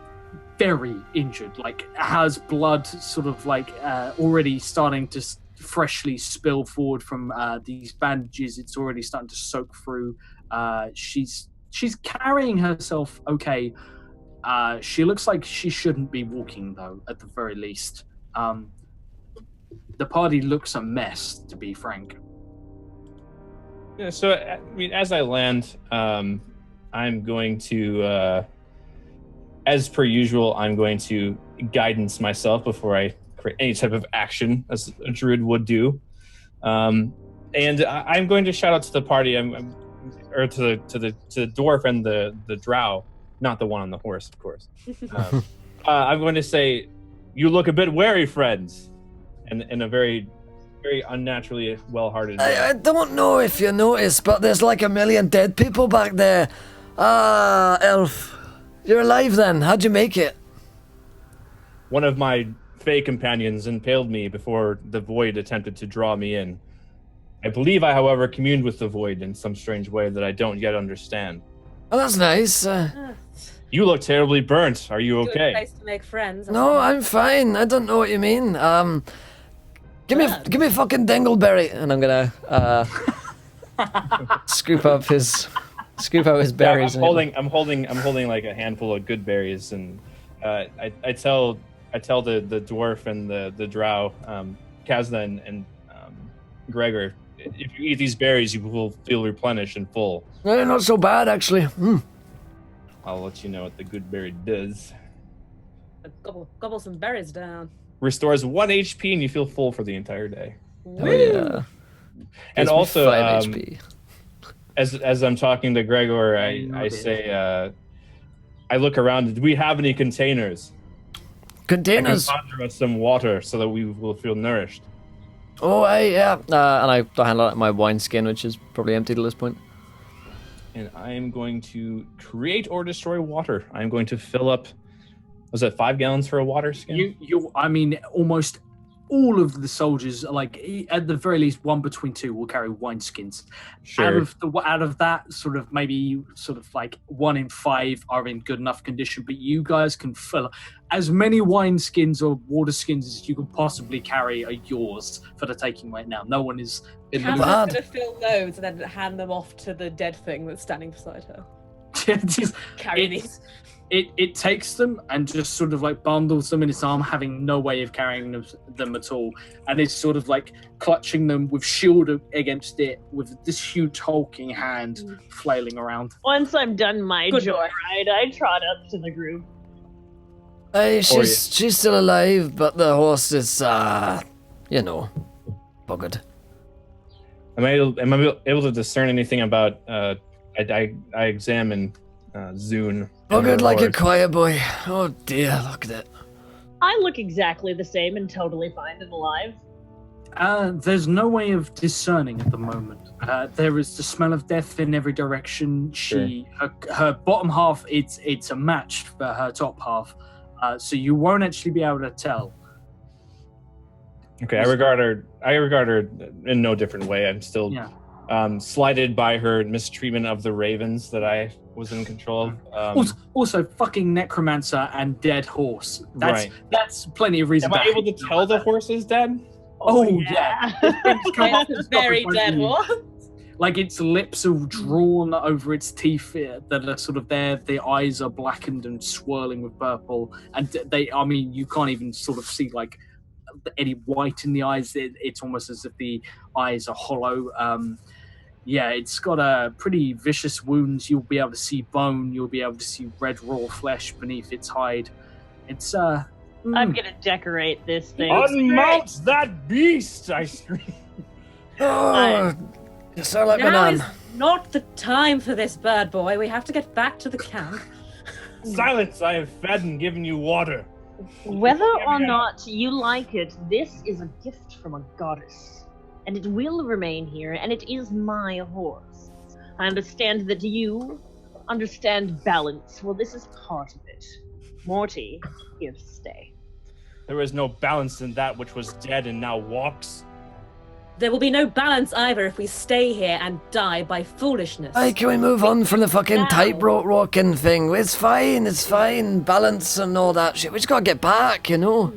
very injured, like has blood sort of like already starting to freshly spill forward from these bandages. It's already starting to soak through. She's carrying herself okay. She looks like she shouldn't be walking, though, at the very least. The party looks a mess, to be frank. Yeah, so, I mean, as I land, I'm going to, as per usual, I'm going to guidance myself before I create any type of action, as a druid would do. And I'm going to shout out to the party, or to the dwarf and the drow, not the one on the horse, of course. I'm going to say, "You look a bit wary, friends," in a very, very unnaturally well-hearted way. I don't know if you noticed, but there's like 1 million dead people back there. Elf, You're alive then. How'd you make it? One of my Fey companions impaled me before the void attempted to draw me in. I believe I, however, communed with the void in some strange way that I don't yet understand. Oh, that's nice. You look terribly burnt. Are you Good okay? place to make friends. No, I'm fine. I don't know what you mean. Give me fucking dingleberry, and I'm gonna scoop out his berries. Yeah, I'm holding like a handful of good berries, and I tell the dwarf and the drow, Kazna and Gregor, if you eat these berries, you will feel replenished and full. Not so bad actually. I'll let you know what the good berry does. Gobble some berries down. Restores 1 HP and you feel full for the entire day. Oh yeah. And Gives me also, 5 HP. as I'm talking to Gregor, I say, I look around. Do we have any containers? Containers. I can conjure us some water so that we will feel nourished. Oh, yeah. And I handle out my wineskin, which is probably empty at this point. And I am going to create or destroy water. I'm going to fill up. Was that 5 gallons for a water skin? I mean, almost all of the soldiers, like at the very least, 1 between 2 will carry wineskins. Sure. Out of that, sort of maybe sort of like 1 in 5 are in good enough condition. But you guys can fill as many wineskins or water skins as you can possibly carry are yours for the taking right now. No one is in the Hannah's gonna fill loads and then hand them off to the dead thing that's standing beside her. Carry these. It takes them and just sort of like bundles them in its arm, having no way of carrying them at all, and it's sort of like clutching them with shield against it, with this huge hulking hand flailing around. Once I'm done my joyride, I trot up to the group. Hey, she's still alive, but the horse is, buggered. Am I able to discern anything about? I examine Zune. Buggered like a choir boy. Oh dear, look at it. I look exactly the same and totally fine and alive. There's no way of discerning at the moment. There is the smell of death in every direction. Her bottom half, it's a match for her top half, so you won't actually be able to tell. Okay, I regard her in no different way. I'm still slighted by her mistreatment of the ravens that I was in control of. Also, fucking necromancer and dead horse. That's plenty of reason. Am I able to tell the horse is dead? Oh yeah. It's a very dead horse. Like its lips are drawn over its teeth that are sort of there. The eyes are blackened and swirling with purple, and you can't even sort of see like any white in the eyes. It's almost as if the eyes are hollow. It's got pretty vicious wounds. You'll be able to see bone. You'll be able to see red raw flesh beneath its hide. It's I'm gonna decorate this thing. Unmount that beast! I scream. Oh, you sound like now Manan. is not the time for this, bird boy. We have to get back to the camp. Silence! I have fed and given you water. Whether or not you like it, this is a gift from a goddess. And it will remain here, and it is my horse. I understand that you understand balance. Well, this is part of it. Morty, here to stay. There is no balance in that which was dead and now walks. There will be no balance either if we stay here and die by foolishness. Hey, can we move on from the fucking tightrope walking thing? It's fine. Balance and all that shit. We just gotta get back, you know?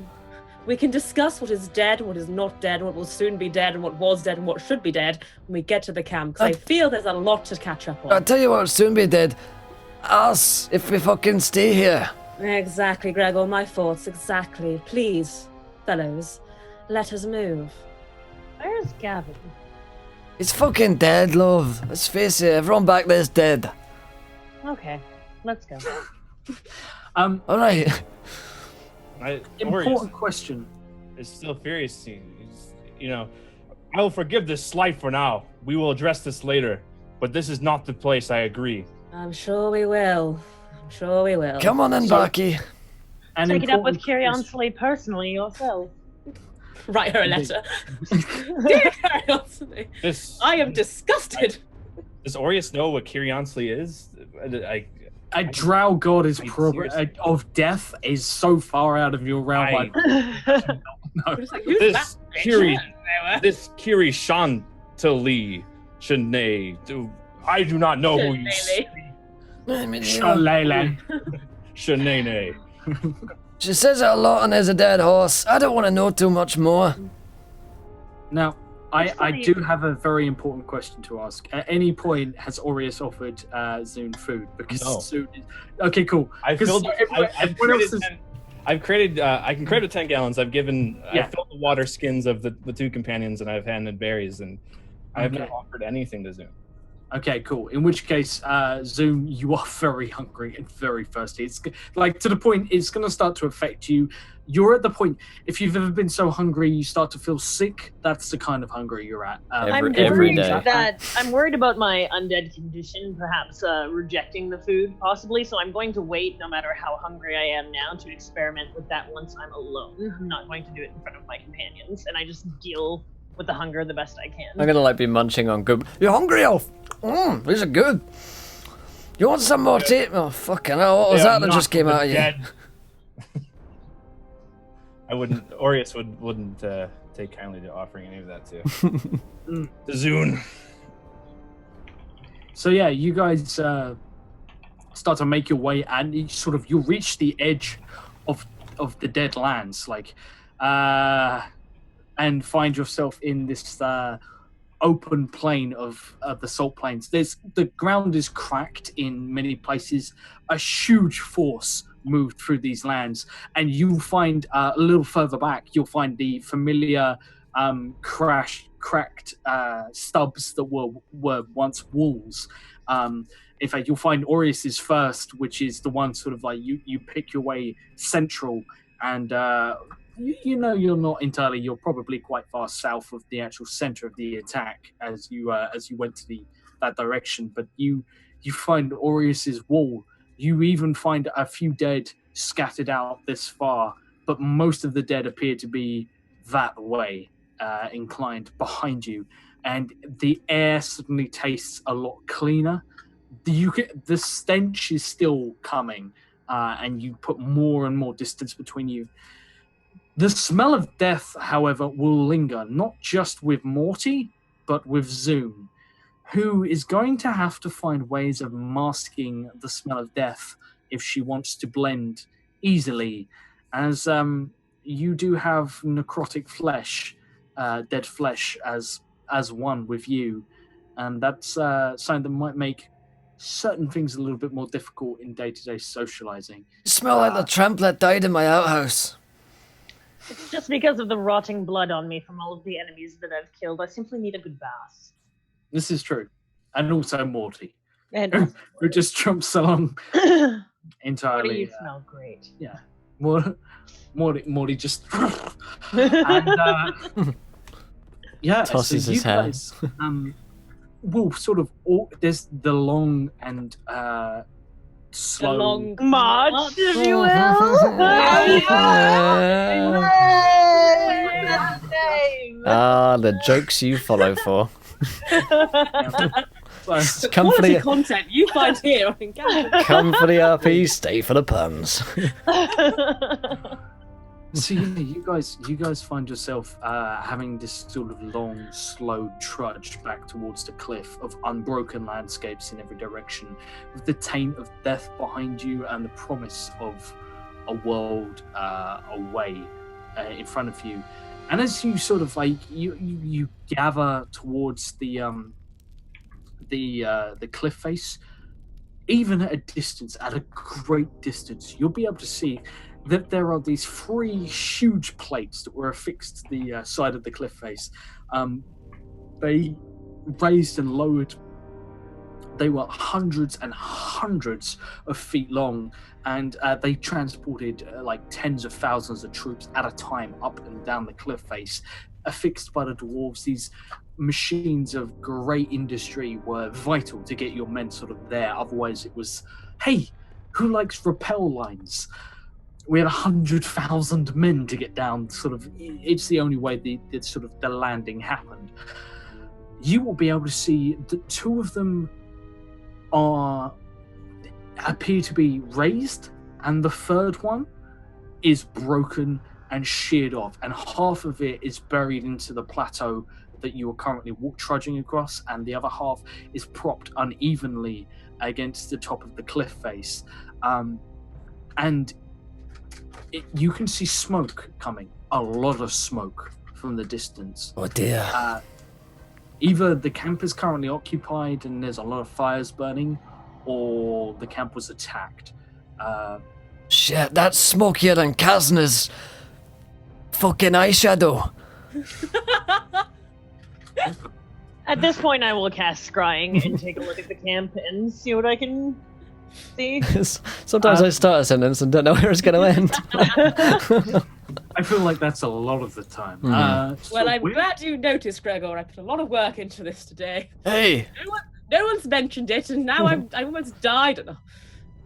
We can discuss what is dead, what is not dead, what will soon be dead, and what was dead and what should be dead when we get to the camp, because I feel there's a lot to catch up on. I'll tell you what will soon be dead. Us, if we fucking stay here. Exactly, Gregor, my thoughts, exactly. Please, fellows, let us move. Where's Gavin? He's fucking dead, love. Let's face it, everyone back there's dead. Okay, let's go. Alright. Important question. Is still furious. I will forgive this slight for now. We will address this later. But this is not the place, I agree. I'm sure we will. Come on then, Baki. Take it up with Kyriansley personally yourself. Write her a letter. Dear Kyriansley, I am disgusted. Does Aureus know what Kyriansley is? A drow god is seriously- of death is so far out of your realm. No. We're just like, who's This that? This Kiri Shantali Shanae. I do not know who you Shalele. Shanae. She says it a lot and there's a dead horse. I don't want to know too much more. Now, I do have a very important question to ask. At any point, has Aureus offered Zune food? Because No. Zune is... Okay, cool. I've 'Cause filled. everyone else is... I've created. I can crate with 10 gallons. I've given. Yeah. I've filled the water skins of the two companions, and I've handed berries, and I have not Okay. offered anything to Zoom. Okay, cool. In which case, Zoom, you are very hungry and very thirsty. It's like to the point it's going to start to affect you. You're at the point, if you've ever been so hungry you start to feel sick, that's the kind of hungry you're at. Every day. I'm worried about my undead condition, perhaps rejecting the food, possibly. So I'm going to wait, no matter how hungry I am now, to experiment with that once I'm alone. I'm not going to do it in front of my companions, and I just deal with the hunger the best I can. I'm gonna be munching on good. You're hungry, Elf? These are good. You want some more tea? Oh, fucking hell, what was that just came out of you? I wouldn't. Aureus wouldn't take kindly to offering any of that to Zune. So yeah, you guys start to make your way, and you reach the edge of the dead lands, and find yourself in this open plain of the salt plains. The ground is cracked in many places. A huge force moved through these lands, and you find a little further back, you'll find the familiar cracked stubs that were once walls. In fact, you'll find Aureus's first, which is the one you pick your way central, and you're not entirely. You're probably quite far south of the actual center of the attack as you went to that direction. But you find Aureus's wall. You even find a few dead scattered out this far, but most of the dead appear to be that way, inclined behind you, and the air suddenly tastes a lot cleaner. The stench is still coming, and you put more and more distance between you. The smell of death, however, will linger, not just with Morty, but with Zoom, who is going to have to find ways of masking the smell of death if she wants to blend easily, as you do have necrotic flesh, dead flesh, as one with you, and that's something that might make certain things a little bit more difficult in day-to-day socializing. You smell like the tramp that died in my outhouse. It's just because of the rotting blood on me from all of the enemies that I've killed. I simply need a good bath. This is true. And also Morty, And who just jumps along entirely. Morty, you smell great. Yeah. Morty just... and, yeah, Tosses so his you hair. guys will there's the long and slow... The long march, if you will. The jokes you follow for. So, Come for Quality the content you find here on Encounter. come for the RP, stay for the puns. so you guys find yourself having this sort of long, slow trudge back towards the cliff of unbroken landscapes in every direction, with the taint of death behind you and the promise of a world away in front of you. And as you you gather towards the cliff face, even at a distance, at a great distance, you'll be able to see that there are these 3 huge plates that were affixed to the side of the cliff face. They raised and lowered. They were hundreds and hundreds of feet long, and they transported tens of thousands of troops at a time up and down the cliff face, affixed by the dwarves. These machines of great industry were vital to get your men there. Otherwise, it was, hey, who likes rappel lines? We had 100,000 men to get down. It's the only way the landing happened. You will be able to see that 2 of them are appear to be raised, and the third one is broken and sheared off, and half of it is buried into the plateau that you are currently trudging across, and the other half is propped unevenly against the top of the cliff face. And you can see smoke coming, a lot of smoke from the distance. Oh dear. Either the camp is currently occupied and there's a lot of fires burning, or the camp was attacked. Shit, that's smokier than Kazna's fucking eyeshadow. At this point, I will cast Scrying and take a look at the camp and see what I can see. Sometimes I start a sentence and don't know where it's going to end. I feel like that's a lot of the time. Well, I'm glad you noticed, Gregor. I put a lot of work into this today. Hey! No one's mentioned it, and now I almost died. Oh,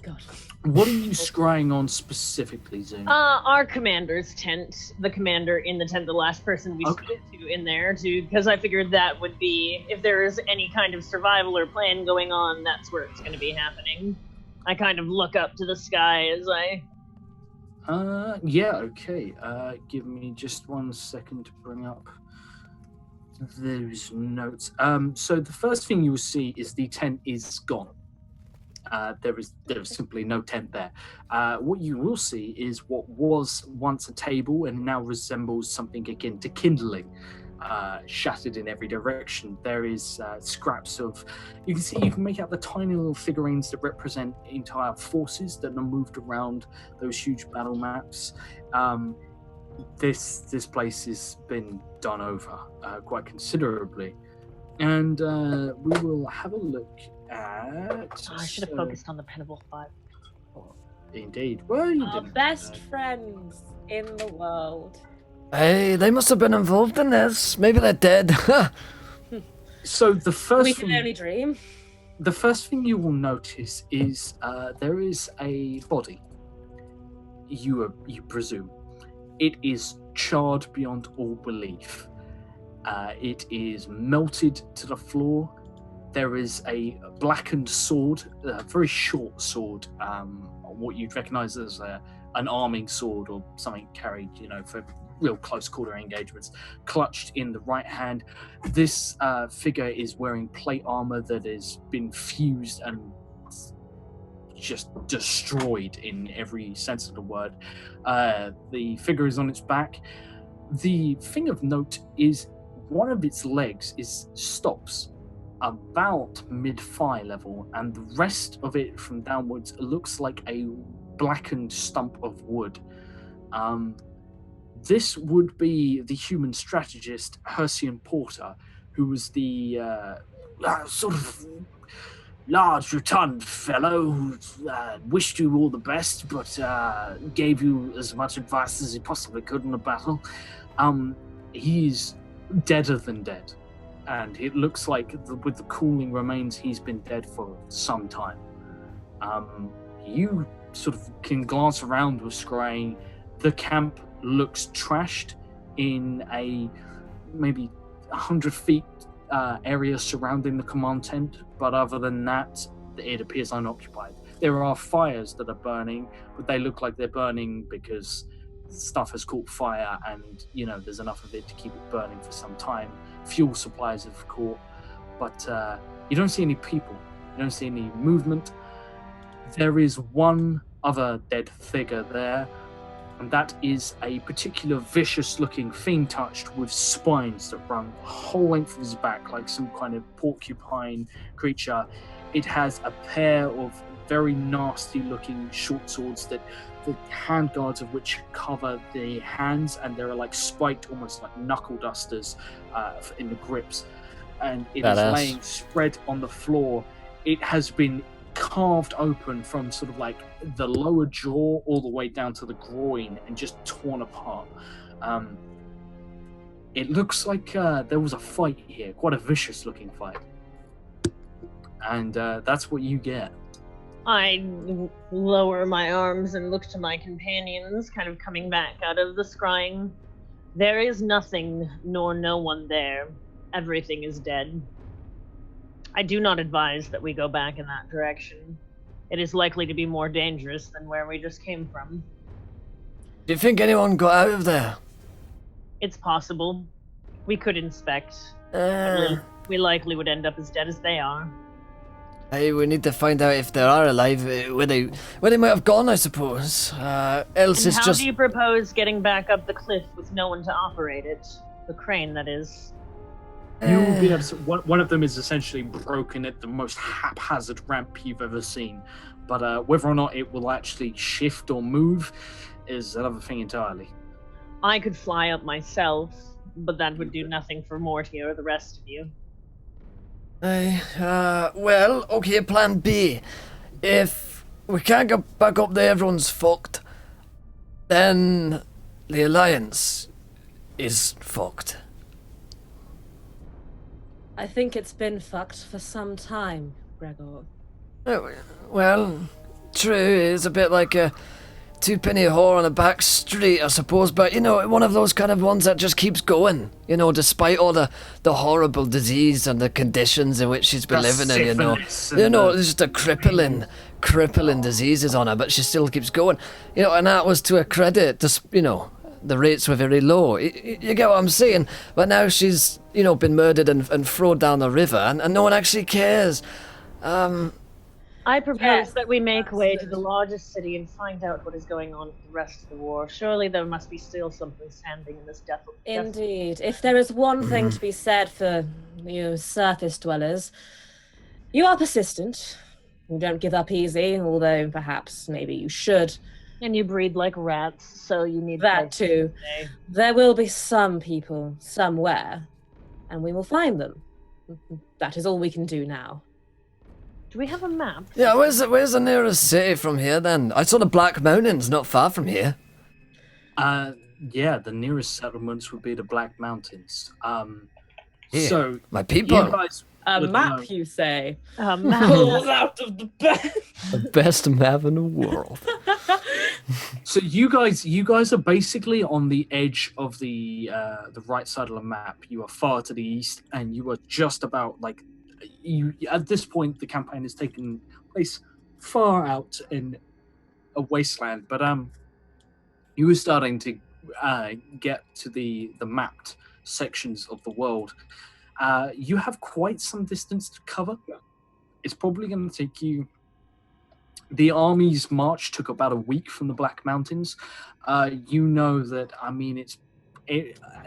God. What are you scrying on specifically, Zoom? Our commander's tent. The commander in the tent, the last person we split to in there, because I figured that would be, if there is any kind of survival or plan going on, that's where it's going to be happening. I kind of look up to the sky as I... Yeah, okay. Give me just 1 second to bring up those notes. So the first thing you will see is the tent is gone. There is simply no tent there. What you will see is what was once a table and now resembles something akin to kindling, shattered in every direction. There is scraps of... You can make out the tiny little figurines that represent entire forces that are moved around those huge battle maps. This place has been done over quite considerably. And we will have a look at... I should have focused on the Penable 5. Indeed. Well, you Our didn't. best friends in the world. Hey, they must have been involved in this. Maybe they're dead. So the first We can only dream. The first thing you will notice is there is a body. You presume. It is charred beyond all belief. It is melted to the floor. There is a blackened sword, a very short sword, what you'd recognize as an arming sword or something carried, for real close quarter engagements, clutched in the right hand. This figure is wearing plate armor that has been fused and just destroyed in every sense of the word. The figure is on its back. The thing of note is one of its legs stops about mid-thigh level, and the rest of it from downwards looks like a blackened stump of wood. This would be the human strategist Hercian Porter, who was the sort of large, rotund fellow who wished you all the best, but gave you as much advice as he possibly could in the battle. He's deader than dead, and it looks like with the cooling remains, he's been dead for some time. You sort of can glance around with scrying. The camp looks trashed in a maybe 100 feet area surrounding the command tent, but other than that, it appears unoccupied. There are fires that are burning, but they look like they're burning because stuff has caught fire and, there's enough of it to keep it burning for some time. Fuel supplies have caught, but you don't see any people. You don't see any movement. There is one other dead figure there, and that is a particular vicious-looking fiend touched with spines that run the whole length of his back like some kind of porcupine creature. It has a pair of very nasty-looking short swords that the handguards of which cover the hands, and they're like spiked, almost like knuckle dusters in the grips. And it is laying spread on the floor. It has been carved open from sort of like the lower jaw all the way down to the groin and just torn apart. It looks like there was a fight here, quite a vicious looking fight. And that's what you get. I lower my arms and look to my companions, kind of coming back out of the scrying. There is nothing nor no one there. Everything is dead. I do not advise that we go back in that direction. it is likely to be more dangerous than where we just came from. Do you think anyone got out of there? It's possible. We could inspect. We likely would end up as dead as they are. Hey, we need to find out if they are alive, where they might have gone, I suppose. Else And it's how just... do you propose getting back up the cliff with no one to operate it? The crane, that is. You will be able to, one of them is essentially broken at the most haphazard ramp you've ever seen. But whether or not it will actually shift or move is another thing entirely. I could fly up myself, but that would do nothing for Morty or the rest of you. Well, okay, plan B. If we can't get back up there, everyone's fucked. Then the Alliance is fucked. I think it's been fucked for some time, Gregor. Well, true, it's a bit like a two-penny whore on a back street, I suppose, but, you know, one of those kind of ones that just keeps going, you know, despite all the horrible disease and the conditions in which she's been living in, you know. There's just a crippling diseases on her, but she still keeps going. You know, and that was to her credit, just, you know, the rates were very low. You get what I'm saying? But now she's, you know, been murdered and thrown down the river, and no one actually cares. I propose that we make way to the largest city and find out what is going on with the rest of the war. Surely there must be still something standing in this death. Indeed. If there is one thing to be said for you surface dwellers, you are persistent. You don't give up easy, although perhaps maybe you should. And you breed like rats, so you need that too. There will be some people somewhere, and we will find them. That is all we can do now. Do we have a map? Yeah, where's the nearest city from here then? I saw the Black Mountains not far from here. Yeah, the nearest settlements would be the Black Mountains. Yeah, so my people. You guys A would map, know. you say? A map. Pulls out of the bed. The best map in the world. So you guys are basically on the edge of the right side of the map. You are far to the east, and you are just about like you. At this point, the campaign has taken place far out in a wasteland. But you were starting to get to the mapped sections of the world. You have quite some distance to cover. It's probably going to take you. The army's march took about a week from the Black Mountains. You know that. I mean,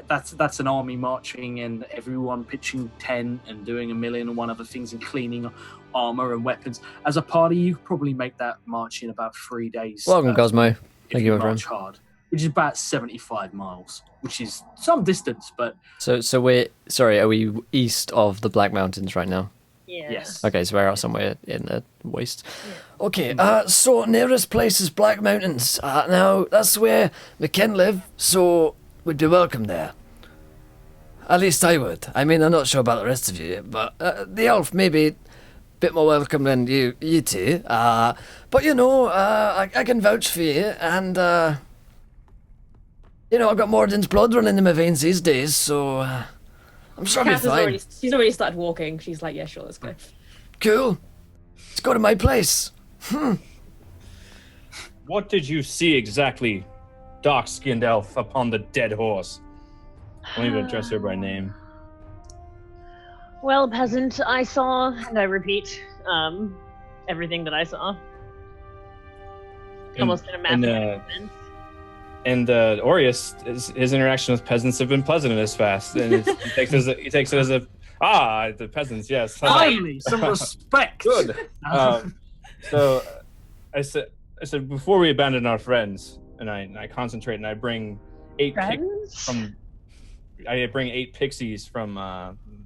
that's an army marching and everyone pitching tent and doing 1,000,001 other things and cleaning armor and weapons. As a party, you could probably make that march in about 3 days. Welcome, Cosmo. Thank you, my friend. March hard, which is about 75 miles, which is some distance, but... So are we east of the Black Mountains right now? Yeah. Yes. Okay, so we're somewhere in the waste. Yeah. Okay, so nearest place is Black Mountains. Now, that's where McKen live, so we'd be welcome there. At least I would. I mean, I'm not sure about the rest of you, but the elf may be a bit more welcome than you two. But, you know, I can vouch for you, and... you know, I've got Morden's blood running in my veins these days, so I'm sure I'll be fine. She's already started walking. She's like, yeah, sure, let's go. Cool. Let's go to my place. What did you see exactly, dark-skinned elf, upon the dead horse? I won't even address her by name. Well, peasant, I saw, and I repeat, everything that I saw. Almost in a math. And Aureus, his interaction with peasants have been pleasant and as fast, and he takes it as a the peasants, yes. Finally, some respect. Good. So I said before we abandon our friends, and I concentrate and I bring 8 pixies from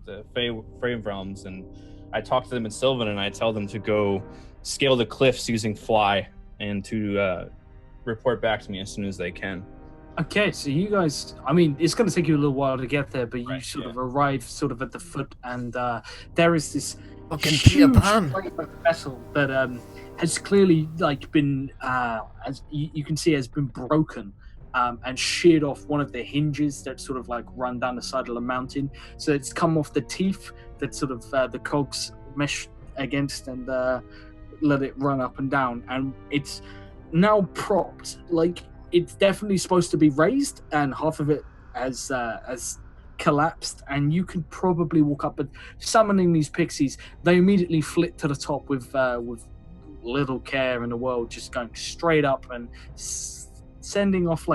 the Fey realms, and I talk to them in Sylvan, and I tell them to go scale the cliffs using fly and to report back to me as soon as they can. Okay, so you guys, I mean, it's going to take you a little while to get there, but you sort of arrive sort of at the foot, and there is this huge vessel that has clearly like been, as you can see, has been broken and sheared off one of the hinges that sort of like run down the side of the mountain. So it's come off the teeth that sort of the cogs mesh against, and let it run up and down, and it's now propped. Like, it's definitely supposed to be raised, and half of it has collapsed, and you can probably walk up. But summoning these pixies, they immediately flit to the top with little care in the world, just going straight up and sending off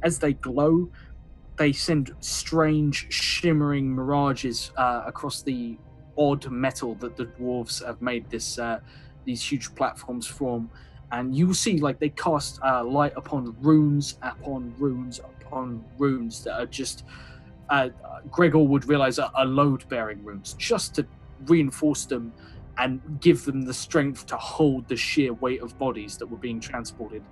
as they glow, they send strange shimmering mirages across the odd metal that the dwarves have made these huge platforms from. And you will see they cast light upon runes that are just Gregor would realize are load-bearing runes, just to reinforce them and give them the strength to hold the sheer weight of bodies that were being transported.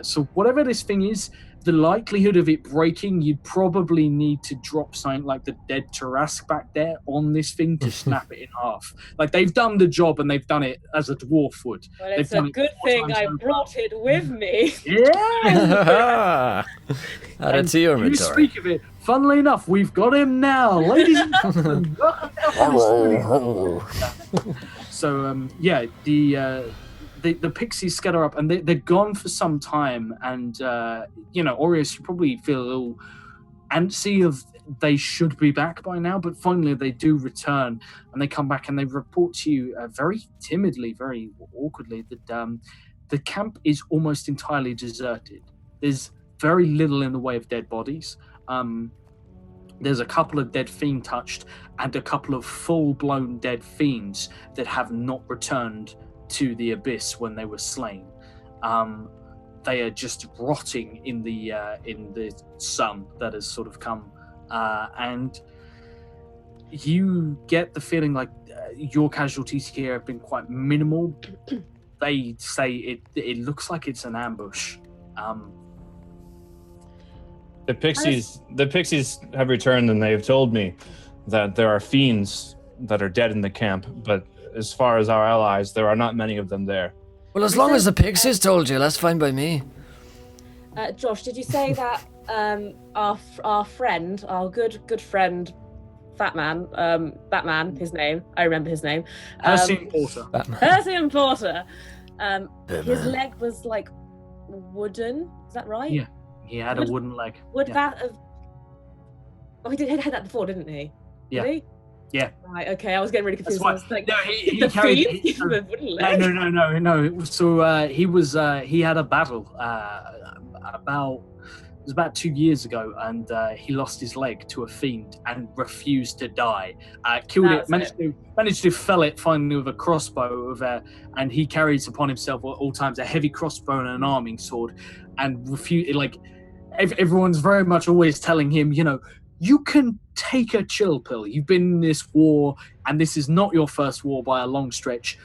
So whatever this thing is, the likelihood of it breaking, you'd probably need to drop something like the dead Tarask back there on this thing to snap it in half. They've done the job, and they've done it as a dwarf would. Well, it's a good thing I brought it with me. Yeah! Add it to your You inventory. speak of it. Funnily enough, we've got him now, ladies and gentlemen. So, the pixies scatter up, and they're gone for some time. And Aureus, you probably feel a little antsy of they should be back by now, but finally they do return, and they come back and they report to you very timidly, very awkwardly, that the camp is almost entirely deserted. There's very little in the way of dead bodies. There's a couple of dead fiend touched and a couple of full-blown dead fiends that have not returned to the abyss when they were slain. They are just rotting in the sun that has sort of come, and you get the feeling like your casualties here have been quite minimal. They say it looks like it's an ambush. The pixies have returned, and they have told me that there are fiends that are dead in the camp, but as far as our allies, there are not many of them there. Well, as long as the pixies told you, that's fine by me. Josh, did you say that our friend, our good friend, Batman, his name, I remember his name. Percy Porter. Percy Porter. His leg was wooden. Is that right? Yeah, he had a wooden leg. Would that have? Oh, he had that before, didn't he? Yeah. Did he? Yeah. Right. Okay. I was getting really confused. I was like, no, he the carried. fiend? The wooden leg? No. So he had a battle about 2 years ago, and he lost his leg to a fiend and refused to die. Killed it, managed to fell it finally with a crossbow and he carries upon himself at all times a heavy crossbow and an arming sword, and everyone's very much always telling him, you can take a chill pill. You've been in this war, and this is not your first war by a long stretch.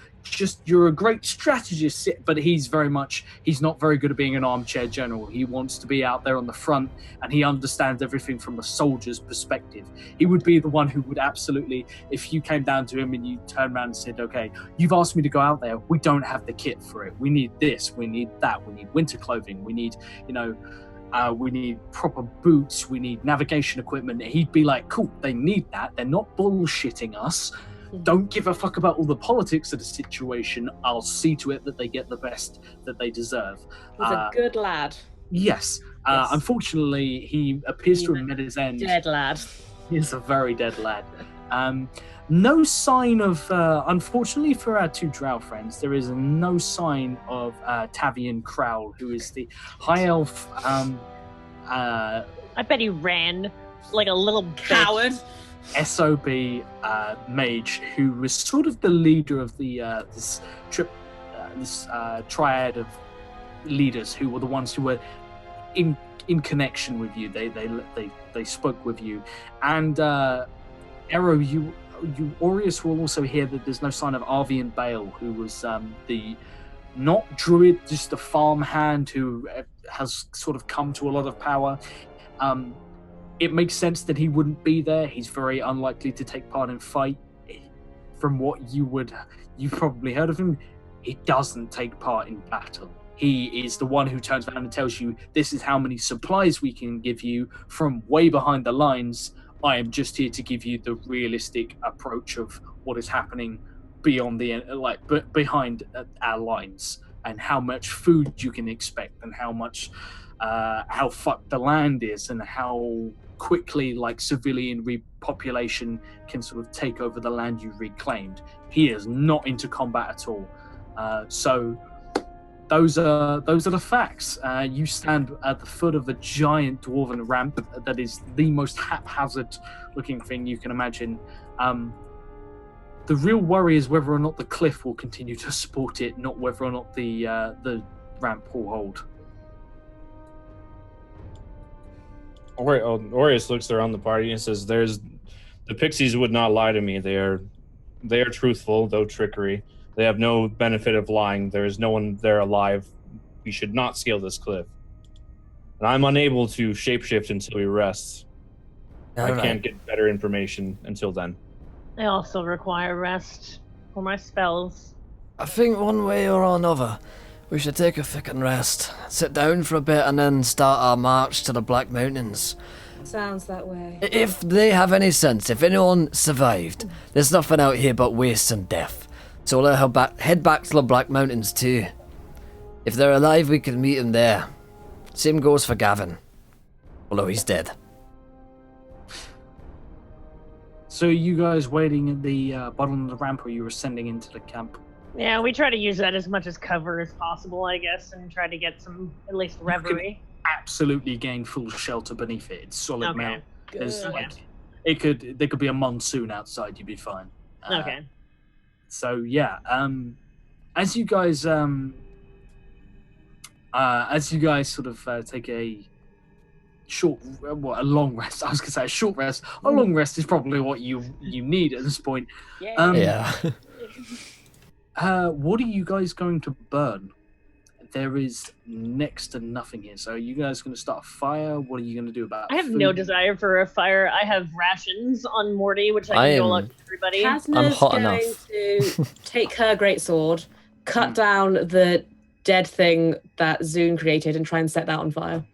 You're a great strategist, but he's not very good at being an armchair general. He wants to be out there on the front, and he understands everything from a soldier's perspective. He would be the one who would absolutely, if you came down to him and you turned around and said, okay, you've asked me to go out there, we don't have the kit for it. We need this, we need that, we need winter clothing, we need, we need proper boots, we need navigation equipment. He'd be like, cool, they need that. They're not bullshitting us. Don't give a fuck about all the politics of the situation. I'll see to it that they get the best that they deserve. He's a good lad. Yes. Unfortunately, he appears to have met his end. Dead lad. He's a very dead lad. No sign of, unfortunately for our two drow friends, there is no sign of Tavian Crowell, who is the high elf. I bet he ran like a little coward. SOB mage, who was sort of the leader of the this triad of leaders who were the ones who were in connection with you. They spoke with you, and Arrow, you Aureus will also hear that there's no sign of Arvian Bale, who was the not druid, just a farmhand who has sort of come to a lot of power. It makes sense that he wouldn't be there. He's very unlikely to take part in fight. From what you've probably heard of him, he doesn't take part in battle. He is the one who turns around and tells you, this is how many supplies we can give you from way behind the lines. I am just here to give you the realistic approach of what is happening beyond the behind our lines, and how much food you can expect, and how fucked the land is, and how quickly civilian repopulation can sort of take over the land you reclaimed. He is not into combat at all. So those are the facts. You stand at the foot of a giant dwarven ramp that is the most haphazard looking thing you can imagine. The real worry is whether or not the cliff will continue to support it, not whether or not the ramp will hold. Aureus looks around the party and says, the pixies would not lie to me. They are truthful, though trickery. They have no benefit of lying. There is no one there alive. We should not scale this cliff. And I'm unable to shapeshift until we rest. I can't get better information until then. I also require rest for my spells. I think one way or another, we should take a fucking rest, sit down for a bit, and then start our march to the Black Mountains. Sounds that way. If they have any sense, if anyone survived, there's nothing out here but waste and death. So we'll head back to the Black Mountains too. If they're alive, we can meet them there. Same goes for Gavin, although he's dead. So you guys waiting at the bottom of the ramp, or you were ascending into the camp? Yeah, we try to use that as much as cover as possible, I guess, and try to get some, at least, reverie. Absolutely gain full shelter beneath it. It's solid Okay. mount. There's Okay. there could be a monsoon outside, you'd be fine. Okay. So yeah, as you guys sort of take a long rest. I was gonna say a short rest. A long rest is probably what you need at this point. Yeah. What are you guys going to burn? There is next to nothing here. So are you guys going to start a fire? What are you going to do about it? I have no desire for a fire. I have rations on Morty, which I can dole out to everybody. I'm hot going enough. to take her greatsword, cut down the dead thing that Zune created, and try and set that on fire.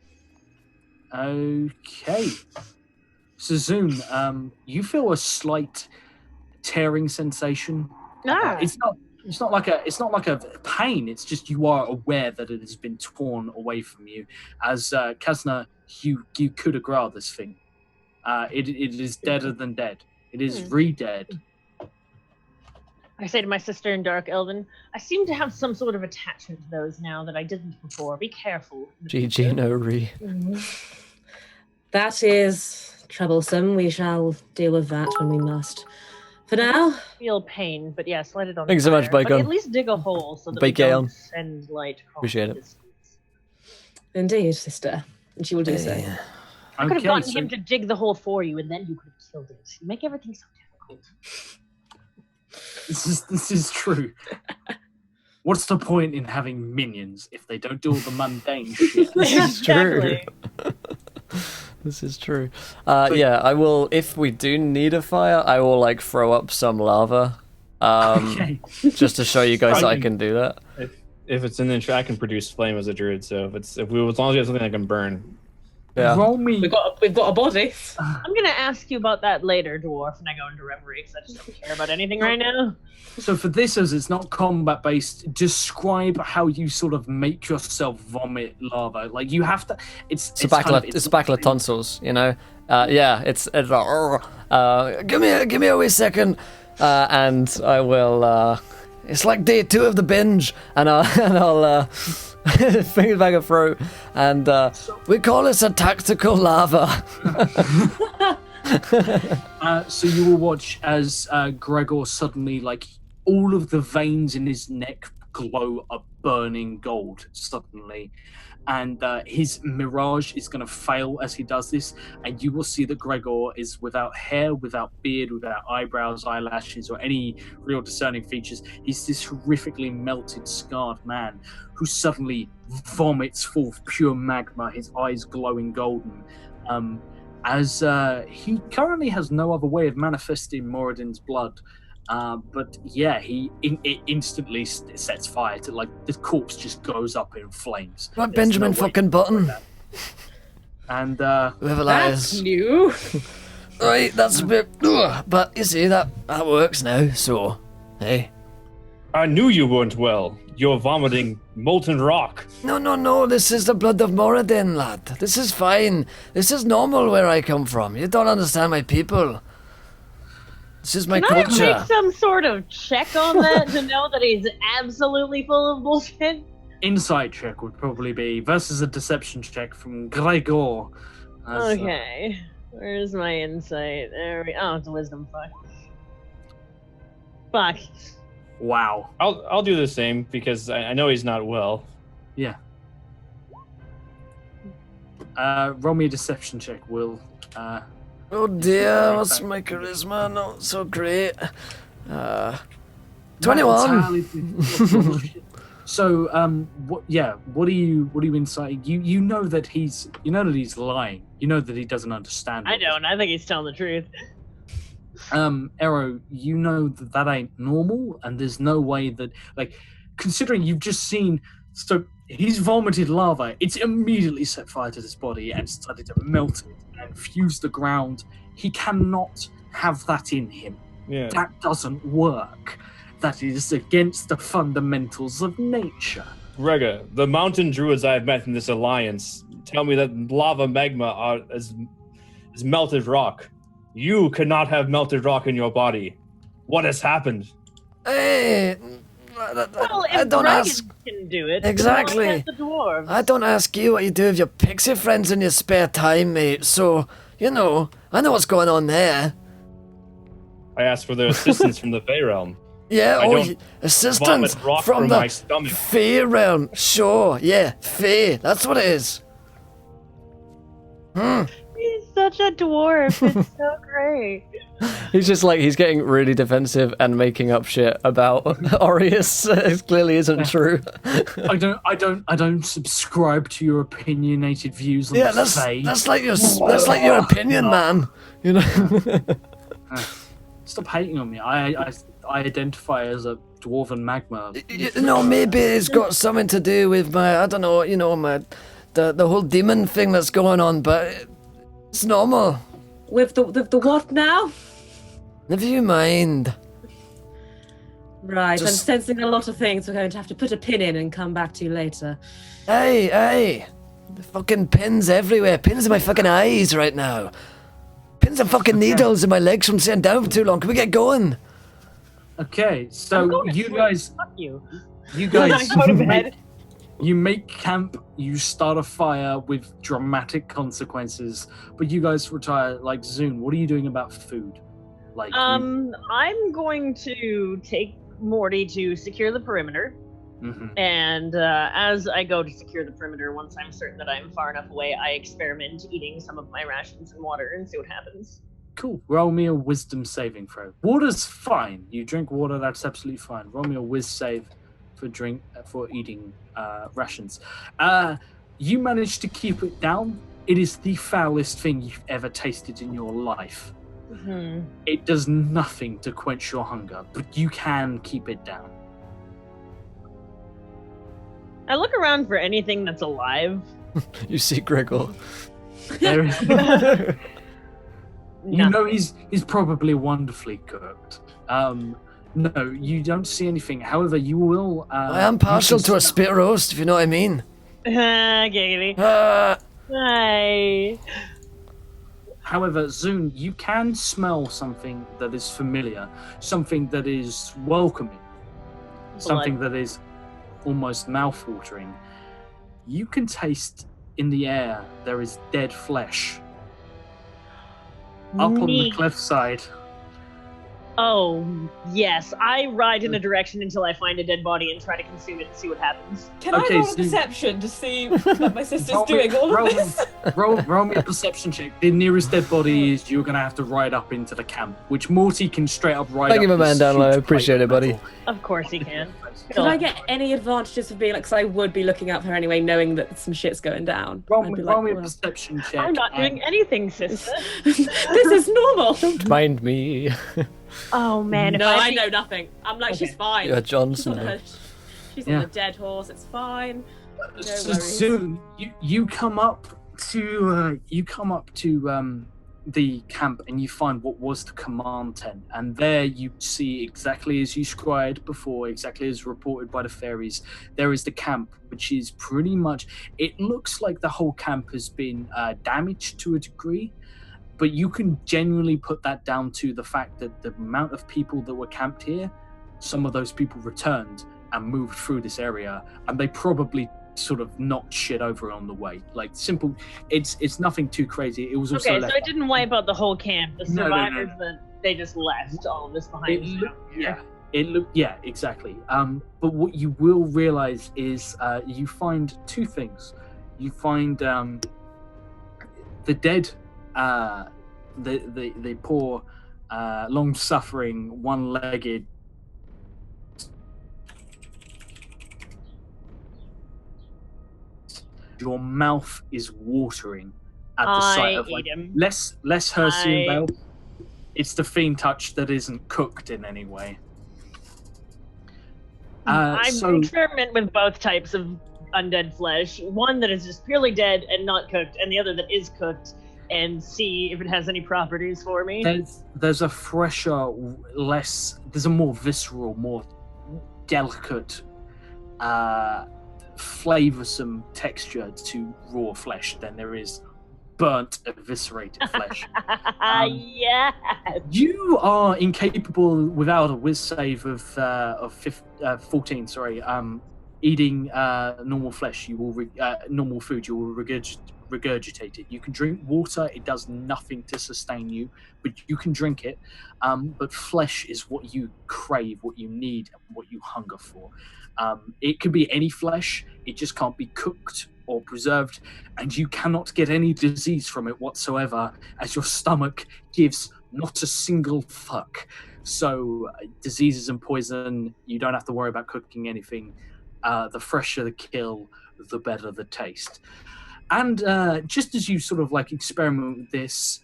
Okay. So Zune, you feel a slight tearing sensation. It's not like a pain. It's just you are aware that it has been torn away from you. As Kazna, you coup de grace this thing. It is deader than dead. It is re-dead. I say to my sister in Dark Elven, I seem to have some sort of attachment to those now that I didn't before. Be careful. GG no re. That is troublesome. We shall deal with that when we must. For now, Feel pain, but yes, light it on Thanks so fire. much, Bacon. But at least dig a hole so that Bacon. we don't send light across Appreciate the it. distance. indeed, sister, and she will do so. I could have Okay, gotten so- him to dig the hole for you, and then you could have killed it. You make everything so difficult. This is true. What's the point in having minions if they don't do all the mundane shit? This is true. Exactly. This is true. Yeah, I will. If we do need a fire, I will throw up some lava, Okay. just to show you guys that I can do that. If it's in the I can produce flame as a druid. So as long as you have something that can burn. Yeah. Roll me. We've got a body. I'm gonna ask you about that later, dwarf, and I go into reverie because I just don't care about anything right now. So for this, as it's not combat based, describe how you sort of make yourself vomit lava. Like you have to. It's a battle of tonsils, you know. Yeah, it's like, give me a wee second, and I will. It's like day 2 of the binge, and I'll fingers back a throat, and we call this a tactical lava. So you will watch as Gregor suddenly, all of the veins in his neck glow a burning gold suddenly, and his mirage is going to fail as he does this, and you will see that Gregor is without hair, without beard, without eyebrows, eyelashes, or any real discerning features. He's this horrifically melted, scarred man who suddenly vomits forth pure magma, his eyes glowing golden. As he currently has no other way of manifesting Moradin's blood. But yeah, it instantly sets fire to, the corpse just goes up in flames. Right, Benjamin fucking Button. And Whoever that That's is. new. Right, that's a bit. But you see, that works now, so. Hey. I knew you weren't well. You're vomiting molten rock. No, this is the blood of Moradin, lad. This is fine. This is normal where I come from. You don't understand my people. This is my Can I culture. make some sort of check on that to know that he's absolutely full of bullshit? Insight check would probably be versus a deception check from Gregor. Okay. Where's my insight? There we Oh, it's a wisdom. Fuck. Wow. I'll do the same because I know he's not well. Yeah. Roll me a deception check, Will. Oh dear, what's my charisma? Not so great. 21. So, what are you inciting? You know that he's lying. You know that he doesn't understand. I don't. I think he's telling the truth. Arrow, you know that ain't normal, and there's no way that, like, considering you've just seen, so he's vomited lava, it's immediately set fire to his body and started to melt it and fuse the ground. He cannot have that in him. Yeah. That doesn't work. That is against the fundamentals of nature. Gregor, the mountain druids I have met in this alliance tell me that lava magma is melted rock. You cannot have melted rock in your body. What has happened? Hey, Well, I if don't dragons ask. can do it, Exactly. why can't the dwarves? I don't ask you what you do with your pixie friends in your spare time, mate. So, I know what's going on there. I asked for their assistance from the Fey realm. Yeah, I don't assistance vomit rock from my the stomach. Fey realm. Sure, yeah, Fey. That's what it is. He's such a dwarf. It's so great. He's just like, he's getting really defensive and making up shit about Aureus. It clearly isn't true. I don't subscribe to your opinionated views on Yeah, the Fae. that's like your opinion, man. You know. Stop hating on me. I identify as a dwarven magma. Maybe it's got something to do with my, I don't know, the whole demon thing that's going on, but it's normal. With the what now? Never you mind. Right, I'm Just- sensing a lot of things. We're going to have to put a pin in and come back to you later. Hey, the fucking pins everywhere. Pins in my fucking eyes right now. Pins and fucking needles in my legs from sitting down for too long. Can we get going? Okay, I'm so going to you sleep. guys, Fuck you. you guys, Go to bed. you make camp. You start a fire with dramatic consequences, but you guys retire. Like Zune, what are you doing about food? Like, I'm going to take Morty to secure the perimeter. And as I go to secure the perimeter, once I'm certain that I'm far enough away, I experiment eating some of my rations and water and see what happens. Cool. Roll me a wisdom saving throw. Water's fine. You drink water, that's absolutely fine. Roll me a whiz save for eating rations. You managed to keep it down. It is the foulest thing you've ever tasted in your life. Mm-hmm. It does nothing to quench your hunger, but you can keep it down. I look around for anything that's alive. You see Gregor. There is, you Nothing. know he's probably wonderfully cooked. No, you don't see anything. However, you will. I am partial to a spit roast, if you know what I mean. Giggity. Hi. However, Zune, you can smell something that is familiar, something that is welcoming, something that is almost mouth-watering. You can taste in the air there is dead flesh up on the Neat. cliffside. Oh, yes. I ride in a direction until I find a dead body and try to consume it and see what happens. Can Okay, I roll so- a perception to see what my sister's Roll me- doing all roll of me- this? Roll me a perception check. The nearest dead body is you're going to have to ride up into the camp, which Morty can straight up ride Thank up. you, my this man, down low. huge Appreciate plate it, buddy. of metal. Of course he can. Could I get any advantages for being like, because I would be looking out for her anyway, knowing that some shit's going down. Roll I'd be roll me a well, perception check. I'm not doing anything, sister. this is normal. Mind me. Oh, man. No, I know nothing. I'm like, Okay. she's fine. You're Jon She's on Snow. her- She's Yeah. on a dead horse. It's fine. No So worries. soon you come up to the camp and you find what was the command tent, and there you see exactly as you scried before, exactly as reported by the fairies. There is the camp, which is pretty much, it looks like the whole camp has been damaged to a degree, but you can generally put that down to the fact that the amount of people that were camped here, some of those people returned and moved through this area, and they probably sort of knocked shit over on the way. Like, simple, it's nothing too crazy. It was also okay, so it didn't wipe out the whole camp. The survivors that they just left all of this behind. Yeah, exactly. But what you will realize is you find two things. You find the dead, the poor, long-suffering, one-legged. Your mouth is watering at the sight of less Hercian Bale. It's the fiend touch that isn't cooked in any way. I experiment with both types of undead flesh. One that is just purely dead and not cooked, and the other that is cooked, and see if it has any properties for me. There's a fresher, there's a more visceral, more delicate, flavoursome texture to raw flesh than there is burnt, eviscerated flesh. Yes. You are incapable, without a whiz save of 14. Sorry, eating normal flesh. You will normal food. You will regurgitate it. You can drink water. It does nothing to sustain you, but you can drink it. But flesh is what you crave, what you need, what you hunger for. It could be any flesh. It just can't be cooked or preserved, and you cannot get any disease from it whatsoever, as your stomach gives not a single fuck. So diseases and poison, you don't have to worry about cooking anything. The fresher the kill, the better the taste. And just as you sort of like experiment with this,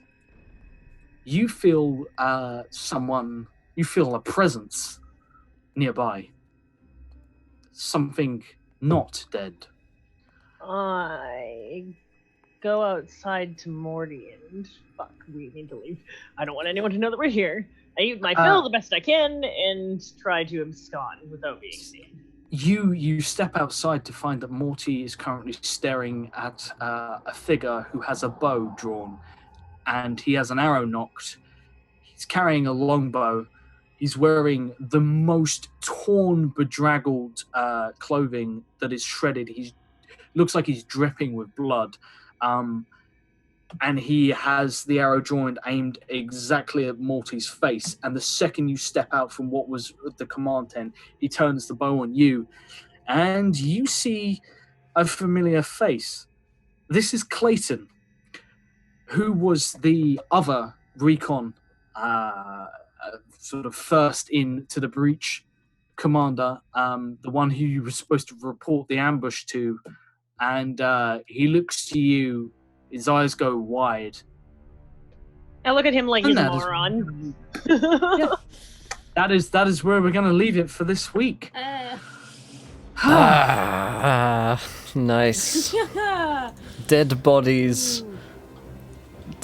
you feel a presence nearby. Something not dead. I go outside to Morty and we need to leave. I don't want anyone to know that we're here. I eat my fill the best I can and try to abscond without being seen. You step outside to find that Morty is currently staring at a figure who has a bow drawn, and he has an arrow nocked. He's carrying a longbow. He's wearing the most torn, bedraggled clothing that is shredded. He looks like he's dripping with blood. And he has the arrow drawn aimed exactly at Morty's face. And the second you step out from what was the command tent, he turns the bow on you. And you see a familiar face. This is Clayton, who was the other recon sort of first into the breach commander, the one who you were supposed to report the ambush to, and he looks to you, his eyes go wide. I look at him like he's a moron. Yeah. That is where we're going to leave it for this week. Nice. Dead bodies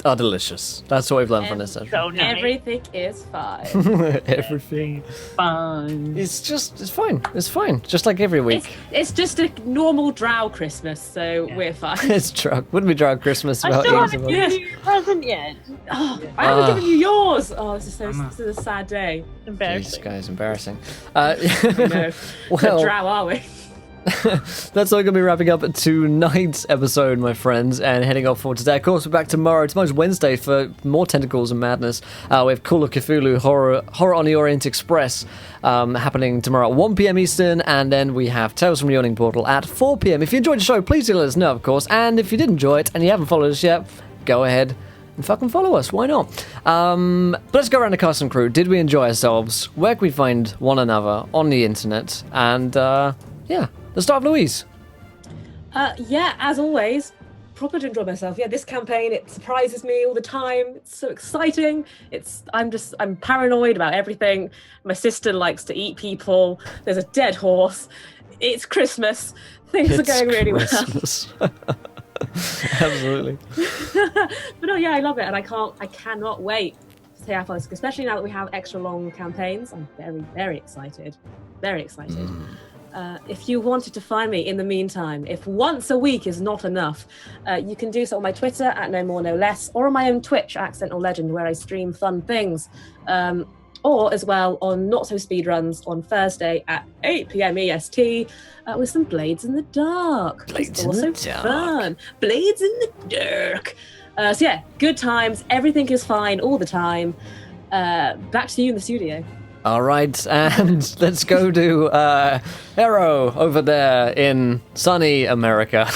are delicious. That's what we've learned from this session. So nice. Everything is fine. Everything Fine. It's fine. It's fine. Just like every week. It's just a normal drow Christmas, so we're fine. It's drow. Wouldn't be drow Christmas I without still eating haven't given you your present yet. I haven't given you yours. Oh, this is a sad day. Embarrassing. Jeez, guys, embarrassing. No, Well, drow are we? that's all going to be wrapping up tonight's episode, my friends, and heading off for today. Of course, we're back tomorrow. Tomorrow's Wednesday for more Tentacles and Madness. We have Call of Cthulhu, Horror on the Orient Express happening tomorrow at 1 p.m. Eastern, and then we have Tales from the Yawning Portal at 4 p.m. If you enjoyed the show, please do let us know, of course, and if you did enjoy it and you haven't followed us yet, go ahead and fucking follow us. Why not? But let's go around the cast and crew. Did we enjoy ourselves? Where can we find one another on the internet? And, yeah. Let's start with Louise. Yeah, as always, proper to enjoy myself. Yeah, this campaign, it surprises me all the time. It's so exciting. I'm paranoid about everything. My sister likes to eat people. There's a dead horse. It's Christmas. Things are going really well. Absolutely. But no, yeah, I love it, and I cannot wait to see how far this, especially now that we have extra long campaigns. I'm very, very excited. Very excited. If you wanted to find me in the meantime, if once a week is not enough, you can do so on my Twitter at No More No Less, or on my own Twitch, Accidental Legend, where I stream fun things. Or as well on Not So Speedruns on Thursday at 8 p.m. EST with some Blades in the Dark. Blades It's in also the Dark. fun. Blades in the Dark. So yeah, good times. Everything is fine all the time. Back to you in the studio. All right, and let's go to Arrow over there in sunny America.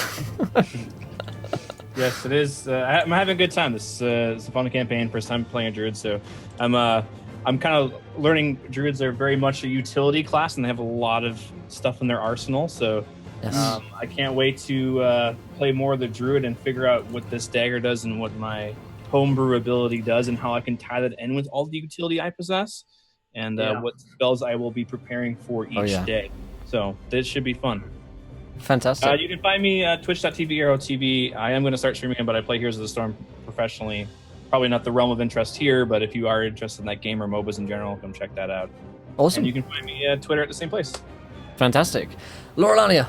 Yes, it is. I'm having a good time. This is a fun campaign. First time playing a druid, so I'm kind of learning. Druids are very much a utility class, and they have a lot of stuff in their arsenal. So Yes. I can't wait to play more of the druid and figure out what this dagger does and what my homebrew ability does, and how I can tie that in with all the utility I possess, and what spells I will be preparing for each day. So this should be fun. Fantastic. You can find me at twitch.tv, Arrow TV. I am going to start streaming, but I play Heroes of the Storm professionally. Probably not the realm of interest here, but if you are interested in that game or MOBAs in general, come check that out. Awesome. And you can find me at Twitter at the same place. Fantastic. Laurelania.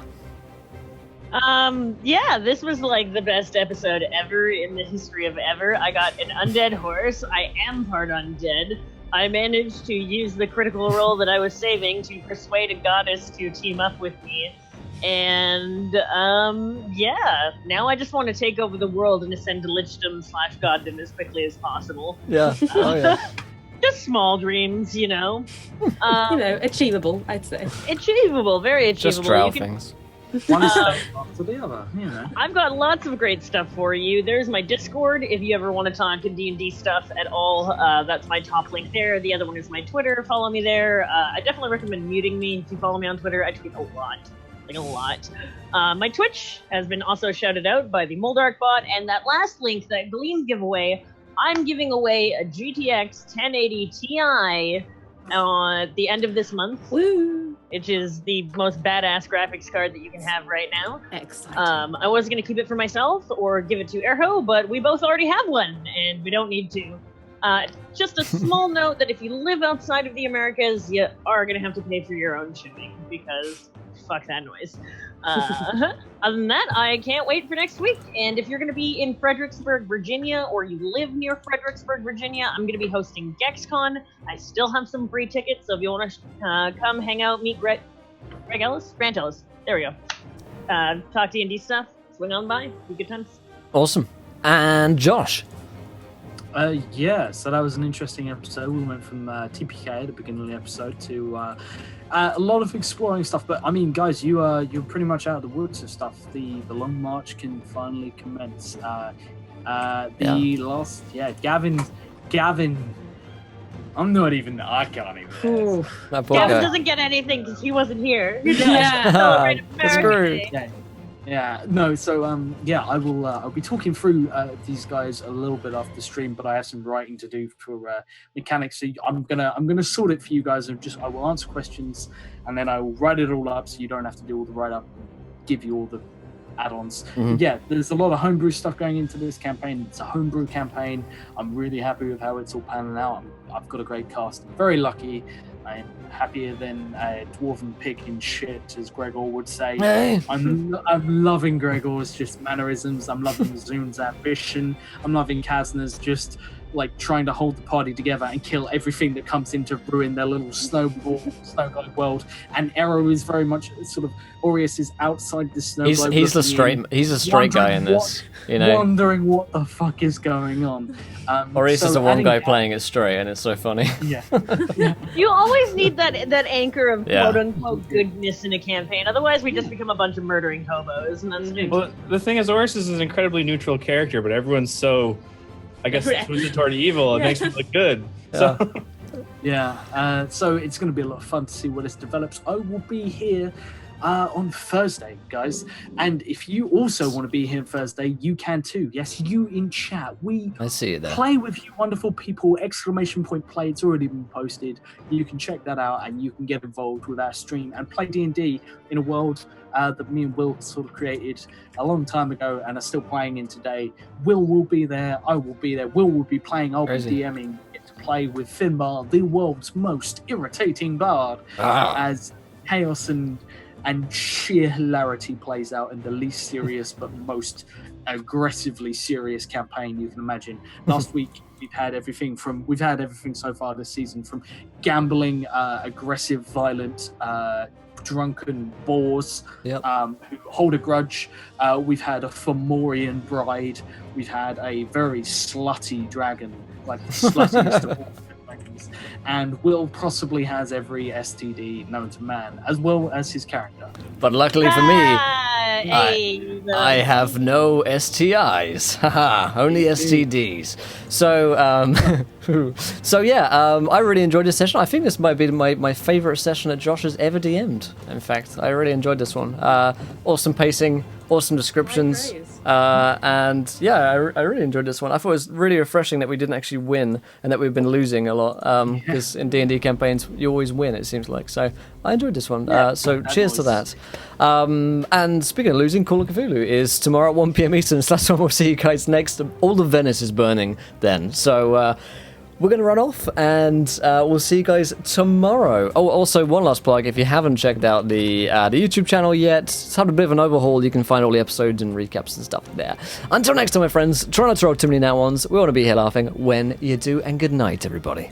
Yeah, this was like the best episode ever in the history of ever. I got an undead horse. I am part undead. I managed to use the critical roll that I was saving to persuade a goddess to team up with me. And, yeah, now I just want to take over the world and ascend to lichdom/goddom as quickly as possible. Yeah. Oh, yeah. Just small dreams, you know. Achievable, I'd say. Achievable, very achievable. Just drow things. One step after the other, you know. I've got lots of great stuff for you. There's my Discord if you ever want to talk to D&D stuff at all. That's my top link there. The other one is my Twitter. Follow me there. I definitely recommend muting me if you follow me on Twitter. I tweet a lot. Like a lot. My Twitch has been also shouted out by the Moldark bot. And that last link, that Gleam giveaway, I'm giving away a GTX 1080 Ti at the end of this month. Woo! Which is the most badass graphics card that you can have right now. Exciting. I was going to keep it for myself or give it to Erho, but we both already have one, and we don't need to. Just a small note that if you live outside of the Americas, you are going to have to pay for your own shipping, because fuck that noise. Other than that, I can't wait for next week. And if you're going to be in Fredericksburg, Virginia, or you live near Fredericksburg, Virginia, I'm going to be hosting GexCon. I still have some free tickets, so if you want to come hang out, meet Grant Ellis? There we go. Talk D&D stuff, swing on by, be good times. Awesome. And Josh. Yeah, so that was an interesting episode. We went from TPK at the beginning of the episode to a lot of exploring stuff. But I mean, guys, you're pretty much out of the woods of stuff. The long march can finally commence. Gavin. I can't even. That poor Gavin guy. doesn't get anything because he wasn't here. Yeah. Celebrate That's America great. Day. Yeah, no. So I will. I'll be talking through these guys a little bit after the stream, but I have some writing to do for mechanics. So I'm gonna sort it for you guys, and I will answer questions, and then I will write it all up, so you don't have to do all the write up. Give you all the add-ons. Yeah, there's a lot of homebrew stuff going into this campaign. It's a homebrew campaign. I'm really happy with how it's all panning out. I've got a great cast. I'm very lucky. I'm happier than a dwarven pig in shit, as Gregor would say. Hey. I'm loving Gregor's just mannerisms. I'm loving Zoon's ambition. I'm loving Kazna's just like trying to hold the party together and kill everything that comes in to ruin their little snow globe world. And Arrow is very much sort of Aureus is outside the snow globe. He's a straight guy in this, wondering what the fuck is going on. Aureus is the one guy playing it straight, and it's so funny. Yeah. You always need that anchor of quote unquote goodness in a campaign. Otherwise, we just become a bunch of murdering hobos, and that's Well, the thing is, Aureus is an incredibly neutral character, but everyone's so, I guess, twisted toward evil. It makes him look good. Yeah. So Yeah, so it's going to be a lot of fun to see where this develops. I will be here on Thursday, guys. And if you also want to be here on Thursday, you can too. Yes, you in chat. I see you there. Play with you wonderful people. ! Play. It's already been posted. You can check that out and you can get involved with our stream and play D&D in a world that me and Will sort of created a long time ago and are still playing in today. Will be there. I will be there. Will be playing. I'll Crazy. be DMing. Get to play with Finbar, the world's most irritating bard, as chaos and sheer hilarity plays out in the least serious but most aggressively serious campaign you can imagine. Last week we've had everything so far this season, from gambling, aggressive, violent, drunken bores Yep. who hold a grudge. We've had a Fomorian bride. We've had a very slutty dragon, like the sluttiest of all dragons. And Will possibly has every STD known to man, as well as his character. But luckily for me, Hey, I have no STIs. Haha, only STDs. So, I really enjoyed this session. I think this might be my favorite session that Josh has ever DM'd. In fact, I really enjoyed this one. Awesome pacing, awesome descriptions. And yeah, I really enjoyed this one. I thought it was really refreshing that we didn't actually win and that we've been losing a lot. Because in D&D campaigns, you always win, it seems like. So I enjoyed this one. So cheers to that. And speaking of losing, Call of Cthulhu is tomorrow at 1 p.m. Eastern. So that's when we'll see you guys next. All the Venice is burning then. So we're going to run off and we'll see you guys tomorrow. Oh, also one last plug. If you haven't checked out the YouTube channel yet, it's had a bit of an overhaul. You can find all the episodes and recaps and stuff there. Until next time, my friends, try not to roll too many nat ones. We want to be here laughing when you do, and good night, everybody.